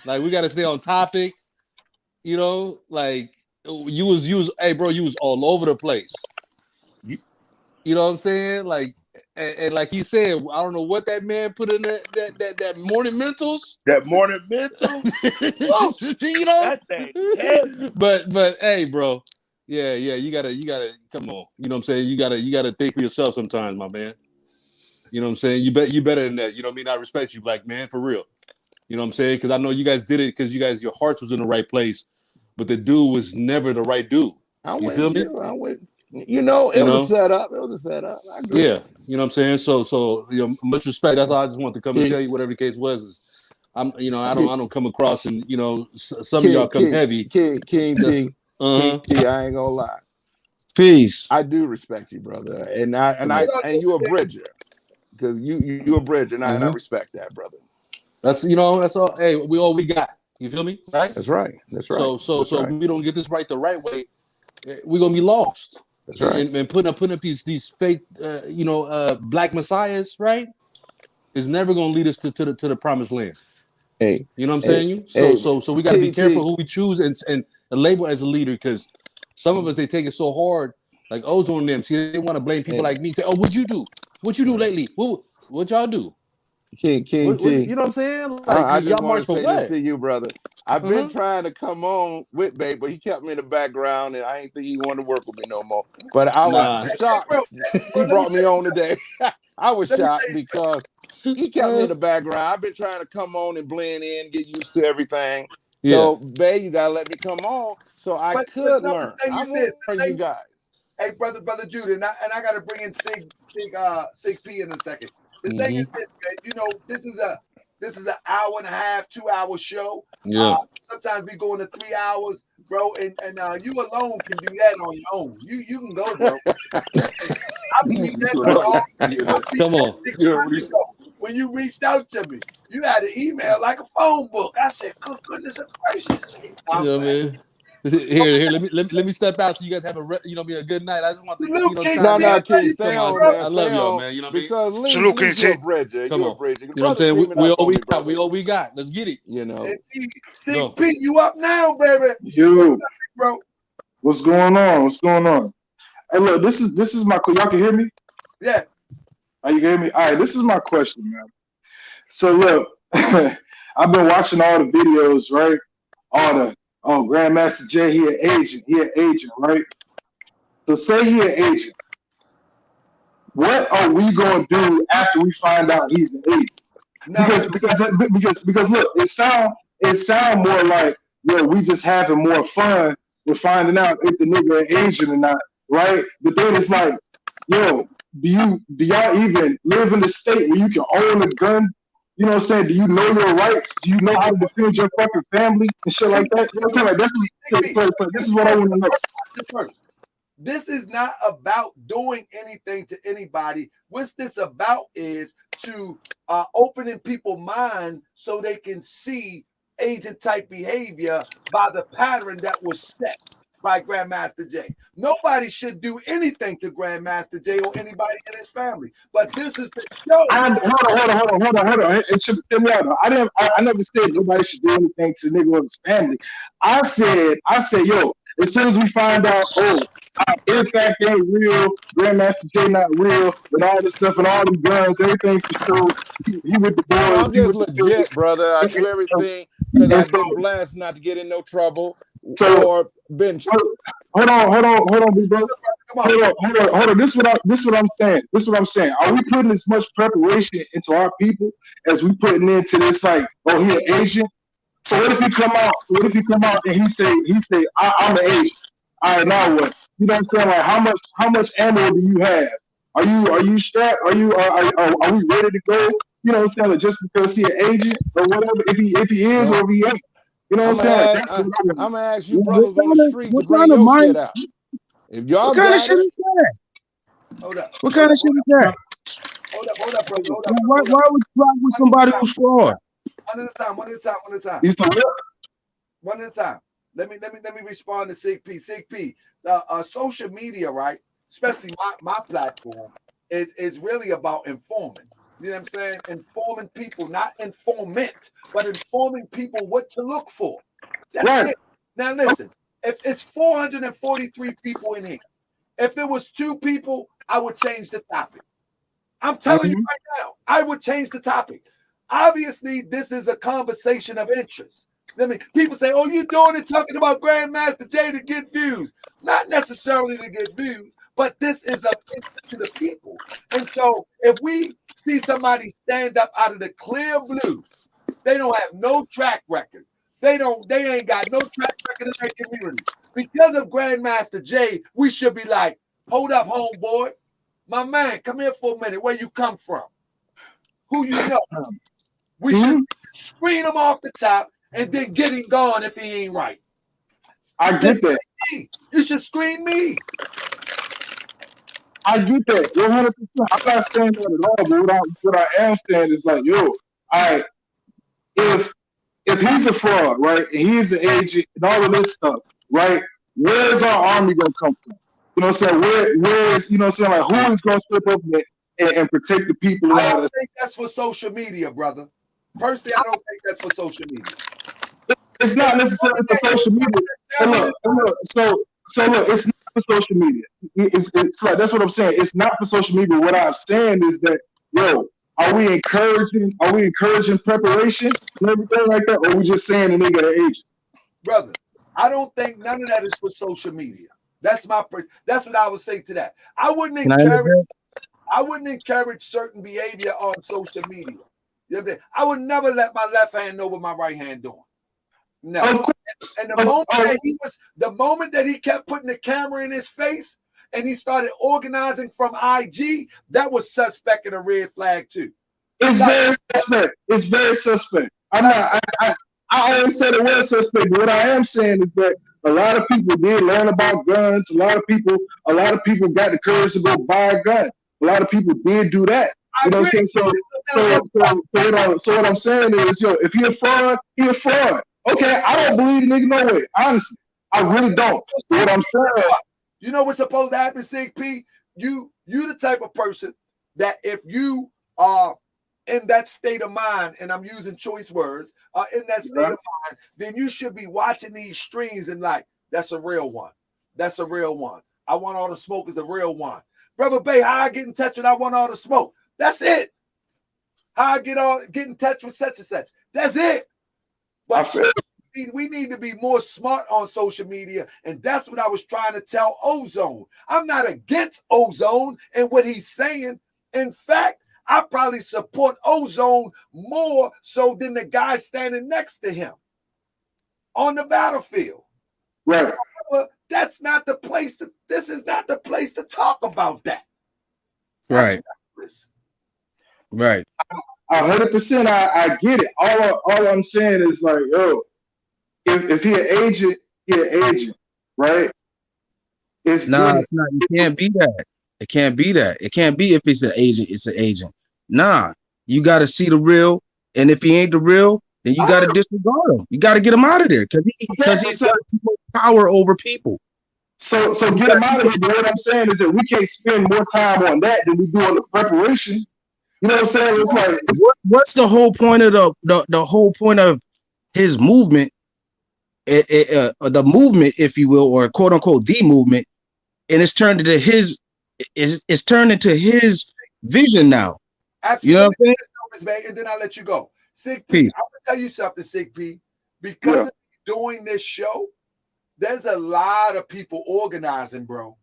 Like we got to stay on topic. You know, like you was. Hey, bro, you was all over the place. You know what I'm saying? Like, and like he said, I don't know what that man put in that morning mentals. That morning mental. Whoa, You know, that thing heavy. but hey, bro. Yeah, you gotta come on. You know what I'm saying? You gotta think for yourself sometimes, my man. You know what I'm saying? You better than that. You know what I mean? I respect you, black man, for real. You know what I'm saying? Because I know you guys did it because your hearts was in the right place, but the dude was never the right dude. I'm You with feel me? you. I'm with you. Know, it You was a know? setup. It was a setup. I agree. Yeah. You know what I'm saying? So much respect. That's all I just wanted to come and King, tell you. Whatever the case was, is I King, don't come across, and some of y'all come heavy. King T. Uh-huh. King T. I ain't gonna lie. Peace. I do respect you, brother, and you a bridger because you a bridger, and I respect that, brother. That's all. Hey, we got. You feel me? Right? That's right. That's right. So we don't get this right the right way, we're gonna be lost. That's right. And putting up these fake black messiahs, right? Is never gonna lead us to the promised land. Hey, You know what I'm hey, saying? You hey, so we got to be King careful T. who we choose and label as a leader, because some of us, they take it so hard, like Ozone and them. See, they want to blame people like me. Say, oh, what'd you do? What you do lately? What y'all do? King What T. you know what I'm saying? Like I just y'all want march to for say this what? to you, brother. I've been trying to come on with Babe, but he kept me in the background, and I ain't think he wanted to work with me no more. But I was Nah. shocked. He brought me on today. I was shocked because he kept me in the background. I've been trying to come on and blend in, get used to everything. Yeah. So, Babe, you gotta let me come on so I could learn. I'm one of you guys. Hey, brother Judah, and I got to bring in Sig P in a second. The thing is this, man, this is an hour and a half, 2 hour show. Yeah. Sometimes we go into 3 hours, bro, and you alone can do that on your own. You can go, bro. I believe that Come on. 6 months ago when you reached out to me. You had an email like a phone book. I said, good goodness gracious. You know what I mean? Here, let me step out so you guys have a good night. I just want to chime in. No, King, stay Come on, on, man. I Stay love y'all, on. man. You know what I mean? Because Salute, at least you're a KT. bridger. Come You're a on. bridger. You know what I'm Brothers saying? teaming up on me, brother. We all we got. Let's get it. You know. Sig P, you up now, baby? Yo, Bro. what's going on? What's going on? Hey, look, this is my. Y'all can hear me? Yeah. Oh, you can hear me? All right, this is my question, man. So look, I've been watching all the videos, right? Grandmaster Jay, he an agent, right? So say he an agent. What are we gonna do after we find out he's an agent? Because look, it sound more like, we just having more fun with finding out if the nigga an Asian or not, right? But then it's like, yo, do y'all even live in the state where you can own a gun? You know what I'm saying? Do you know your rights? Do you know how to defend your fucking family and shit like that? You know what I'm saying? Like this is what I want to know. First, this is not about doing anything to anybody. What this about is to opening people's mind so they can see agent type behavior by the pattern that was set. by Grandmaster Jay. Nobody should do anything to Grandmaster Jay or anybody in his family. But this is the show. Hold on. It should tell me out. I never said nobody should do anything to the nigga or his family. I said, yo, as soon as we find out, impact ain't real, Grandmaster Jay not real, and all this stuff and all them guns, everything for sure. He with the boys. I'm just legit, brother. I do everything because I've been blessed not to get in no trouble or been. Hold on, big brother. Hold on. This is what I'm saying. Are we putting as much preparation into our people as we putting into this? Like, oh, he an Asian. So what if he come out? And he say, I'm an Asian. All right, now what? You know what I'm saying? Like, how much ammo do you have? Are you strapped? Are we ready to go? You know what I'm saying? Like, just because he an agent or whatever, if he is or if he ain't. You know what I'm saying? I'm gonna ask you brothers on the street to bring your shit out. If y'all what kind of shit is that? What kind of shit is that? Hold up, brother. Why would you rock with somebody who's fraud? One at a time. One at a time. Let me respond to Sig P. Sig P. Social media, right? Especially my platform is really about informing. You know what I'm saying? Informing people, not informant, but informing people what to look for. That's it. Now listen, if it's 443 people in here, if it was 2 people, I would change the topic. I'm telling you right now, I would change the topic. Obviously, this is a conversation of interest. People say, oh, you're doing it talking about Grandmaster Jay to get views. Not necessarily to get views, but this is of interest to the people. And so if we see somebody stand up out of the clear blue, they don't have no track record. They ain't got no track record in their community. Because of Grandmaster Jay, we should be like, hold up, homeboy. My man, come here for a minute. Where you come from? Who you know? We should screen him off the top and then get him gone if he ain't right. I get that. You should screen me. I get that 100%. I'm not saying that at all, but what I am saying is like, yo, all right, if he's a fraud, right, and he's an agent and all of this stuff, right, where's our army gonna come from? You know what I'm saying? Where is, you know what I'm saying? Like, who is gonna step up and protect the people? I don't think that's for social media, brother. Personally, I don't think that's for social media. It's not necessarily for social media. So look, it's not for social media. It's like, that's what I'm saying. It's not for social media. What I'm saying is that, yo, are we encouraging preparation and everything like that, or are we just saying the nigga an agent? Brother, I don't think none of that is for social media. That's what I would say to that. I wouldn't encourage certain behavior on social media. You know what I'm saying? I would never let my left hand know what my right hand doing. No. And the moment that he kept putting the camera in his face and he started organizing from IG, that was suspect and a red flag too. It's very suspect. I always said it was suspect, but what I am saying is that a lot of people did learn about guns. A lot of people got the courage to go buy a gun. A lot of people did do that. You know what I'm saying? So what I'm saying is, yo, if he a fraud, he a fraud. Okay, I don't believe the nigga no way. Honestly, I really don't. What I'm saying, you know what's supposed to happen, Sig P? You the type of person that if you are in that state of mind, and I'm using choice words, in that state of mind, then you should be watching these streams and like, that's a real one. That's a real one. I Want All the Smoke is the real one. Brother Bay, how I get in touch with I Want All the Smoke? That's it. How I get in touch with such and such? That's it. But we need to be more smart on social media, and that's what I was trying to tell Ozone. I'm not against Ozone and what he's saying. In fact, I probably support Ozone more so than the guy standing next to him on the battlefield. Right. However, this is not the place to talk about that. Right. Right. 100%. I get it. All I'm saying is like, yo, if he an agent, right? It's not. You can't be that. It can't be that. It can't be if it's an agent, it's an agent. Nah, you got to see the real, and if he ain't the real, then you got to disregard him. You got to get him out of there because he's got too much power over people. So get them out of here. But what I'm saying is that we can't spend more time on that than we do on the preparation. You know what I'm saying? It's like What's the whole point of the whole point of his movement? The movement, if you will, or quote unquote the movement, and it's turned into his. It's turned into his vision now. Absolutely. You know what I'm saying? And then I'll let you go. Sig P, I'm gonna tell you something, Sig P. Because of doing this show, there's a lot of people organizing, bro.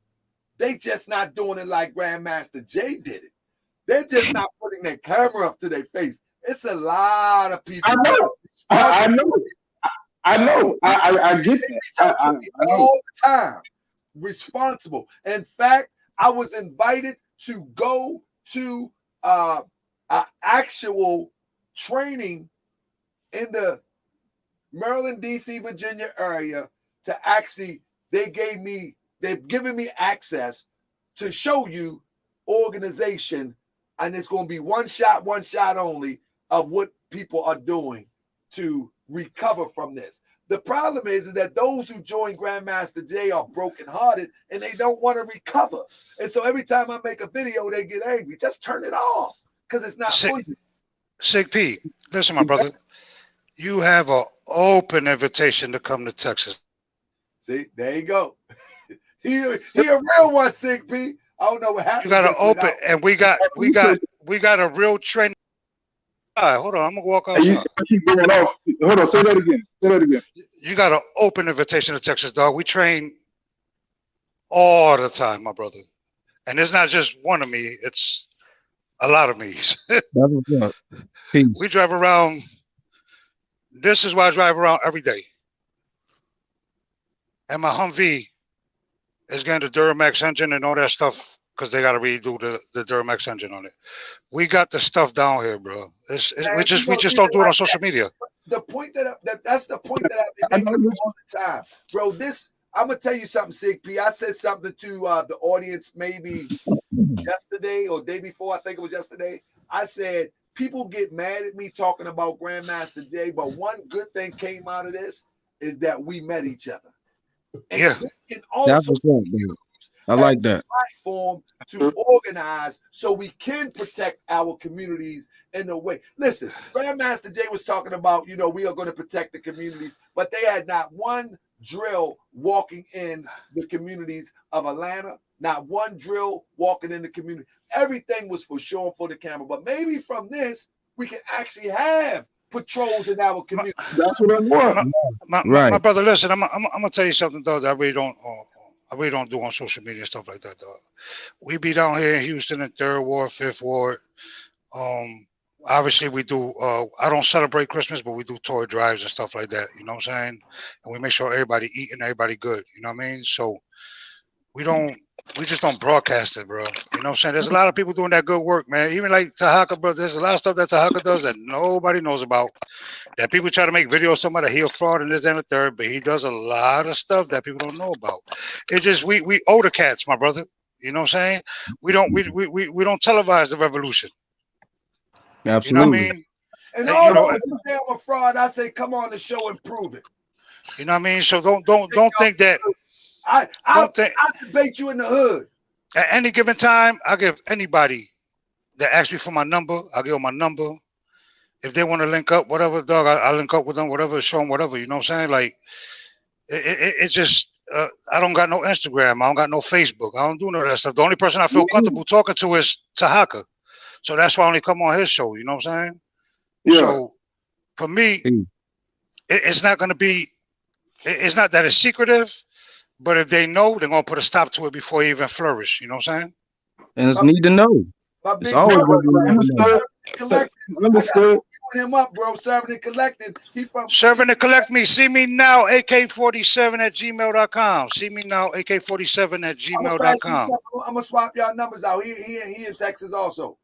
They just not doing it like Grandmaster Jay did it. They're just not putting their camera up to their face. It's a lot of people. I know. I get that. I know. All the time. Responsible. In fact, I was invited to go to an actual training in the Maryland, D.C., Virginia area to actually, they've given me access to show you organization, and it's going to be one shot only of what people are doing to recover from this. The problem is that those who join Grandmaster Jay are brokenhearted and they don't want to recover. And so every time I make a video, they get angry. Just turn it off because it's not for you. Sig P, listen, my brother. You have an open invitation to come to Texas. See, there you go. he a real one, Sig P. I don't know what happened. You got to open, and we got a real training. All right, hold on. I'm gonna walk outside. You keep going off. Hold on. Say that again. You got an open invitation to Texas, dog. We train all the time, my brother. And it's not just one of me. It's a lot of me's. We drive around. This is why I drive around every day. And my Humvee is getting the Duramax engine and all that stuff because they got to redo the Duramax engine on it. We got the stuff down here, bro. We just don't do it on social media. The point that's the point that I've been making all the time, bro. I'm gonna tell you something, Sig P. I said something to the audience maybe yesterday or day before. I think it was yesterday. I said people get mad at me talking about Grandmaster Jay, but one good thing came out of this is that we met each other. And yeah, can also I like that platform to organize so we can protect our communities in a way. Listen, Grandmaster Jay was talking about, we are going to protect the communities, but they had not one drill walking in the communities of Atlanta, not one drill walking in the community. Everything was for show and for the camera. But maybe from this, we can actually have patrols in our community. That's what I want. My brother, listen, I'm gonna tell you something though that I really don't do on social media and stuff like that, dog. We be down here in Houston in 3rd Ward, 5th Ward. Obviously we do, I don't celebrate Christmas, but we do toy drives and stuff like that, you know what I'm saying? And we make sure everybody eat and everybody good, you know what I mean? So we just don't broadcast it, bro. You know what I'm saying? There's a lot of people doing that good work, man. Even like Tahaka, bro, there's a lot of stuff that Tahaka does that nobody knows about. That people try to make videos somebody that he a fraud and this and the third, but he does a lot of stuff that people don't know about. It's just we owe the cats, my brother. You know what I'm saying? We don't televise the revolution. Absolutely. You know what I mean? And all those who say I'm a fraud, I say come on the show and prove it. You know what I mean? So don't think that I'll debate you in the hood. At any given time, I give anybody that asks me for my number, I'll give them my number. If they want to link up, whatever, dog, I'll link up with them, whatever, show them whatever, you know what I'm saying? Like, it's just, I don't got no Instagram. I don't got no Facebook. I don't do none of that stuff. The only person I feel comfortable talking to is Tahaka. So that's why I only come on his show, you know what I'm saying? Yeah. So, for me, it's not going to be, it's not that it's secretive, but if they know, they're going to put a stop to it before it even flourish, you know what I'm saying? And it's need to know. It's always understood. Him up, bro. Serving and collecting. Serving and collect me. See me now, AK47@gmail.com. See me now, AK47@gmail.com. I'm gonna swap y'all numbers out. He in Texas also.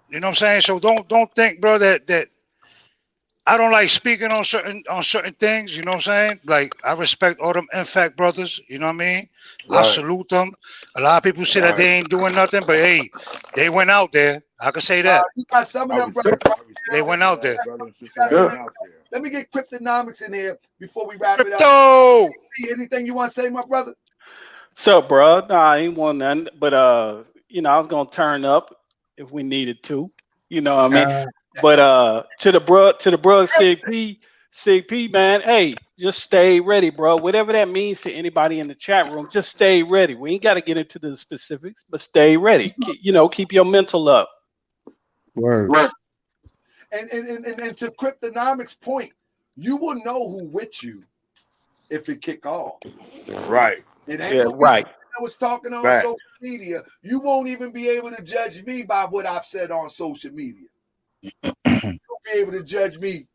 You know what I'm saying? So don't think, bro, that I don't like speaking on certain things. You know what I'm saying? Like I respect all them Impact brothers. You know what I mean? Right. I salute them. A lot of people say that they ain't doing nothing, but hey, they went out there. I can say that. You got some of them, brother. They went out there. Let me get Cryptonomics in here before we wrap it up. Crypto. Anything you want to say, my brother? So, bro, nah, I ain't want none, but you know, I was gonna turn up if we needed to. You know what I mean? But to the bro, CP, man, hey, just stay ready, bro. Whatever that means to anybody in the chat room, just stay ready. We ain't got to get into the specifics, but stay ready. Keep your mental up. Word. Right. And to Cryptonomics' point, you will know who with you if it kick off. Right. It ain't Yeah, right. I was talking on Right. social media. You won't even be able to judge me by what I've said on social media. You'll be able to judge me.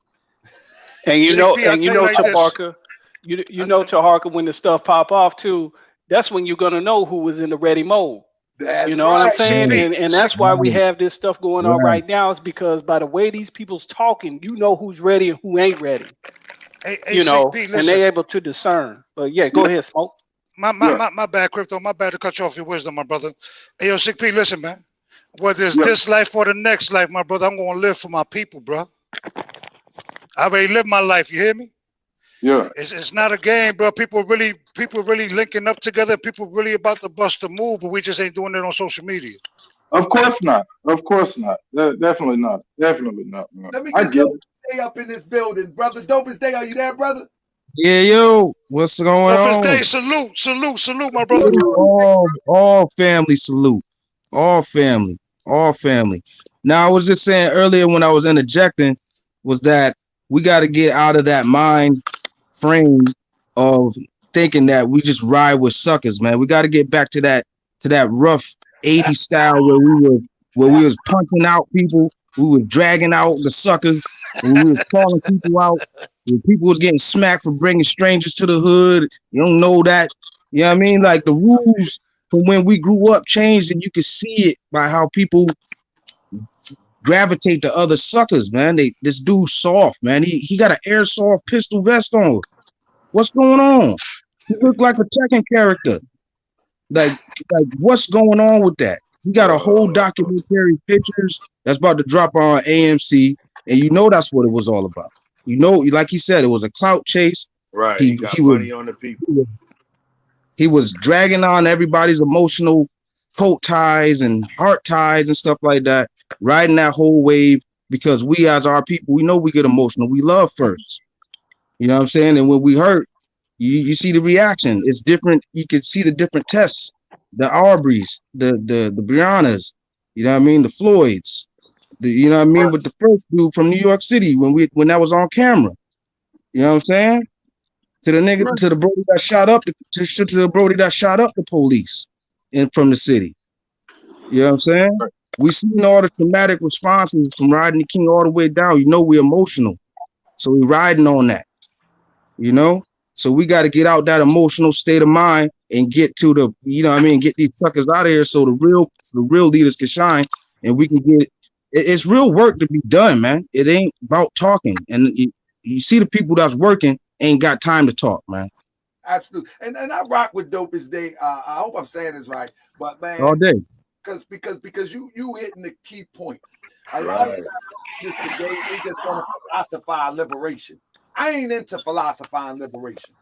And you CP, know, I'll tell you like this. Taharka, you know, Taharka, when the stuff pop off too, that's when you're gonna know who was in the ready mode. That's You know what I'm right. saying? CP. And that's why we have this stuff going on Right. right now, is because by the way these people's talking, you know who's ready and who ain't ready. Hey, You know, CP, and listen. they able to discern. But yeah, go ahead, Smoke. My bad, Crypto. My bad to cut you off your wisdom, my brother. Hey, yo, CP, listen, man. Whether it's this life or the next life, my brother, I'm gonna live for my people, bro. I already lived my life. You hear me? Yeah. It's not a game, bro. People really linking up together. People really about to bust a move, but we just ain't doing it on social media. Of course not. Of course not. Definitely not. Definitely not, man. Let me I get get Dope it. Day up in this building, brother. Dopest Day, are you there, brother? Yeah, yo, what's going Office on? Day, salute, my brother. All family salute. All family. Now, I was just saying earlier when I was interjecting was that we got to get out of that mind frame of thinking that we just ride with suckers, man. We got to get back to that rough 80s style where we was punching out people, we were dragging out the suckers, when we was calling people out, when people was getting smacked for bringing strangers to the hood. You don't know that. You know what I mean? Like the rules from when we grew up changed, and you can see it by how people gravitate to other suckers, man. This dude soft, man. He got an airsoft pistol vest on. What's going on? He looked like a Tekken character. Like what's going on with that? He got a whole documentary pictures that's about to drop on AMC, and you know that's what it was all about. You know, like he said, it was a clout chase. Right. He got money on the people. He was dragging on everybody's emotional coat ties and heart ties and stuff like that, riding that whole wave, because we as our people, we know we get emotional. We love first. You know what I'm saying? And when we hurt, you see the reaction. It's different. You can see the different tests. The Aubreys, the Briannas, you know what I mean? The Floyds, you know what I mean? With the first dude from New York City when that was on camera. You know what I'm saying? To the nigga, to the brody that shot up, to the brody that shot up the police from the city. You know what I'm saying? We seen all the traumatic responses from riding the king all the way down. You know we're emotional, so we riding on that. You know, so we got to get out that emotional state of mind and get to the, you know what I mean, get these suckers out of here so the real leaders can shine, and we can get. It's real work to be done, man. It ain't about talking, and you see the people that's working ain't got time to talk, man. Absolutely. And I rock with Dopest Day. I hope I'm saying this right, but man, all day. Because you hitting the key point. A lot of leaders today, they just want to philosophize liberation. I ain't into philosophizing liberation.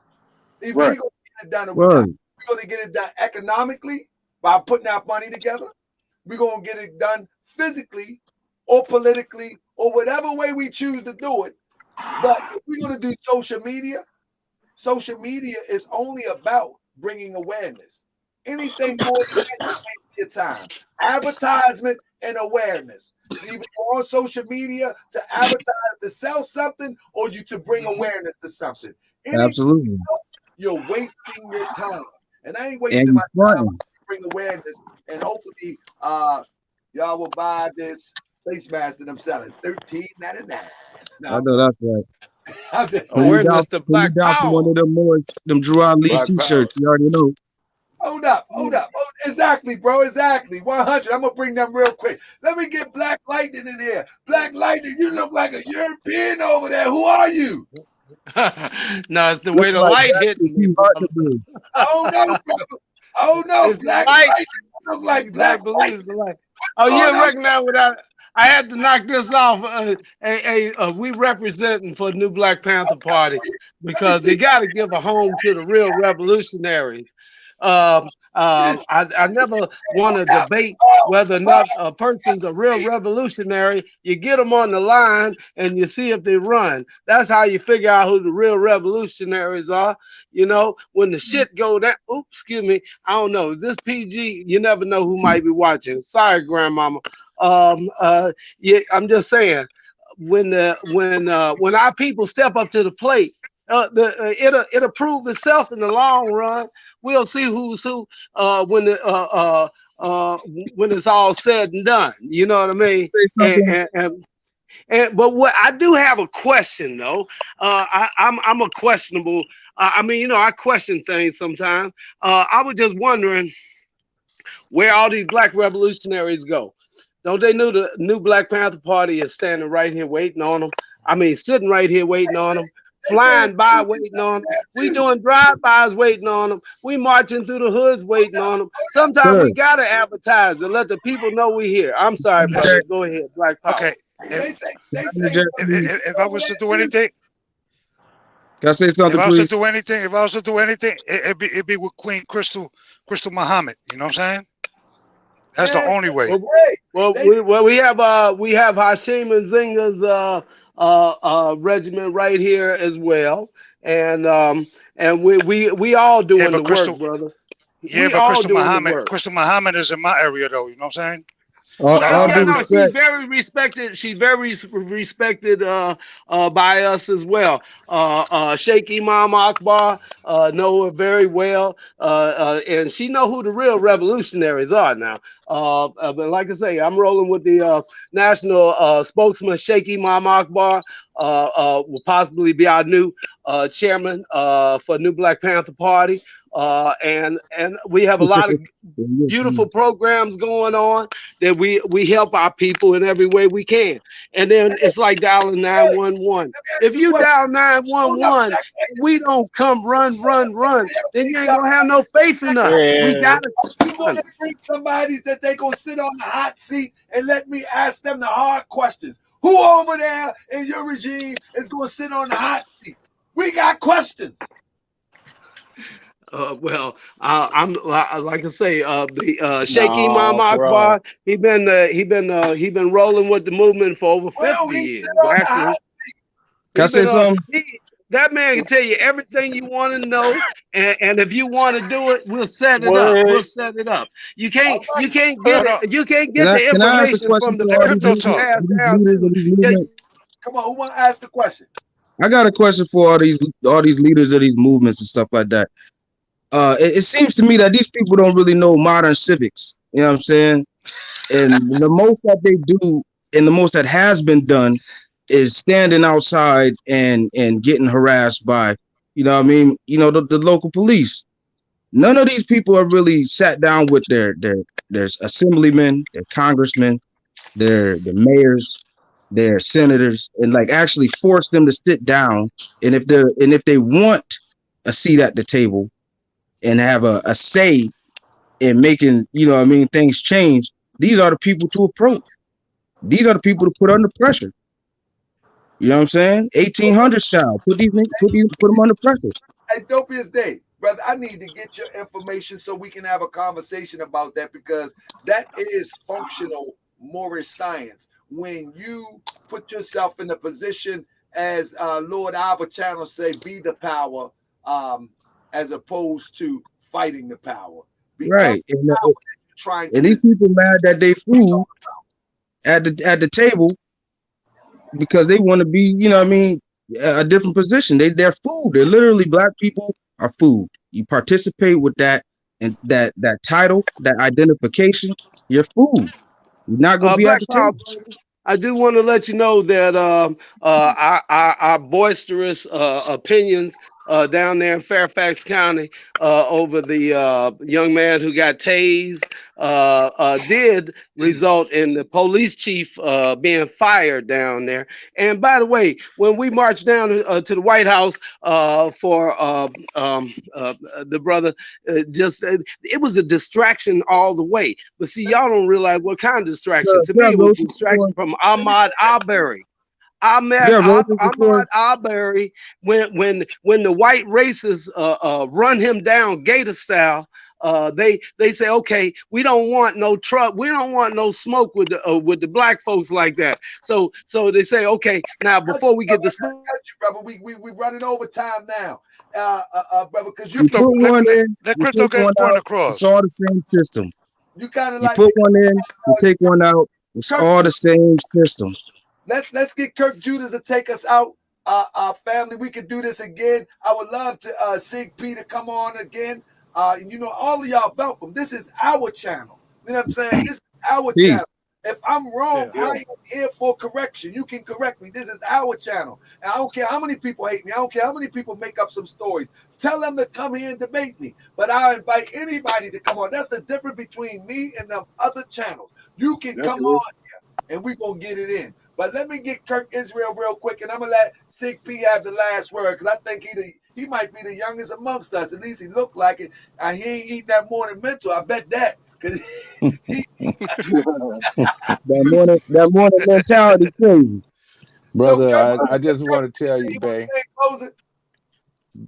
If we're gonna get it done, we're gonna get it done economically by putting our money together. We're gonna get it done physically or politically or whatever way we choose to do it. But if we're gonna do social media is only about bringing awareness. Anything more than that, your time. Advertisement and awareness. Either you're on social media to advertise, to sell something, or you to bring awareness to something. Absolutely. Else, you're wasting your time. And I ain't wasting my time to bring awareness. And hopefully y'all will buy this face mask that I'm selling. $13.99. I know that's right. I'm just awareness to Black Power. One of them Drew Ali t-shirts. You already know. Hold up. Oh, exactly, bro. Exactly. 100. I'm going to bring them real quick. Let me get Black Lightning in here. Black Lightning, you look like a European over there. Who are you? No, it's the way the light hit me. Oh, no, brother. Oh, no. It's Black light. Lightning. You look like Black Blue is the light. Oh, you recognize without. I had to knock this off. We representing for New Black Panther Party Let me because they see. got to give a home to the real revolutionaries. This. I never want to debate whether or not a person's a real revolutionary. You get them on the line and you see if they run. That's how you figure out who the real revolutionaries are. You know, when the shit go down. Oops, excuse me. I don't know. This PG, you never know who might be watching. Sorry, grandmama. Yeah, I'm just saying when our people step up to the plate, it'll prove itself in the long run. We'll see who's who when it's all said and done. You know what I mean? Say something. But what I do have a question though. I'm a questionable. I mean, you know, I question things sometimes. I was just wondering where all these black revolutionaries go. Don't they know the new Black Panther Party is standing right here waiting on them? I mean, sitting right here waiting on them, They saying flying by waiting on them. We doing drive-bys waiting on them. We marching through the hoods waiting on them. Sometimes Sir, we gotta advertise to let the people know we here. I'm sorry, Listen, brother. Go ahead, Black Power. okay. they say If I was to do anything, can I say something, please? if I was to do anything, it'd be with Queen Crystal Muhammad. You know what I'm saying? That's the only way. Well, we have Hashim and Zinga's regiment right here as well, and we all doing the work, brother. Yeah, We but all doing the work. Crystal Muhammad is in my area though. You know what I'm saying? All due No, she's respect. very respected. She's very respected by us as well. Sheikh Imam Akbar know her very well, and she know who the real revolutionaries are now. But like I say, I'm rolling with the national spokesman, Sheikh Imam Akbar. Will possibly be our new chairman for New Black Panther Party. And we have a lot of beautiful programs going on that we help our people in every way we can. And then it's like dialing 911. If you dial 911, we don't come run, then you ain't gonna have no faith in us. We gotta. You gonna bring somebody that they gonna sit on the hot seat and let me ask them the hard questions. Who over there in your regime is gonna sit on the hot seat? We got questions. Well, I'm like I say, the Sheikh Imam Akbar. He been rolling with the movement for over 50 years. Actually, Can I say something? That man can tell you everything you want to know, and if you want to do it, we'll set it up. We'll set it up. You can't get it. You can't get the Can I ask a information question from the to all person these you pass leaders down of to. these movements? Come on, who want to ask the question? I got a question for all these leaders of these movements and stuff like that. It seems to me that these people don't really know modern civics. You know what I'm saying? And the most that they do, and the most that has been done, is standing outside and getting harassed by, you know what I mean, you know, the local police. None of these people are really sat down with their assemblymen, their congressmen, their mayors, their senators, and like actually force them to sit down. And if they want a seat at the table and have a say in making, you know what I mean, things change, these are the people to approach. These are the people to put under pressure. You know what I'm saying? 1800 style. Put them under pressure. Hey, Dopius Day, brother, I need to get your information so we can have a conversation about that, because that is functional Moorish science. When you put yourself in a position, as Lord Albert Channel say, be the power, as opposed to fighting the power. Right. And these people mad that they food at the table because they want to be, you know what I mean, a different position. They're food. They're literally, black people are food. You participate with that and that title, that identification, you're food. You're not gonna be at the table. I do want to let you know that our boisterous opinions down there in Fairfax County over the young man who got tased did result in the police chief being fired down there. And by the way, when we marched down to the White House for the brother, just it was a distraction all the way. But see, y'all don't realize what kind of distraction. So, To yeah, me, it was Rose, distraction from Ahmaud Arbery. yeah, Rose, Ahmaud Arbery, when the white racists run him down Gator style, they say, okay, we don't want no truck, we don't want no smoke with the black folks like that. So they say, okay, now before we get the smoke, brother, we running over time now, brother, because you you can put one in, Let you Crypto take get his one point out. It's across. all the same system. you kind of You like put one in, you take one out. It's Kirk. all the same system. Let's get Kirk Judah to take us out. Our family, we could do this again. I would love to Sig P to come on again. You know, all of y'all welcome. This is our channel. You know what I'm saying? This is our Peace. channel. If I'm wrong, Yeah. I am here for correction. You can correct me. This is our channel. And I don't care how many people hate me. I don't care how many people make up some stories. Tell them to come here and debate me. But I'll invite anybody to come on. That's the difference between me and them other channels. You can come on here and we're going to get it in. But let me get Kirk Israel real quick, and I'm going to let Sig P have the last word, because I think he might be the youngest amongst us. At least he looked like it. He ain't eating that morning mental. I bet that. Because That morning mentality crazy. So, Brother, Kirk, I just want to tell you, you want Bay. to say close it?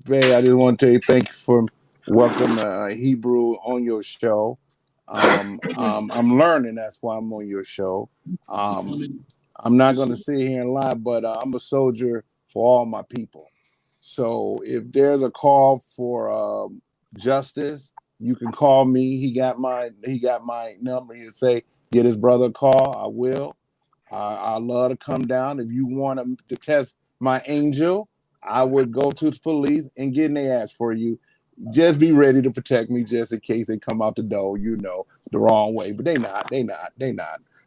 Bay, I just want to tell you thank you for welcome Hebrew on your show. I'm learning. That's why I'm on your show. I'm not going to sit here and lie, but I'm a soldier for all my people. So if there's a call for justice, you can call me. He got my number. You say get his brother a call. I will. I love to come down. If you want to test my angel, I would go to the police and get in their ass for you. Just be ready to protect me, just in case they come out the door, the wrong way. But they not.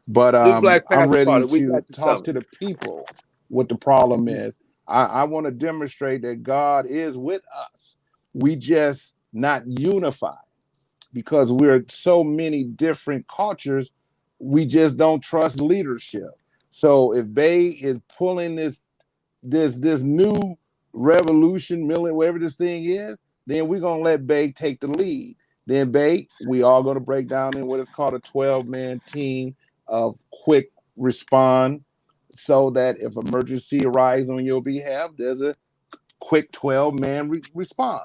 But this Black I'm Panther ready Party, we to got you talk to covered. the people what the problem is. I want to demonstrate that God is with us. We just not unified because we're so many different cultures. We just don't trust leadership. So if Bay is pulling this new revolution, whatever this thing is, then we're gonna let Bay take the lead. Then Bay, we all gonna break down in what is called a 12-man team of quick respond, so that if emergency arises on your behalf, there's a quick 12-man respond.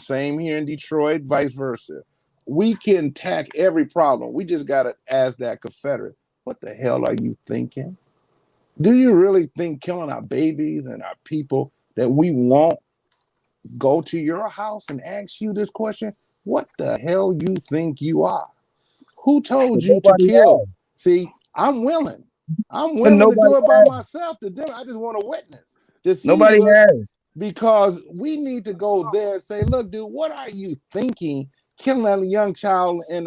Same here in Detroit, vice versa. We can tack every problem. We just gotta ask that Confederate, what the hell are you thinking? Do you really think killing our babies and our people that we won't go to your house and ask you this question? What the hell you think you are? Who told But you to nobody kill? has. See, I'm willing. I'm But willing to nobody do it by has. myself. I just want to witness to see Nobody what, has. because we need to go there and say, look, dude, what are you thinking? Killing a young child in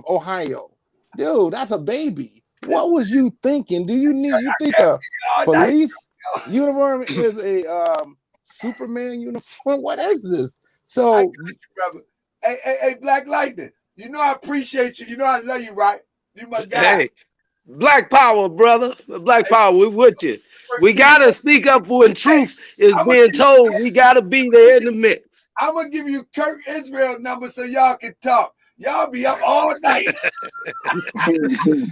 Ohio, dude, that's a baby. What was you thinking? You think a police uniform is a Superman uniform? What is this? I got So you, brother. Hey, Black Lightning. You know I appreciate you. You know I love you, right? You my guy. Hey, Black Power, brother. Black Hey, Power, we with you. We keep gotta speak up when hey, truth is I'm gonna being give you told. We gotta be there in the mix. I'm gonna give you Kirk Israel number so y'all can talk. Y'all be up all night.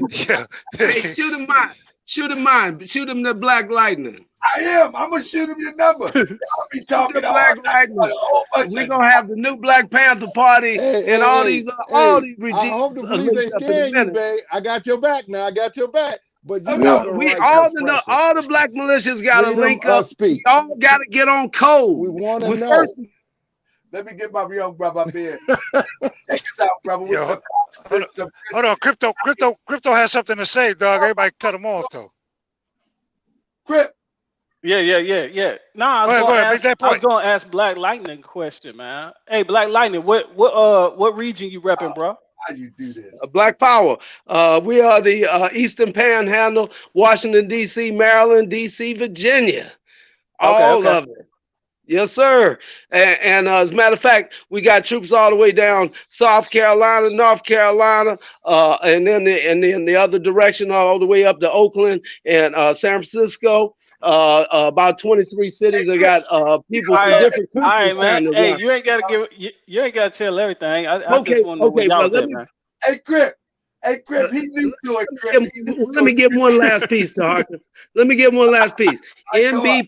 Yeah. Hey, shoot him mine. Shoot him mine. Shoot him the Black Lightning. I am. I'm gonna shoot him your number. Y'all be Shoot the talking all Black night about Lightning. a whole bunch We're of gonna have the new Black Panther Party hey, and hey, hey, all hey, these I regimes hope the police linked ain't up in a scaring you, minute. babe. I got your back now. I got your back. But you okay. got No, the we right to expression. all the black militias gotta Freedom link of up. We speech. all gotta get on We code. want to We know. first Let me get my young brother up here. Check us out, brother. With Yo, some hold on. Crypto has something to say, dog. Everybody cut him off though. Crip. Yeah. Nah, Go ahead. Make that I was point. gonna ask Black Lightning a question, man. Hey, Black Lightning, what region you repping, bro? How you do this? Black Power. We are the Eastern Panhandle, Washington, D.C., Maryland, D.C., Virginia. All Okay. of it. Yes, sir. And as a matter of fact, we got troops all the way down South Carolina, North Carolina, and then the other direction all the way up to Oakland and San Francisco. About 23 cities. They got people All from right, different all right, countries man. trying to Hey, rock. you ain't gotta you ain't gotta tell everything. I Okay, just want to know where okay, y'all but was at, man. Hey, Crip. Hey, Crip. He knew to it, Crip. He knew let to me it. give one last piece to Harkins. Let me give one last piece. Go on.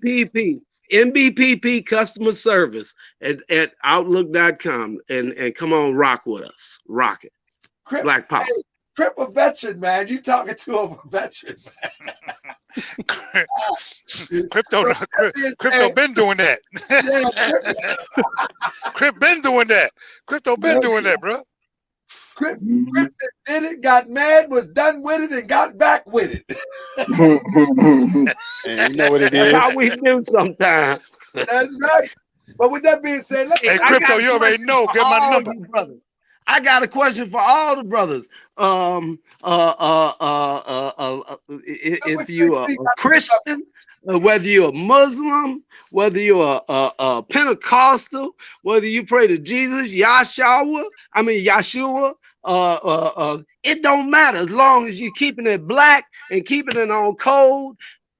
NBPP customer service at outlook.com and come on, rock with us. Rock it. Crip, Black Power. hey, Crip a veteran, man. You talking to a veteran, man. Crypto been doing that. Crip been doing that. Crypto been doing that, bro. Crip that did it, got mad, was done with it, and got back with it. And you know what it That's is. how we do sometimes. That's right. But with that being said, Hey, Crypto, you already know. Get my number. Brothers. I got a question for all the brothers. If you're a Christian, whether you're a Muslim, whether you're a Pentecostal, whether you pray to Jesus, Yahshua, it don't matter as long as you're keeping it black and keeping it on code.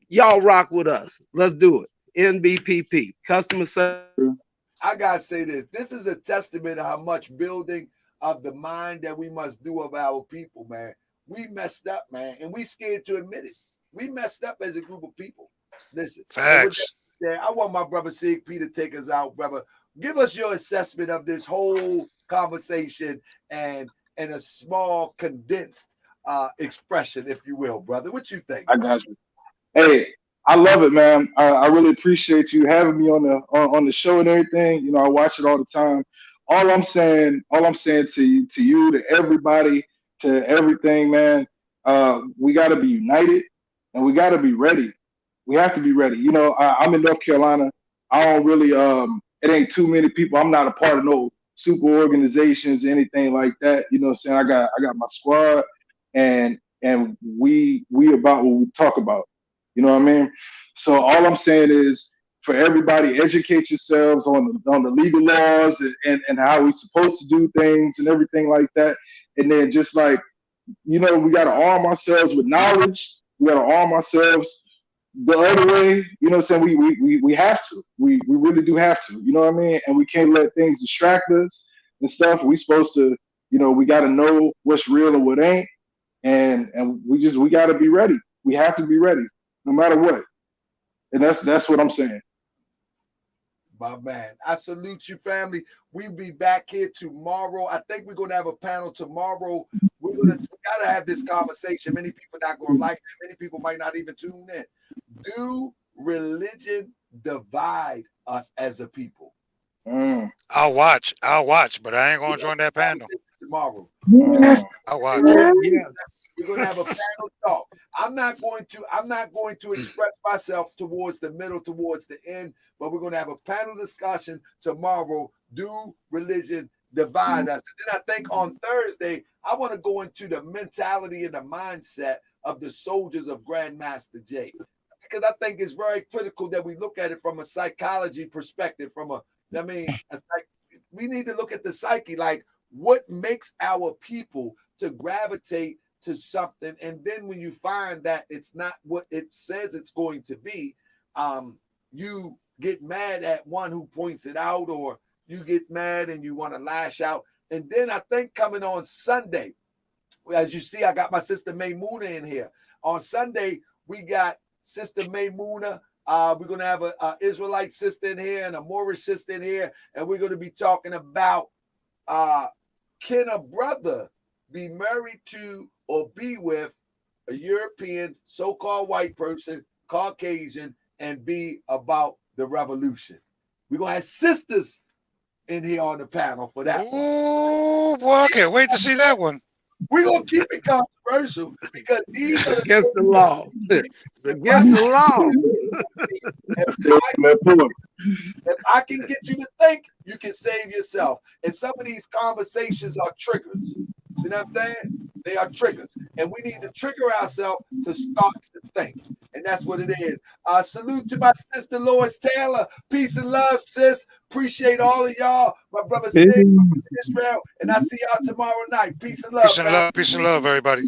Y'all rock with us. Let's do it. NBPP, customer service. I gotta say this. This is a testament of how much building of the mind that we must do of our people, man. We messed up, man, and we scared to admit it. We messed up as a group of people. Listen, Facts. So I want my brother Sig P to take us out, brother. Give us your assessment of this whole conversation and a small condensed expression, if you will, brother. What you think? I got you. Hey, I love it, man. I really appreciate you having me on the show and everything. You know, I watch it all the time. All I'm saying to you, to everybody, to everything, man. We got to be united, and we got to be ready. We have to be ready. You know, I'm in North Carolina. I don't really. It ain't too many people. I'm not a part of no super organizations, anything like that. You know what I'm saying? I got my squad, and we about what we talk about. You know what I mean? So all I'm saying is for everybody, educate yourselves on the legal laws and how we're supposed to do things and everything like that. And then just like, you know, we got to arm ourselves with knowledge. We got to arm ourselves the other way. You know what I'm saying? We have to. We really do have to. You know what I mean? And we can't let things distract us and stuff. We supposed to, you know, we got to know what's real and what ain't. And we got to be ready. We have to be ready, no matter what. And that's what I'm saying. My man, I salute you, family. We'll be back here tomorrow. I think we're gonna have a panel tomorrow. We gotta have this conversation. Many people not gonna like it. Many people might not even tune in. Do religion divide us as a people? I'll watch, but I ain't gonna join that panel Tomorrow. I'll watch. Yes. We're gonna have a panel talk. I'm not going to express myself towards the middle, towards the end, but we're gonna have a panel discussion tomorrow. Do religion divide us? And then I think on Thursday, I want to go into the mentality and the mindset of the soldiers of Grandmaster Jay. Because I think it's very critical that we look at it from a psychology perspective, we need to look at the psyche, like what makes our people to gravitate to something. And then when you find that it's not what it says it's going to be, you get mad at one who points it out, or you get mad and you want to lash out. And then I think coming on Sunday, as you see, I got my sister Maymuna in here. On Sunday, we got Sister Maymuna. We're going to have an Israelite sister in here and a Moorish sister in here. And we're going to be talking about can a brother be married to or be with a European so-called white person, Caucasian, and be about the revolution? We're going to have sisters in here on the panel for that. Oh, boy, I can't wait to see that one. We're going to keep it controversial because these are against the law. It's against the law. If I can get you to think, you can save yourself. And some of these conversations are triggers. You know what I'm saying? They are triggers. And we need to trigger ourselves to start to think. And that's what it is. Salute to my sister Lois Taylor. Peace and love, sis. Appreciate all of y'all. My brother Sid, Israel. And I see y'all tomorrow night. Peace and love, Peace and love, everybody.